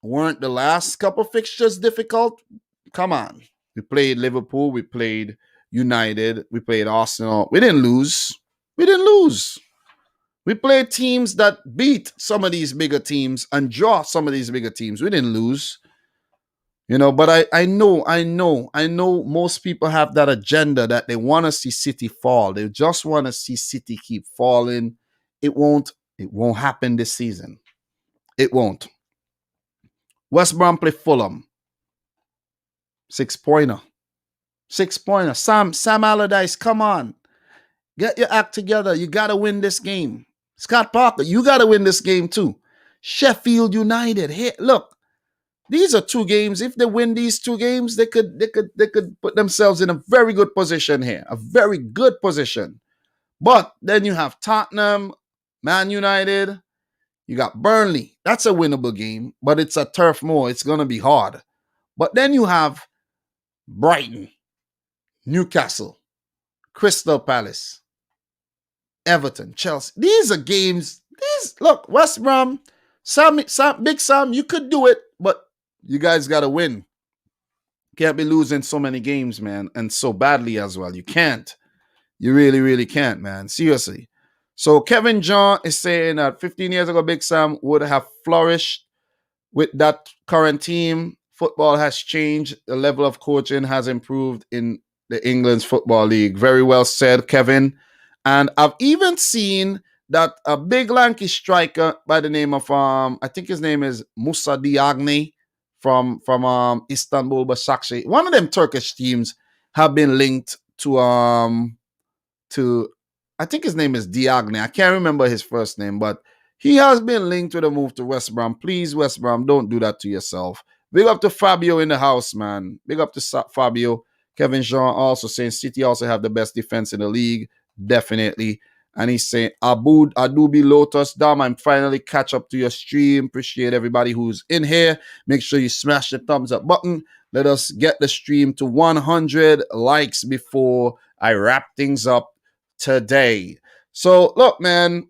weren't the last couple fixtures difficult? Come on. We played Liverpool, we played United, we played Arsenal. We didn't lose. We played teams that beat some of these bigger teams and draw some of these bigger teams. We didn't lose. But I know most people have that agenda that they want to see City fall. They just want to see City keep falling. It won't happen this season. It won't. West Brom play Fulham. 6-pointer. 6-pointer. Sam Allardyce, come on. Get your act together. You got to win this game. Scott Parker, you got to win this game too. Sheffield United. Hey, look. These are 2 games. If they win these 2 games, they could put themselves in a very good position here. A very good position. But then you have Tottenham, Man United. You got Burnley. That's a winnable game, but it's a Turf Moor. It's going to be hard. But then you have Brighton, Newcastle, Crystal Palace, Everton, Chelsea. These are games. Look, West Brom, Big Sam, you could do it, but you guys got to win. Can't be losing so many games, man, and so badly as well. You can't. You really, really can't, man. Seriously. So Kevin John is saying that 15 years ago, Big Sam would have flourished with that current team. Football has changed. The level of coaching has improved in the England's Football League. Very well said, Kevin. And I've even seen that a big lanky striker by the name of I think his name is Musa Diagne from Istanbul Başakşehir. One of them Turkish teams have been linked to I think his name is Diagne. I can't remember his first name, but he has been linked with a move to West Brom. Please, West Brom, don't do that to yourself. Big up to Fabio in the house, man. Big up to Fabio. Kevin Jean also saying City also have the best defense in the league. Definitely. And he's saying, Adubi Lotus, Dom, I'm finally catch up to your stream. Appreciate everybody who's in here. Make sure you smash the thumbs up button. Let us get the stream to 100 likes before I wrap things up today. So, look, man,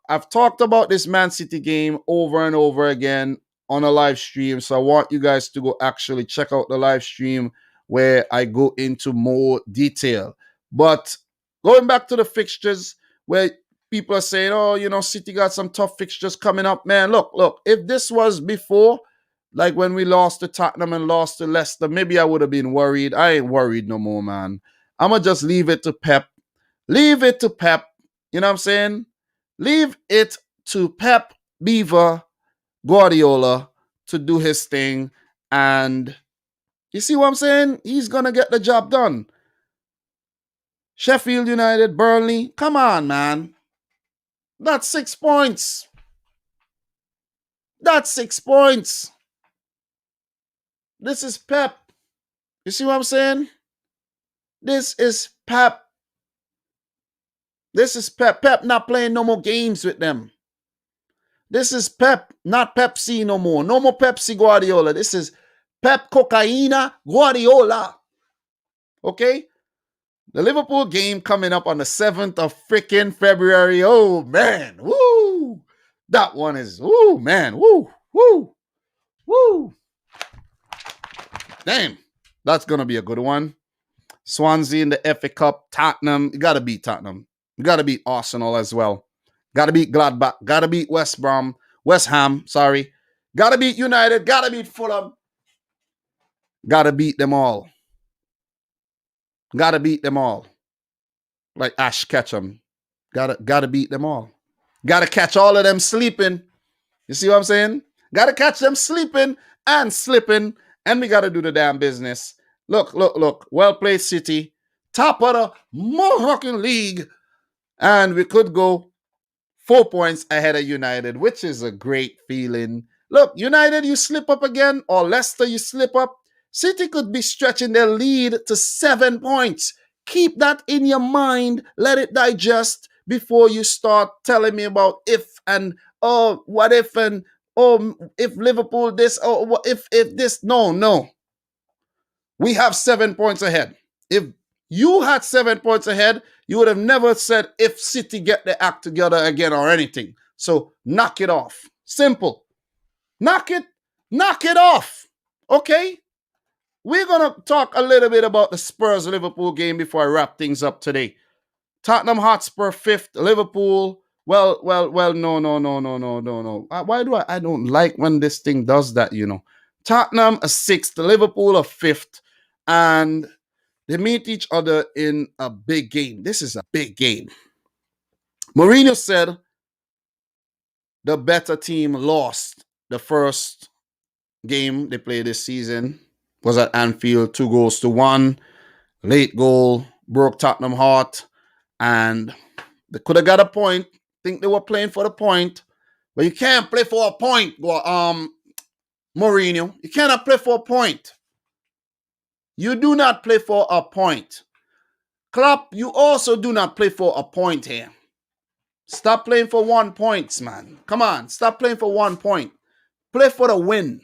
I've talked about this Man City game over and over again on a live stream. So I want you guys to go actually check out the live stream where I go into more detail. But going back to the fixtures where people are saying, oh, City got some tough fixtures coming up. Man, look, if this was before, like when we lost to Tottenham and lost to Leicester, maybe I would have been worried. I ain't worried no more, man. I'm going to just leave it to Pep. Leave it to Pep. You know what I'm saying? Leave it to Pep Beaver Guardiola to do his thing. And you see what I'm saying? He's going to get the job done. Sheffield United, Burnley. Come on, man. That's 6 points. That's 6 points. This is Pep. You see what I'm saying? This is Pep. This is Pep. Pep not playing no more games with them. This is Pep, not Pepsi no more. No more Pepsi Guardiola. This is Pep Cocaina Guardiola. Okay? The Liverpool game coming up on the 7th of freaking February. Oh, man. Woo. That one is, woo, man. Woo, woo, woo. Damn. That's going to be a good one. Swansea in the FA Cup. Tottenham. You got to beat Tottenham. You got to beat Arsenal as well. Got to beat Gladbach. Got to beat West Ham. Got to beat United. Got to beat Fulham. Got to beat them all. Got to beat them all. Like Ash Ketchum. Got to beat them all. Got to catch all of them sleeping. You see what I'm saying? Got to catch them sleeping and slipping. And we got to do the damn business. Look. Well played, City. Top of the motherfucking league. And we could go 4 points ahead of United, which is a great feeling. Look, United, you slip up again, or Leicester, you slip up. City could be stretching their lead to 7 points. Keep that in your mind. Let it digest before you start telling me about if and what if and if Liverpool this or if this. No. We have 7 points ahead. If you had 7 points ahead, you would have never said if City get the act together again or anything. So knock it off. Simple. Knock it off. Okay? We're going to talk a little bit about the Spurs-Liverpool game before I wrap things up today. Tottenham Hotspur 5th, Liverpool. Well, no. Why do I don't like when this thing does that, Tottenham a 6th, Liverpool a 5th. And they meet each other in a big game. This is a big game. Mourinho said the better team lost the first game they played this season. Was at Anfield, 2-1. Late goal, broke Tottenham heart. And they could have got a point. Think they were playing for the point. But you can't play for a point, Mourinho. You cannot play for a point. You do not play for a point. Klopp, you also do not play for a point here. Stop playing for 1 point, man. Come on, stop playing for 1 point. Play for the win.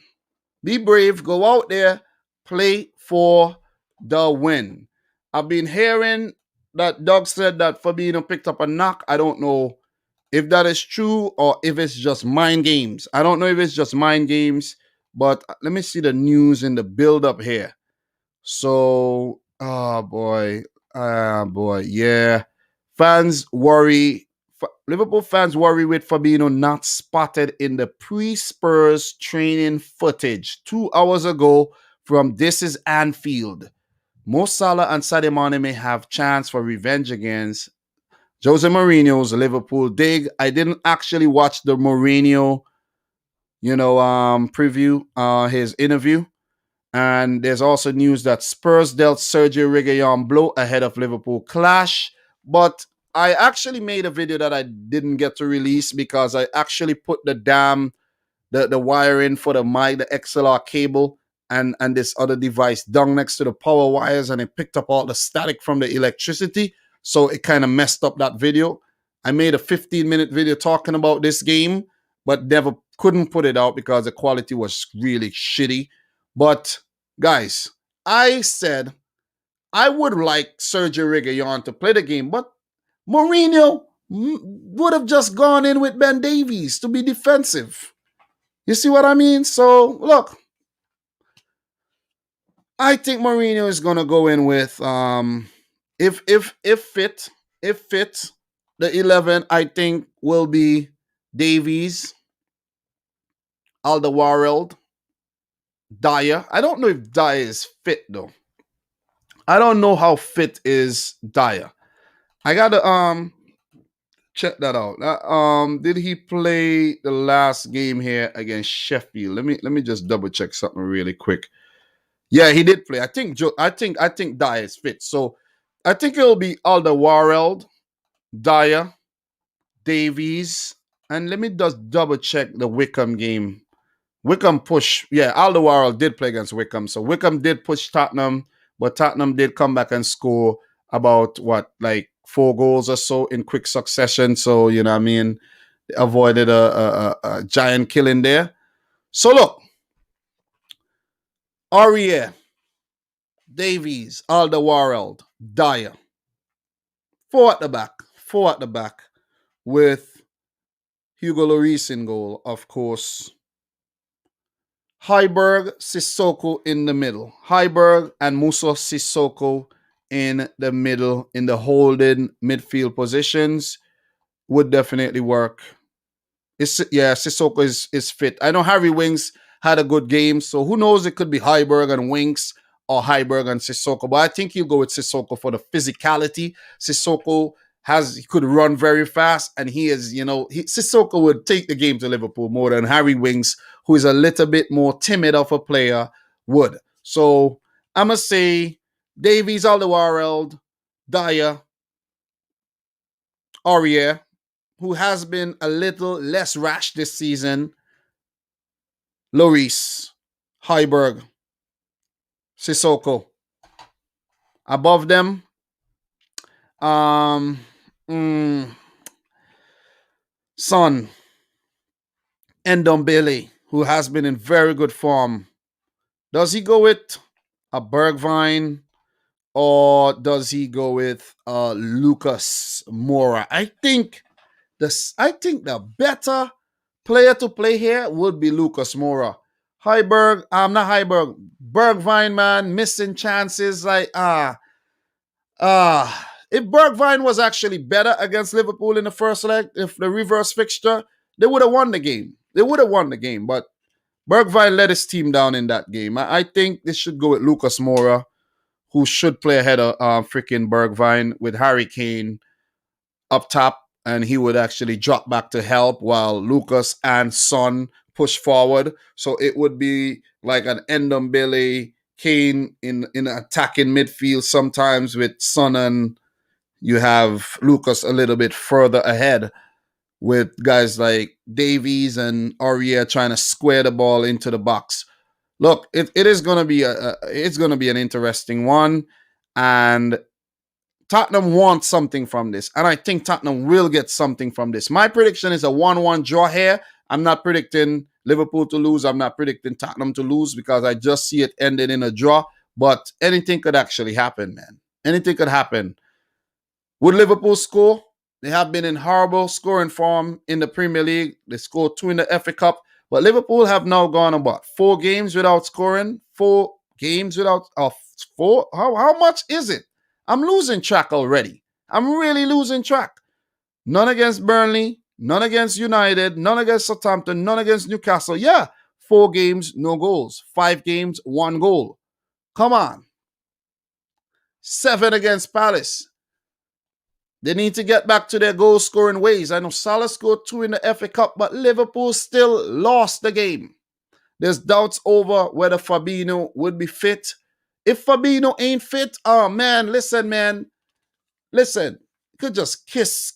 Be brave, go out there, play for the win. I've been hearing that Doug said that Fabinho picked up a knock. I don't know if that is true or if it's just mind games. I don't know if it's just mind games, but let me see the news in the build-up here. So, oh boy, yeah. Fans worry. Liverpool fans worry with Fabinho not spotted in the pre-Spurs training footage 2 hours ago from This Is Anfield. Mo Salah and Sadio Mane may have chance for revenge against Jose Mourinho's Liverpool dig. I didn't actually watch the Mourinho, preview, his interview. And there's also news that Spurs dealt Sergio Reguilon blow ahead of Liverpool clash. But I actually made a video that I didn't get to release because I actually put the wire in for the mic, the XLR cable, and this other device down next to the power wires, and it picked up all the static from the electricity. So it kind of messed up that video. I made a 15-minute video talking about this game, but never couldn't put it out because the quality was really shitty. But guys, I said I would like Sergio Reguilon to play the game, but Mourinho would have just gone in with Ben Davies to be defensive. You see what I mean? So look, I think Mourinho is gonna go in with if fit, the 11 I think will be Davies, Alderweireld, Dyer. I don't know if Dyer is fit though. I don't know how fit is Dyer. I gotta check that out. Did he play the last game here against Sheffield? Let me just double check something really quick. Yeah, he did play. I think Dyer is fit. So I think it'll be Alderweireld, Dyer, Davies, and let me just double check the Wickham game. Wickham push. Yeah, Alderweireld did play against Wickham. So Wickham did push Tottenham, but Tottenham did come back and score about like 4 goals or so in quick succession. So, you know what I mean? They avoided a giant killing there. So look, Aurier, Davies, Alderweireld, Dyer. 4 at the back with Hugo Lloris in goal, of course. Højbjerg, Sissoko in the middle. Højbjerg and Musa Sissoko in the middle in the holding midfield positions would definitely work. Sissoko is fit. I know Harry Winks had a good game, so who knows? It could be Højbjerg and Winks or Højbjerg and Sissoko, but I think he'll go with Sissoko for the physicality. Sissoko he could run very fast, and Sissoko would take the game to Liverpool more than Harry Winks, who is a little bit more timid of a player, would. So I'm going to say Davies, Alderweireld, Dyer, Aurier, who has been a little less rash this season, Lloris, Højbjerg, Sissoko. Above them, Son, Ndombele, who has been in very good form. Does he go with a Bergwijn or does he go with Lucas Moura? I think the better player to play here would be Lucas Moura. Bergwijn, man, missing chances if Bergwijn was actually better against Liverpool in the first leg, if the reverse fixture, they would have won the game. But Bergwijn let his team down in that game. I think this should go with Lucas Moura, who should play ahead of freaking Bergwijn with Harry Kane up top, and he would actually drop back to help while Lucas and Son push forward. So it would be like an Ndombele, Kane in attacking midfield sometimes with Son, and you have Lucas a little bit further ahead with guys like Davies and Aurier trying to square the ball into the box. Look, it is going to be an interesting one, and Tottenham wants something from this, and I think Tottenham will get something from this. My prediction is a 1-1 draw here. I'm not predicting Liverpool to lose. I'm not predicting Tottenham to lose because I just see it ending in a draw. But anything could actually happen, man. Anything could happen. Would Liverpool score? They have been in horrible scoring form in the Premier League. They scored 2 in the FA Cup. But Liverpool have now gone about 4 games without scoring. 4 games without... 4? How much is it? I'm losing track already. I'm really losing track. None against Burnley, none against United, none against Southampton, none against Newcastle. Yeah, 4 games, no goals. 5 games, 1 goal. Come on. 7 against Palace. They need to get back to their goal scoring ways. I know Salah scored 2 in the FA Cup, but Liverpool still lost the game. There's doubts over whether Fabinho would be fit. If Fabinho ain't fit, oh man, listen, you could just kiss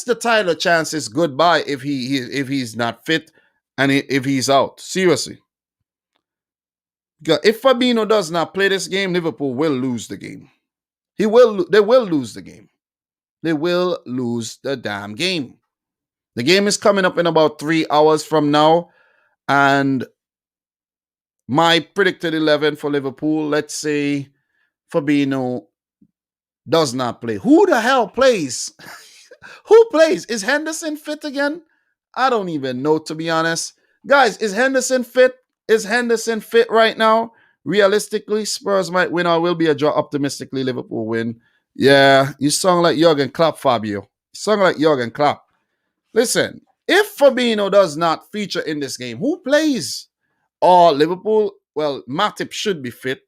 the title chances goodbye if he's not fit and if he's out. Seriously. If Fabinho does not play this game, Liverpool will lose the game. They will lose the game. They will lose the damn game. The game is coming up in about 3 hours from now. And my predicted 11 for Liverpool, let's say Fabinho does not play. Who the hell plays? Who plays? Is Henderson fit again? I don't even know, to be honest. Guys, is Henderson fit? Is Henderson fit right now? Realistically, Spurs might win or will be a draw. Optimistically, Liverpool win. Yeah, you sound like Jurgen Klopp, Fabio. You sound like Jurgen Klopp. Listen, if Fabinho does not feature in this game, who plays? Or Liverpool, well, Matip should be fit.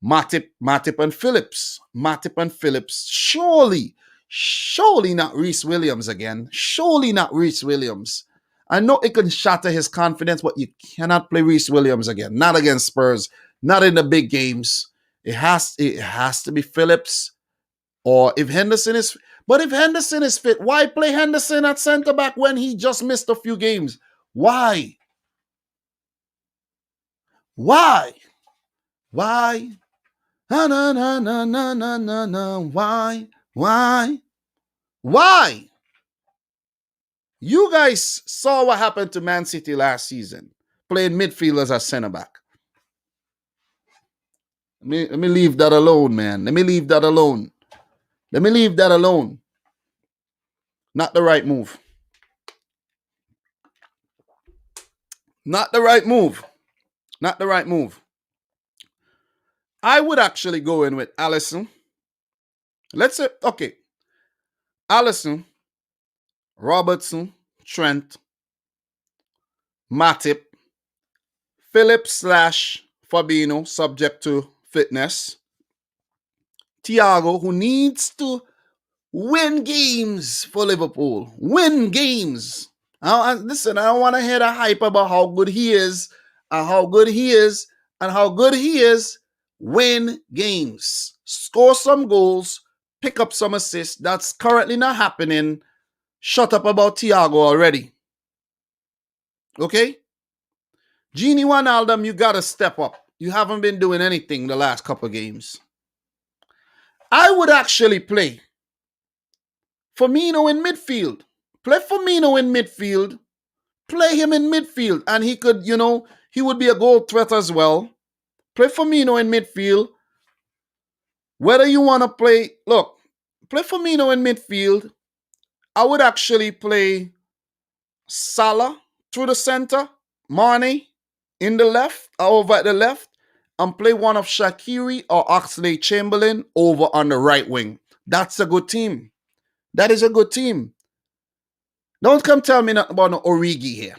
Matip and Phillips. Surely not Reece Williams again. Surely not Reece Williams. I know it can shatter his confidence, but you cannot play Reece Williams again. Not against Spurs. Not in the big games. It has to be Phillips. Or if Henderson is... But if Henderson is fit, why play Henderson at centre-back when he just missed a few games? Why? Why? Na, na, na, na, na, na, na, na. Why? You guys saw what happened to Man City last season, playing midfielders as centre-back. Let me leave that alone, man. Let me leave that alone. Not the right move. Not the right move. I would actually go in with Alisson. Let's say, okay. Alisson, Robertson, Trent, Matip, Phillips / Fabinho, subject to fitness. Thiago, who needs to win games for Liverpool. Win games. Listen, I don't want to hear the hype about how good he is and how good he is and how good he is. Win games. Score some goals. Pick up some assists. That's currently not happening. Shut up about Thiago already. Okay? Gini Wijnaldum, you got to step up. You haven't been doing anything the last couple of games. I would actually play Firmino in midfield. Play Firmino in midfield. Play him in midfield. And he could, he would be a goal threat as well. Play Firmino in midfield. Whether you want to play Firmino in midfield. I would actually play Salah through the center. Mane in the left, over at the left. And play one of Shaqiri or Oxlade-Chamberlain over on the right wing. That's a good team. That is a good team. Don't come tell me nothing about no Origi here.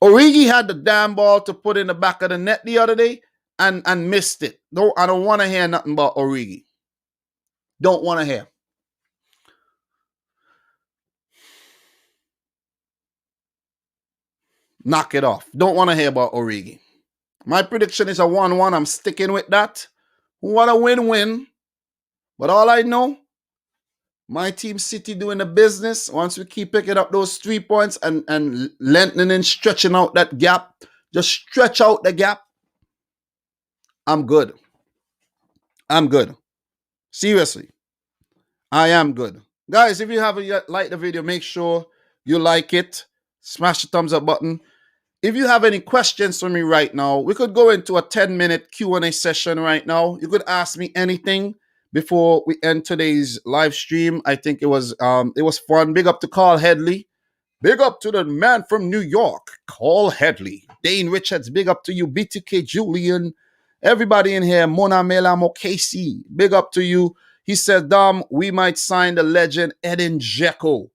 Origi had the damn ball to put in the back of the net the other day and missed it. No, I don't want to hear nothing about Origi. Don't want to hear. Knock it off. Don't want to hear about Origi. My prediction is a 1-1. I'm sticking with that. What a win-win. But all I know, my team City doing the business. Once we keep picking up those 3 points and lengthening, stretching out that gap, just stretch out the gap, I'm good. Seriously. I am good. Guys, if you haven't yet liked the video, make sure you like it. Smash the thumbs up button. If you have any questions for me right now, we could go into a 10-minute Q&A session right now. You could ask me anything before we end today's live stream. I think it was fun. Big up to Carl Headley. Big up to the man from New York, Carl Headley. Dane Richards, big up to you. BTK Julian. Everybody in here, Mona Melamo Casey. Big up to you. He said, Dom, we might sign the legend Edin Dzeko.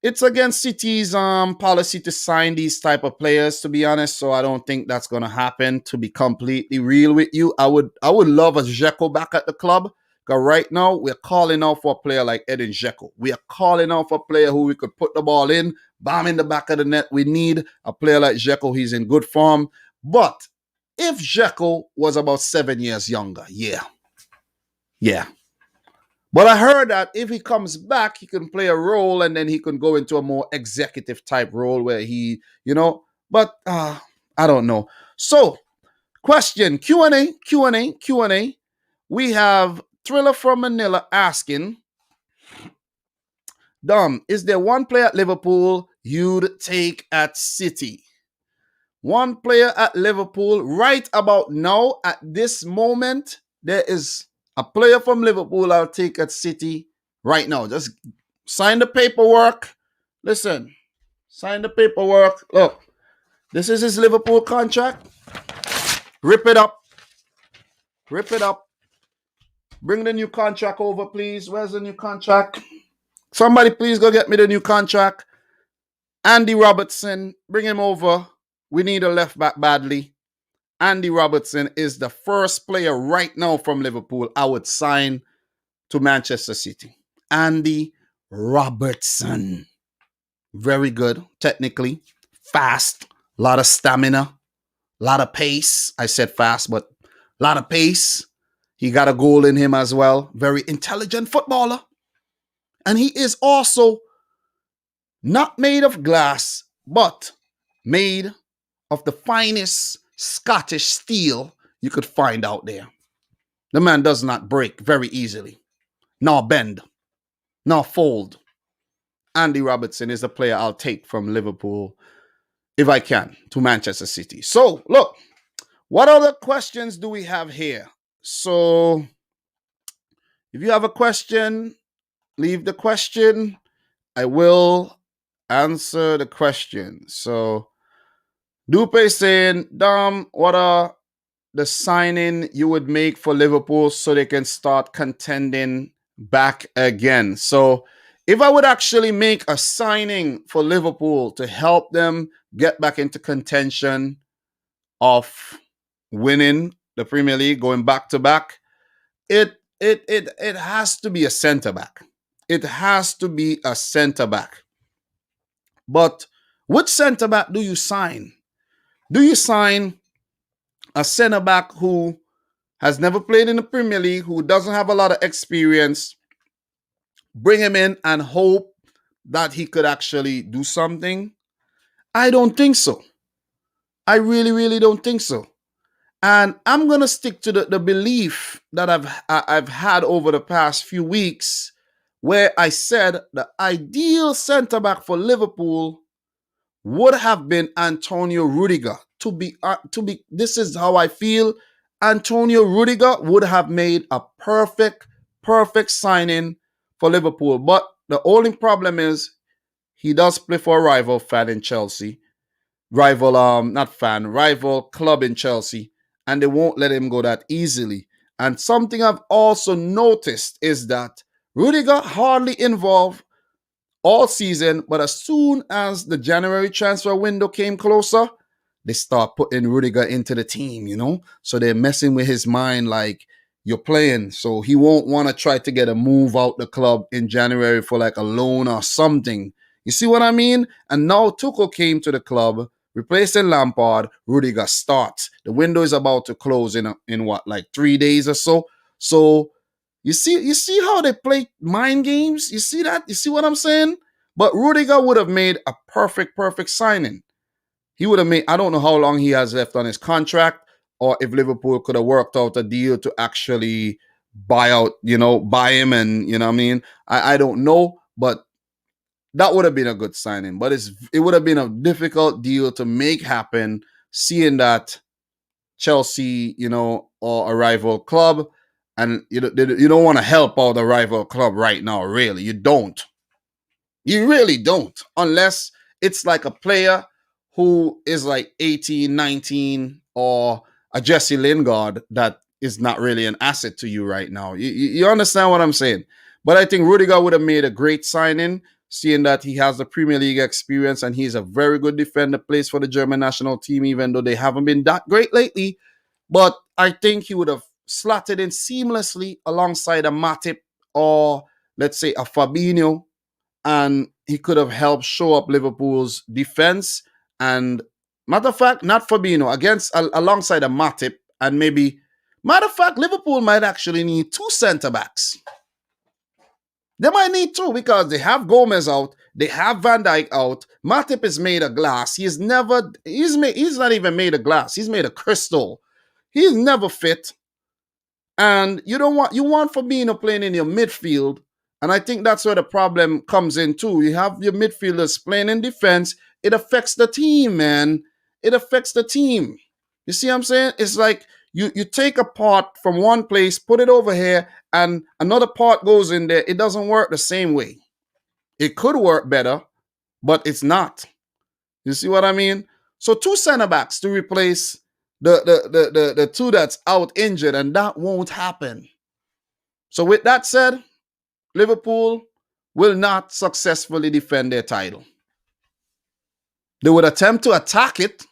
It's against City's policy to sign these type of players, to be honest. So I don't think that's gonna happen. To be completely real with you, I would love a Dzeko back at the club. Because right now we're calling out for a player like Edin Dzeko. We are calling out for a player who we could put the ball in, bam in the back of the net. We need a player like Dzeko. He's in good form. But if Dzeko was about 7 years younger, yeah. But I heard that if he comes back, he can play a role and then he can go into a more executive type role where he, but I don't know. So, question, Q&A. We have Thriller from Manila asking, Dom, is there one player at Liverpool you'd take at City? One player at Liverpool right about now, at this moment, there is a player from Liverpool I'll take at City right now. Just sign the paperwork. Listen, sign the paperwork. Look, this is his Liverpool contract. Rip it up. Bring the new contract over, please. Where's the new contract? Somebody please go get me the new contract. Andy Robertson, bring him over. We need a left back badly. Andy Robertson is the first player right now from Liverpool I would sign to Manchester City. Andy Robertson. Very good, technically. Fast. A lot of stamina. A lot of pace. I said fast, but a lot of pace. He got a goal in him as well. Very intelligent footballer. And he is also not made of glass, but made of the finest Scottish steel you could find out there. The man does not break very easily, nor bend, nor fold. Andy Robertson is the player I'll take from Liverpool, if I can, to Manchester City. So, look, what other questions do we have here? So, if you have a question, leave the question. I will answer the question. So, Dupe saying, Dom, what are the signing you would make for Liverpool so they can start contending back again? So if I would actually make a signing for Liverpool to help them get back into contention of winning the Premier League, going back to back, it has to be a center back. It has to be a center back. But which center back do you sign? Do you sign a center back who has never played in the Premier League, who doesn't have a lot of experience, bring him in and hope that he could actually do something? I don't think so. I really, really don't think so. And I'm going to stick to the belief that I've had over the past few weeks, where I said the ideal center back for Liverpool would have been Antonio Rudiger. To be, this is how I feel. Antonio Rudiger would have made a perfect signing for Liverpool. But the only problem is he does play for a rival fan in Chelsea. Rival club in Chelsea. And they won't let him go that easily. And something I've also noticed is that Rudiger hardly involved all season, but as soon as the January transfer window came closer, they start putting Rudiger into the team, So they're messing with his mind like, you're playing, so he won't want to try to get a move out the club in January for like a loan or something. You see what I mean? And now Tuchel came to the club, replacing Lampard. Rudiger starts. The window is about to close in what, like 3 days or so? So you see how they play mind games? You see that? You see what I'm saying? But Rudiger would have made a perfect signing. He would have made, I don't know how long he has left on his contract, or if Liverpool could have worked out a deal to actually buy him and, you know what I mean? I don't know, but that would have been a good signing. But it would have been a difficult deal to make happen, seeing that Chelsea, or a rival club, and you don't want to help out the rival club right now, really. You don't. You really don't. Unless it's like a player who is like 18, 19, or a Jesse Lingard that is not really an asset to you right now. You understand what I'm saying? But I think Rudiger would have made a great signing, seeing that he has the Premier League experience and he's a very good defender, plays for the German national team, even though they haven't been that great lately. But I think he would have slotted in seamlessly alongside a Matip or, let's say, a Fabinho, and he could have helped show up Liverpool's defense. And matter of fact, not Fabinho, alongside a Matip, and maybe, matter of fact, Liverpool might actually need two centre backs. They might need two because they have Gomez out, they have Van Dijk out. Matip is made of glass. He's not even made of glass. He's made of crystal. He's never fit. And you want Fabinho playing in your midfield. And I think that's where the problem comes in too. You have your midfielders playing in defense. It affects the team, man. It affects the team. You see what I'm saying? It's like you take a part from one place, put it over here, and another part goes in there. It doesn't work the same way. It could work better, but it's not. You see what I mean? So two center backs to replace the two that's out injured, and that won't happen. So with that said, Liverpool will not successfully defend their title. They would attempt to attack it,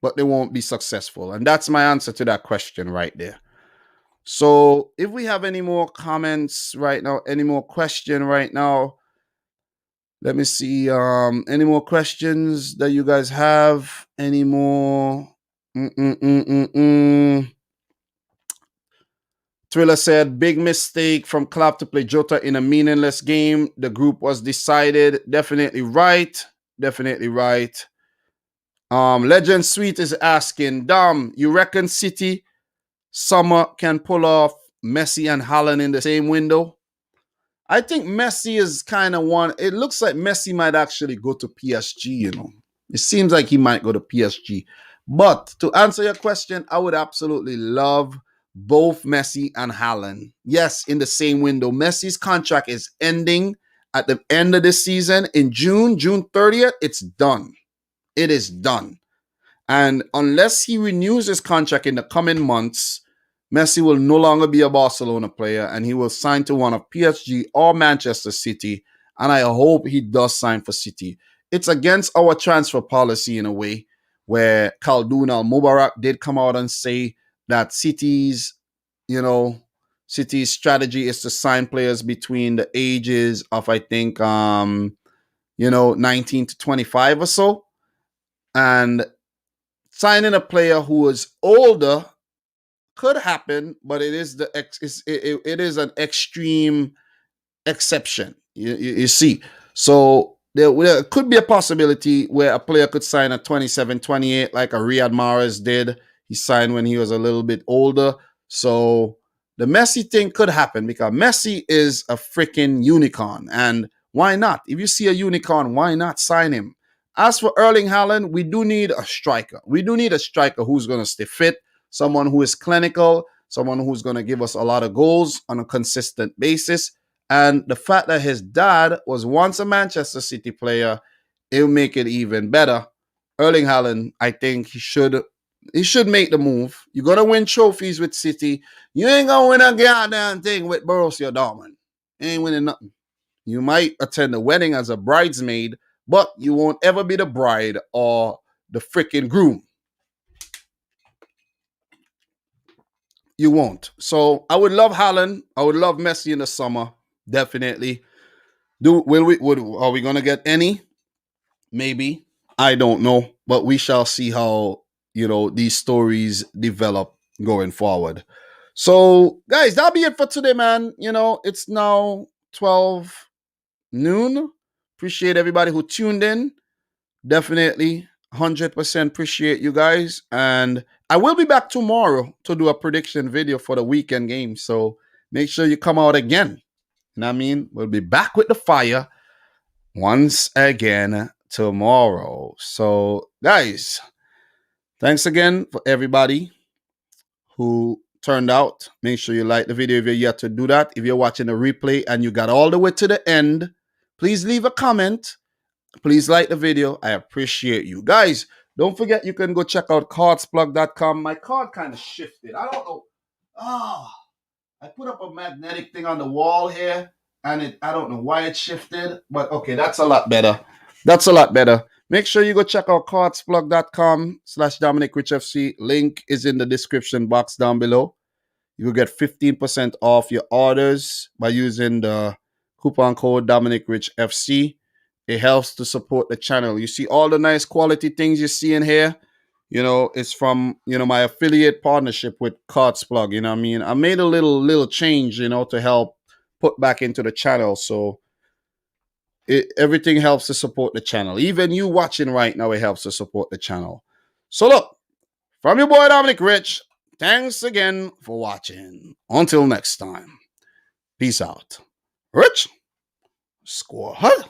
but they won't be successful. And that's my answer to that question right there. So if we have any more comments right now, any more question right now, let me see. Any more questions that you guys have? Any more? Thriller said, big mistake from Klopp to play Jota in a meaningless game. The group was decided. Definitely right. Definitely right. Legend Sweet is asking, Dom, you reckon City summer can pull off Messi and Haaland in the same window? I think Messi is kind of one. It looks like Messi might actually go to PSG, you know. It seems like he might go to PSG. But to answer your question, I would absolutely love both Messi and Haaland. Yes, in the same window. Messi's contract is ending at the end of this season in June 30th. It's done. It is done. And unless he renews his contract in the coming months, Messi will no longer be a Barcelona player and he will sign to one of PSG or Manchester City. And I hope he does sign for City. It's against our transfer policy in a way, where Khaldoon Al-Mubarak did come out and say that City's strategy is to sign players between the ages of, I think, 19 to 25 or so. And signing a player who is older could happen, but it is it is an extreme exception. You see. So there could be a possibility where a player could sign at 27, 28, like a Riyad Mahrez did. He signed when he was a little bit older. So the Messi thing could happen because Messi is a freaking unicorn. And why not? If you see a unicorn, why not sign him? As for Erling Haaland, we do need a striker. We do need a striker who's going to stay fit, someone who is clinical, someone who's going to give us a lot of goals on a consistent basis. And the fact that his dad was once a Manchester City player, it'll make it even better. Erling Haaland, I think he should make the move. You're going to win trophies with City. You ain't going to win a goddamn thing with Borussia Dortmund. You ain't winning nothing. You might attend a wedding as a bridesmaid, but you won't ever be the bride or the freaking groom. You won't. So I would love Haaland. I would love Messi in the summer. Definitely. Are we gonna get any? Maybe. I don't know. But we shall see how, these stories develop going forward. So, guys, that'll be it for today, man. It's now 12 noon. Appreciate everybody who tuned in. Definitely 100% appreciate you guys. And I will be back tomorrow to do a prediction video for the weekend game. So make sure you come out again. You know what I mean? We'll be back with the fire once again tomorrow. So, guys, thanks again for everybody who turned out. Make sure you like the video if you're yet to do that. If you're watching the replay and you got all the way to the end, please leave a comment. Please like the video. I appreciate you. Guys, Don't forget you can go check out cardsplug.com. My card kind of shifted. I don't know. Ah, I put up a magnetic thing on the wall here, and I don't know why it shifted, but okay, that's a lot better. That's a lot better. Make sure you go check out cardsplug.com/dominicrichfc. Link is in the description box down below. You will get 15% off your orders by using the coupon code Dominic Rich FC. It helps to support the channel. You see all the nice quality things you see in here. It's from my affiliate partnership with Cards Plug. You know what I mean? I made a little change, to help put back into the channel. So everything helps to support the channel. Even you watching right now, it helps to support the channel. So look, from your boy Dominic Rich, thanks again for watching. Until next time, peace out. Rich, squad.